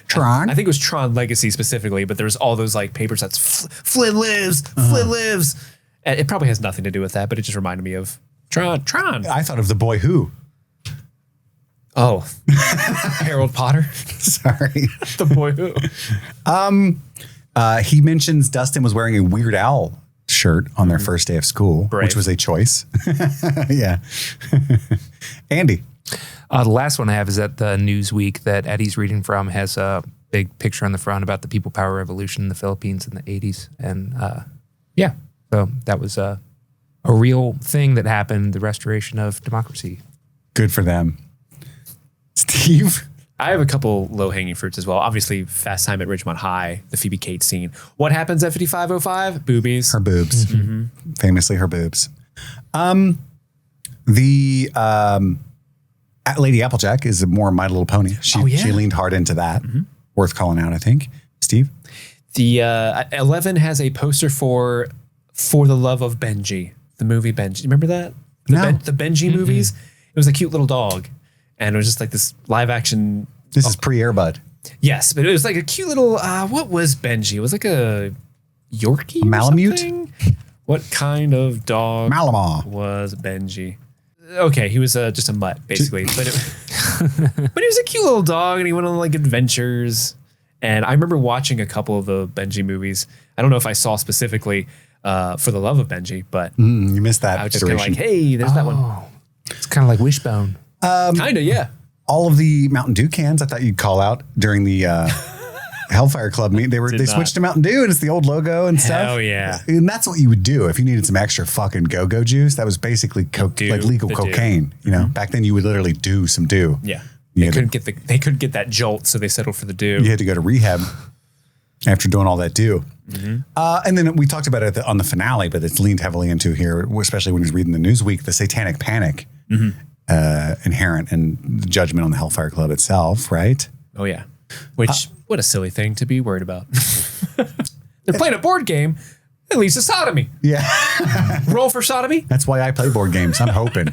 Tron? I think it was Tron Legacy specifically, but there's all those like papers that's Flynn lives, Flynn lives. And it probably has nothing to do with that, but it just reminded me of Tron. I thought of The Boy Who. Oh, Harold Potter. Sorry. The Boy Who. He mentions Dustin was wearing a Weird Al shirt on their first day of school, Brave. which was a choice. Yeah. Andy. The last one I have is that the Newsweek that Eddie's reading from has a big picture on the front about the People Power Revolution in the Philippines in the 80s. And yeah, so that was a real thing that happened, the restoration of democracy. Good for them. Steve? I have a couple low-hanging fruits as well. Obviously, Fast Time at Ridgemont High, the Phoebe Cates scene. What happens at 5505? Boobies. Her boobs. Mm-hmm. Famously her boobs. Lady Applejack is more My Little Pony. She leaned hard into that. Mm-hmm. Worth calling out, I think. Steve? The 11 has a poster for the Love of Benji, the movie Benji. Remember that? The Benji movies? It was a cute little dog. And it was just like this live action. This is pre-Air Bud. Yes, but it was like a cute little, what was Benji? It was like a Yorkie? A Malamute? Or something? What kind of dog was Benji? Okay, he was just a mutt, basically. But but he was a cute little dog, and he went on like adventures. And I remember watching a couple of the Benji movies. I don't know if I saw specifically For the Love of Benji, but you missed that. I was just kind of like, hey, there's that one. It's kind of like Wishbone. Kind of, yeah. All of the Mountain Dew cans I thought you'd call out during the Hellfire Club meet. They switched to Mountain Dew, and it's the old logo and stuff. Oh yeah. And that's what you would do if you needed some extra fucking go-go juice. That was basically like legal cocaine. You know, back then you would literally do some Dew. Yeah. They couldn't get that jolt, so they settled for the Dew. You had to go to rehab after doing all that Dew. Mm-hmm. And then we talked about it on the finale, but it's leaned heavily into here, especially when he's reading the Newsweek, the satanic panic inherent in the judgment on the Hellfire Club itself, right? Oh, yeah. Which, what a silly thing to be worried about. They're playing a board game. At least a sodomy. Yeah. Roll for sodomy. That's why I play board games. I'm hoping.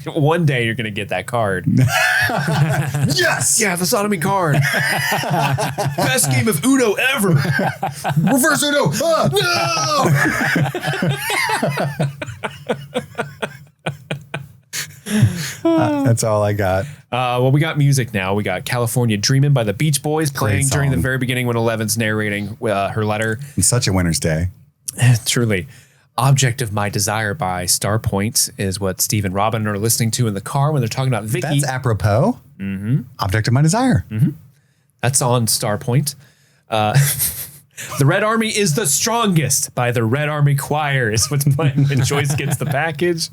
One day you're going to get that card. Yes. Yeah, the sodomy card. Best game of Uno ever. Reverse Uno. No. That's all I got. Well, we got music now. We got California Dreamin' by the Beach Boys playing during the very beginning when Eleven's narrating her letter. It's such a winter's day. Truly. Object of My Desire by Starpoint is what Steve and Robin are listening to in the car when they're talking about Vicky. That's apropos. Mm-hmm. Object of My Desire. Mm-hmm. That's on Starpoint. The Red Army is the Strongest by the Red Army Choir is what's playing when Joyce gets the package.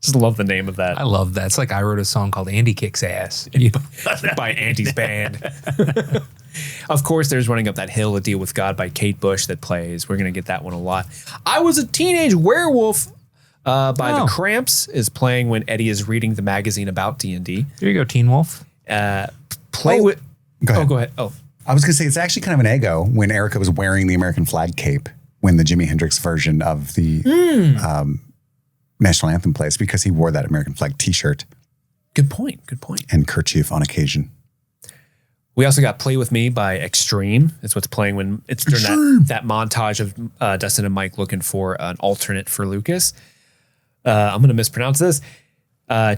Just love the name of that. I love that. It's like I wrote a song called Andy Kicks Ass. By Andy's band. Of course, there's Running Up That Hill, A Deal with God by Kate Bush that plays. We're going to get that one a lot. I Was a Teenage Werewolf by The Cramps is playing when Eddie is reading the magazine about D&D. There you go, Teen Wolf. Go ahead. Go ahead. Oh, I was going to say, it's actually kind of an Eggo when Erica was wearing the American flag cape when the Jimi Hendrix version of the National Anthem plays, because he wore that American flag t-shirt. Good point. And kerchief on occasion. We also got Play With Me by Extreme. It's what's playing when it's during that montage of Dustin and Mike looking for an alternate for Lucas. I'm going to mispronounce this.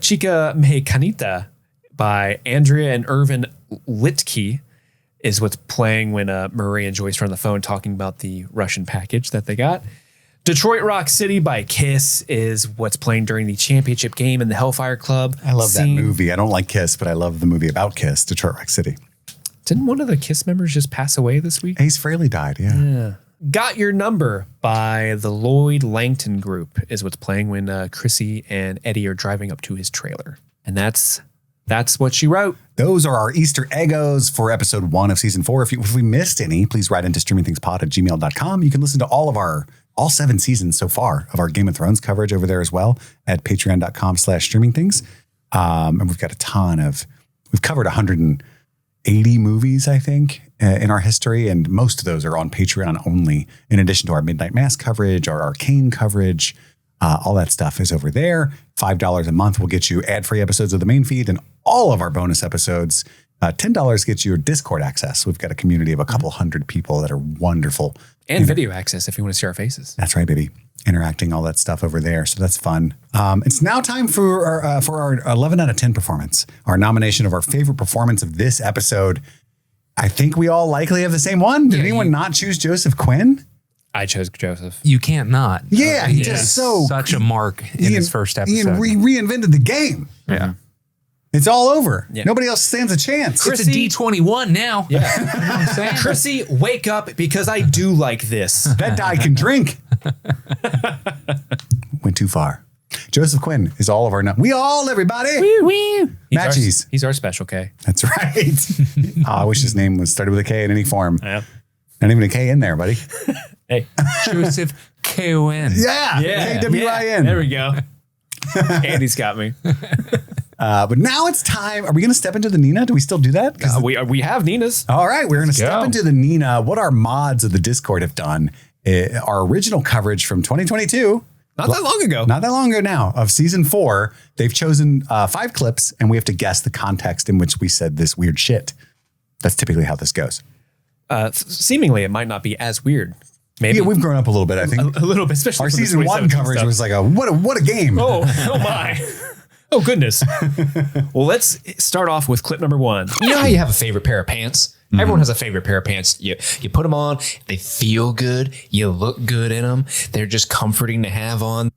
Chica Me Canita by Andrea and Irvin Litke is what's playing when Marie and Joyce are on the phone talking about the Russian package that they got. Detroit Rock City by Kiss is what's playing during the championship game in the Hellfire Club. I love that movie. I don't like Kiss, but I love the movie about Kiss, Detroit Rock City. Didn't one of the Kiss members just pass away this week? Ace Frehley died, yeah. Got Your Number by the Lloyd Langton Group is what's playing when Chrissy and Eddie are driving up to his trailer. And that's what she wrote. Those are our Easter Eggos for episode 1 of season 4. If we missed any, please write into streamingthingspod@gmail.com. You can listen to all 7 seasons so far of our Game of Thrones coverage over there as well at patreon.com/streamingthings. And we've got a ton of we've covered 180 movies, I think, in our history. And most of those are on Patreon only, in addition to our Midnight Mass coverage, our Arcane coverage. All that stuff is over there. $5 a month will get you ad-free episodes of the main feed and all of our bonus episodes. $10 gets you Discord access. We've got a community of a couple hundred people that are wonderful. And video access if you want to see our faces. That's right, baby. Interacting, all that stuff over there. So that's fun. It's now time for our 11 out of 10 performance, our nomination of our favorite performance of this episode. I think we all likely have the same one. Did anyone not choose Joseph Quinn? I chose Joseph. You can't not. Yeah, he just such a mark in his first episode. He reinvented the game. Yeah. It's all over. Yeah. Nobody else stands a chance. It's a D21 now. Yeah. You know what I'm saying? Chrissy, wake up because I do like this. That guy can drink. Went too far. Joseph Quinn is all of our... everybody. Matchies. He's our special K. That's right. I wish his name was started with a K in any form. Yeah. Not even a K in there, buddy. Hey. Joseph K-O-N. Yeah. K-W-I-N. There we go. Andy's got me. But now it's time. Are we going to step into the Nina? Do we still do that? We have Nina's. All right. We're going to step into the Nina. What our mods of the Discord have done. Our original coverage from 2022. Not that long ago. Not that long ago now, of season 4. They've chosen 5 clips, and we have to guess the context in which we said this weird shit. That's typically how this goes. Seemingly, it might not be as weird. Maybe. Yeah, we've grown up a little bit, I think. A little bit, especially our from the season 1 coverage was like what a game. Oh my. Oh, goodness. Well, let's start off with clip number 1. You know how you have a favorite pair of pants? Mm-hmm. Everyone has a favorite pair of pants. You put them on, they feel good, you look good in them, they're just comforting to have on.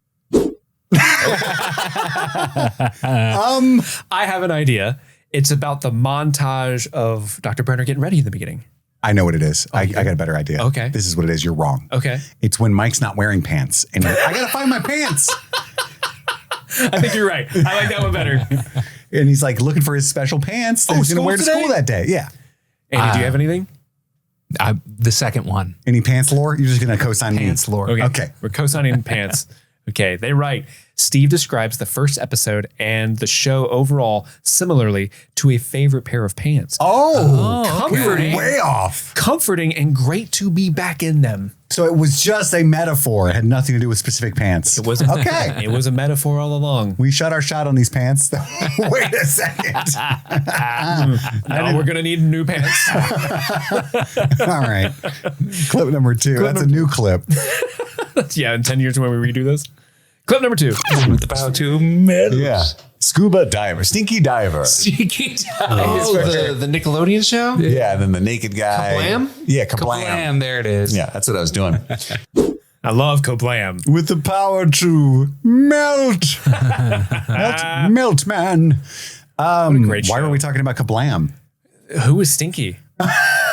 I have an idea. It's about the montage of Dr. Brenner getting ready in the beginning. I know what it is. I got a better idea. Okay. This is what it is. You're wrong. Okay. It's when Mike's not wearing pants. And I got to find my pants. I think you're right. I like that one better. And he's like looking for his special pants that he's going to wear to school that day. Yeah. Andy, do you have anything? The second one. Any pants lore? You're just going to co-sign pants lore. Okay. We're co-signing pants. Okay. They write, Steve describes the first episode and the show overall similarly to a favorite pair of pants. Comforting. Way off. Comforting and great to be back in them. So it was just a metaphor. It had nothing to do with specific pants. It was okay. It was a metaphor all along. We shot our shot on these pants. Wait a second. No, we're gonna need new pants. All right. Clip number 2. That's a new clip. Yeah, in 10 years when we redo this. Clip number 2. About 2 minutes. Yeah. Scuba diver. Stinky diver. Stinky diver. Oh, the Nickelodeon show? Yeah, and then the naked guy. Kablam? Yeah, kablam. Kablam, there it is. Yeah, that's what I was doing. I love Kablam. With the power to melt. melt, man. What a great show. Why were we talking about Kablam? Who is Stinky?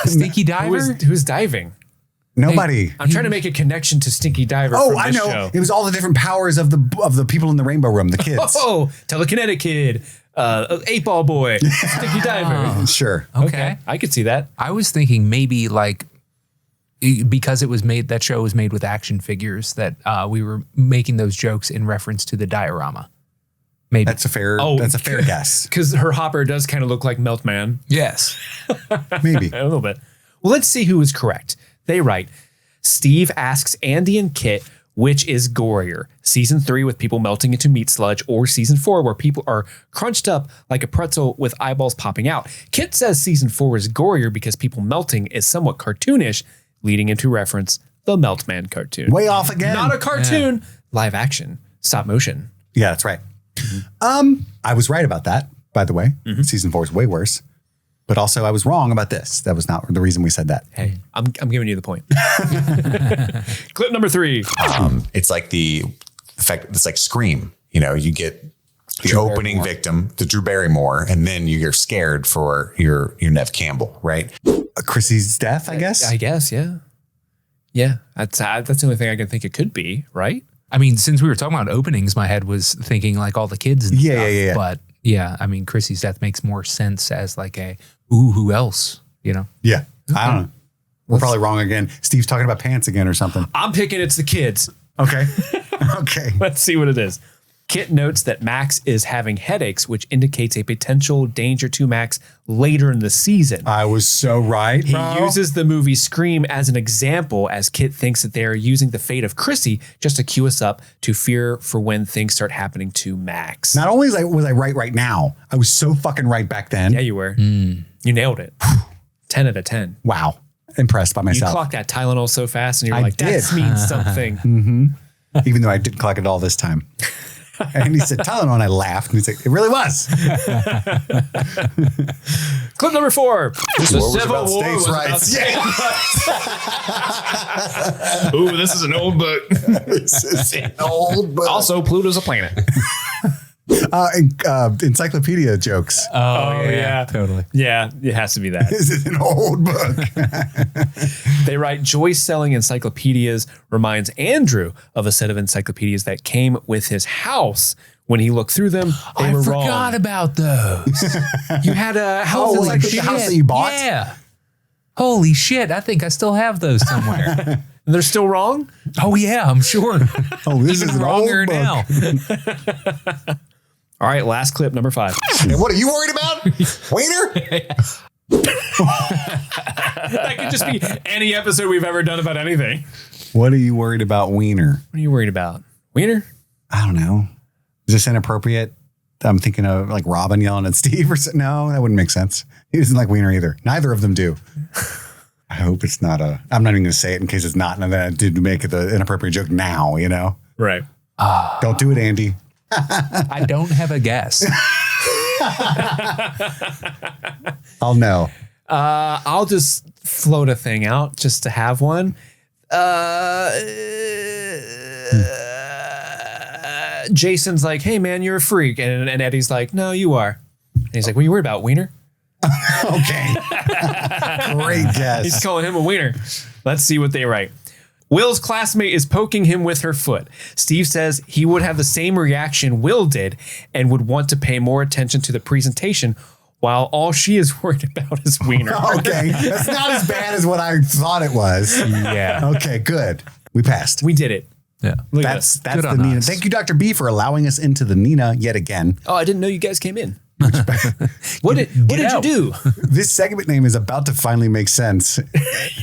Stinky diver? Who's diving? Nobody. I'm trying to make a connection to Stinky Diver. Oh, from I this know. Show. It was all the different powers of the people in the Rainbow Room, the kids. Oh, Telekinetic Kid, 8-Ball Boy, Stinky Diver. Sure. Okay, I could see that. I was thinking maybe like because that show was made with action figures that we were making those jokes in reference to the diorama. Maybe that's a fair guess. Because her hopper does kind of look like Meltman. Yes. Maybe. A little bit. Well, let's see who is correct. They write, Steve asks Andy and Kit which is gorier, season 3 with people melting into meat sludge or season 4 where people are crunched up like a pretzel with eyeballs popping out. Kit says season 4 is gorier because people melting is somewhat cartoonish, leading into reference the Meltman cartoon. Way off again. Not a cartoon, live action, stop motion. Yeah, that's right. I was right about that, by the way. Season 4 is way worse. But also I was wrong about this. That was not the reason we said that. Hey, I'm giving you the point. Clip number 3. It's like the fact it's like Scream. You know, you get the opening victim, the Drew Barrymore, and then you're scared for your Nev Campbell, right? Chrissy's death, I guess. I guess, yeah. Yeah, that's the only thing I can think it could be, right? I mean, since we were talking about openings, my head was thinking like all the kids and stuff. Yeah. But yeah, I mean, Chrissy's death makes more sense as like who else, you know? Yeah, I don't know. We're probably wrong again. Steve's talking about pants again or something. I'm picking it's the kids. Okay. Okay. Let's see what it is. Kit notes that Max is having headaches, which indicates a potential danger to Max later in the season. I was so right, He bro. uses the movie Scream as an example, as Kit thinks that they are using the fate of Chrissy just to cue us up to fear for when things start happening to Max. Not only was I right now, I was so fucking right back then. Yeah, you were. You nailed it. 10 out of 10. Wow. Impressed by You myself. clocked that Tylenol so fast, and you're I like, did. that means something. Even though I didn't clock it all this time. And he said Tylenol, and I laughed. And he's like, it really was. Clip number 4. This war was about states' rights. Ooh, this is an old book. This is an old book. Also, Pluto's a planet. Encyclopedia jokes. Oh, yeah. Totally. Yeah, it has to be that. This is an old book. They write, Joyce selling encyclopedias reminds Andrew of a set of encyclopedias that came with his house. When he looked through them, they were wrong. I forgot about those. You had a house like encyclopedia. the house that you bought? Yeah. Holy shit. I think I still have those somewhere. And they're still wrong? Oh, yeah, I'm sure. Oh, this is an old Wronger book. now. All right, last clip, number 5. And what are you worried about? Wiener? That could just be any episode we've ever done about anything. What are you worried about, Wiener? What are you worried about? Wiener? I don't know. Is this inappropriate? I'm thinking of like Robin yelling at Steve or something. No, that wouldn't make sense. He doesn't like Wiener either. Neither of them do. I hope it's not a, I'm not even going to say it in case it's not. And then I did make it the inappropriate joke now, you know? Right. Don't do it, Andy. I don't have a guess. I'll know. I'll just float a thing out just to have one. Jason's like, hey, man, you're a freak. And Eddie's like, no, you are. And he's like, what are you worried about, Wiener? Okay. Great guess. He's calling him a wiener. Let's see what they write. Will's classmate is poking him with her foot. Steve says he would have the same reaction Will did and would want to pay more attention to the presentation while all she is worried about is wiener. Okay. That's not as bad as what I thought it was. Yeah. Okay, good. We passed. We did it. Yeah. Look at That's us. the on Nina. us. Thank you, Dr. B, for allowing us into the Nina yet again. Oh, I didn't know you guys came in. What did you do? This segment name is about to finally make sense.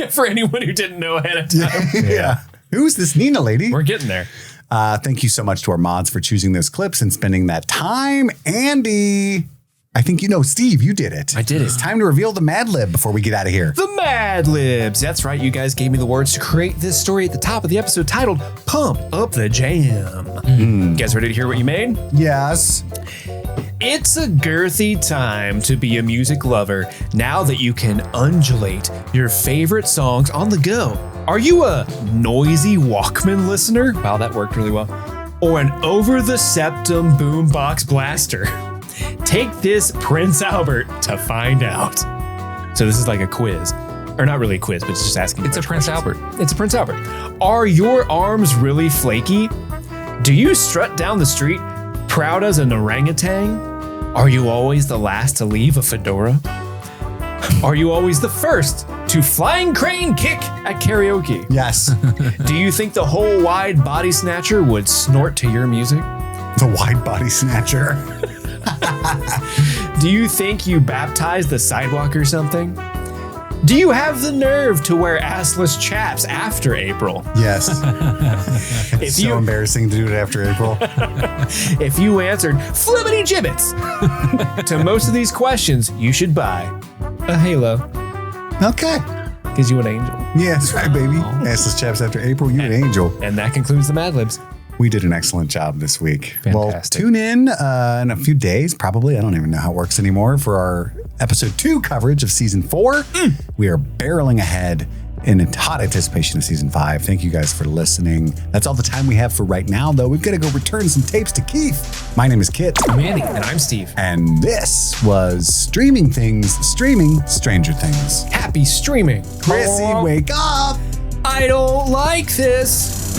For anyone who didn't know ahead of time. Yeah. Who's this Nina lady? We're getting there. Thank you so much to our mods for choosing those clips and spending that time. Andy, I think you know, Steve, you did it. I did it. It's time to reveal the Mad-Lib before we get out of here. The MadLibs. That's right. You guys gave me the words to create this story at the top of the episode titled Pump Up the Jam. You guys ready to hear what you made? Yes. It's a girthy time to be a music lover now that you can undulate your favorite songs on the go. Are you a noisy Walkman listener? Wow, that worked really well. Or an over-the-septum boombox blaster? Take this Prince Albert to find out. So this is like a quiz. Or not really a quiz, but it's just asking. It's a Prince Albert. It's a Prince Albert. Are your arms really flaky? Do you strut down the street proud as an orangutan? Are you always the last to leave a fedora? Are you always the first to flying crane kick at karaoke? Yes. Do you think the whole wide body snatcher would snort to your music? The wide body snatcher. Do you think you baptized the sidewalk or something? Do you have the nerve to wear assless chaps after April? Yes. It's so embarrassing to do it after April. If you answered flippity gibbets to most of these questions, you should buy a halo. Okay. Because you an angel. Yeah, that's right, baby. Assless chaps after April, you an angel. And that concludes the MadLibs. We did an excellent job this week. Fantastic. Well, tune in a few days, probably. I don't even know how it works anymore, for our episode 2 coverage of season 4. We are barreling ahead in hot anticipation of season 5. Thank you guys for listening. That's all the time we have for right now, though. We've got to go return some tapes to Keith. My name is Kit. I'm Andy. And I'm Steve. And this was Streaming Stranger Things. Happy streaming. Chrissy, wake up! I don't like this.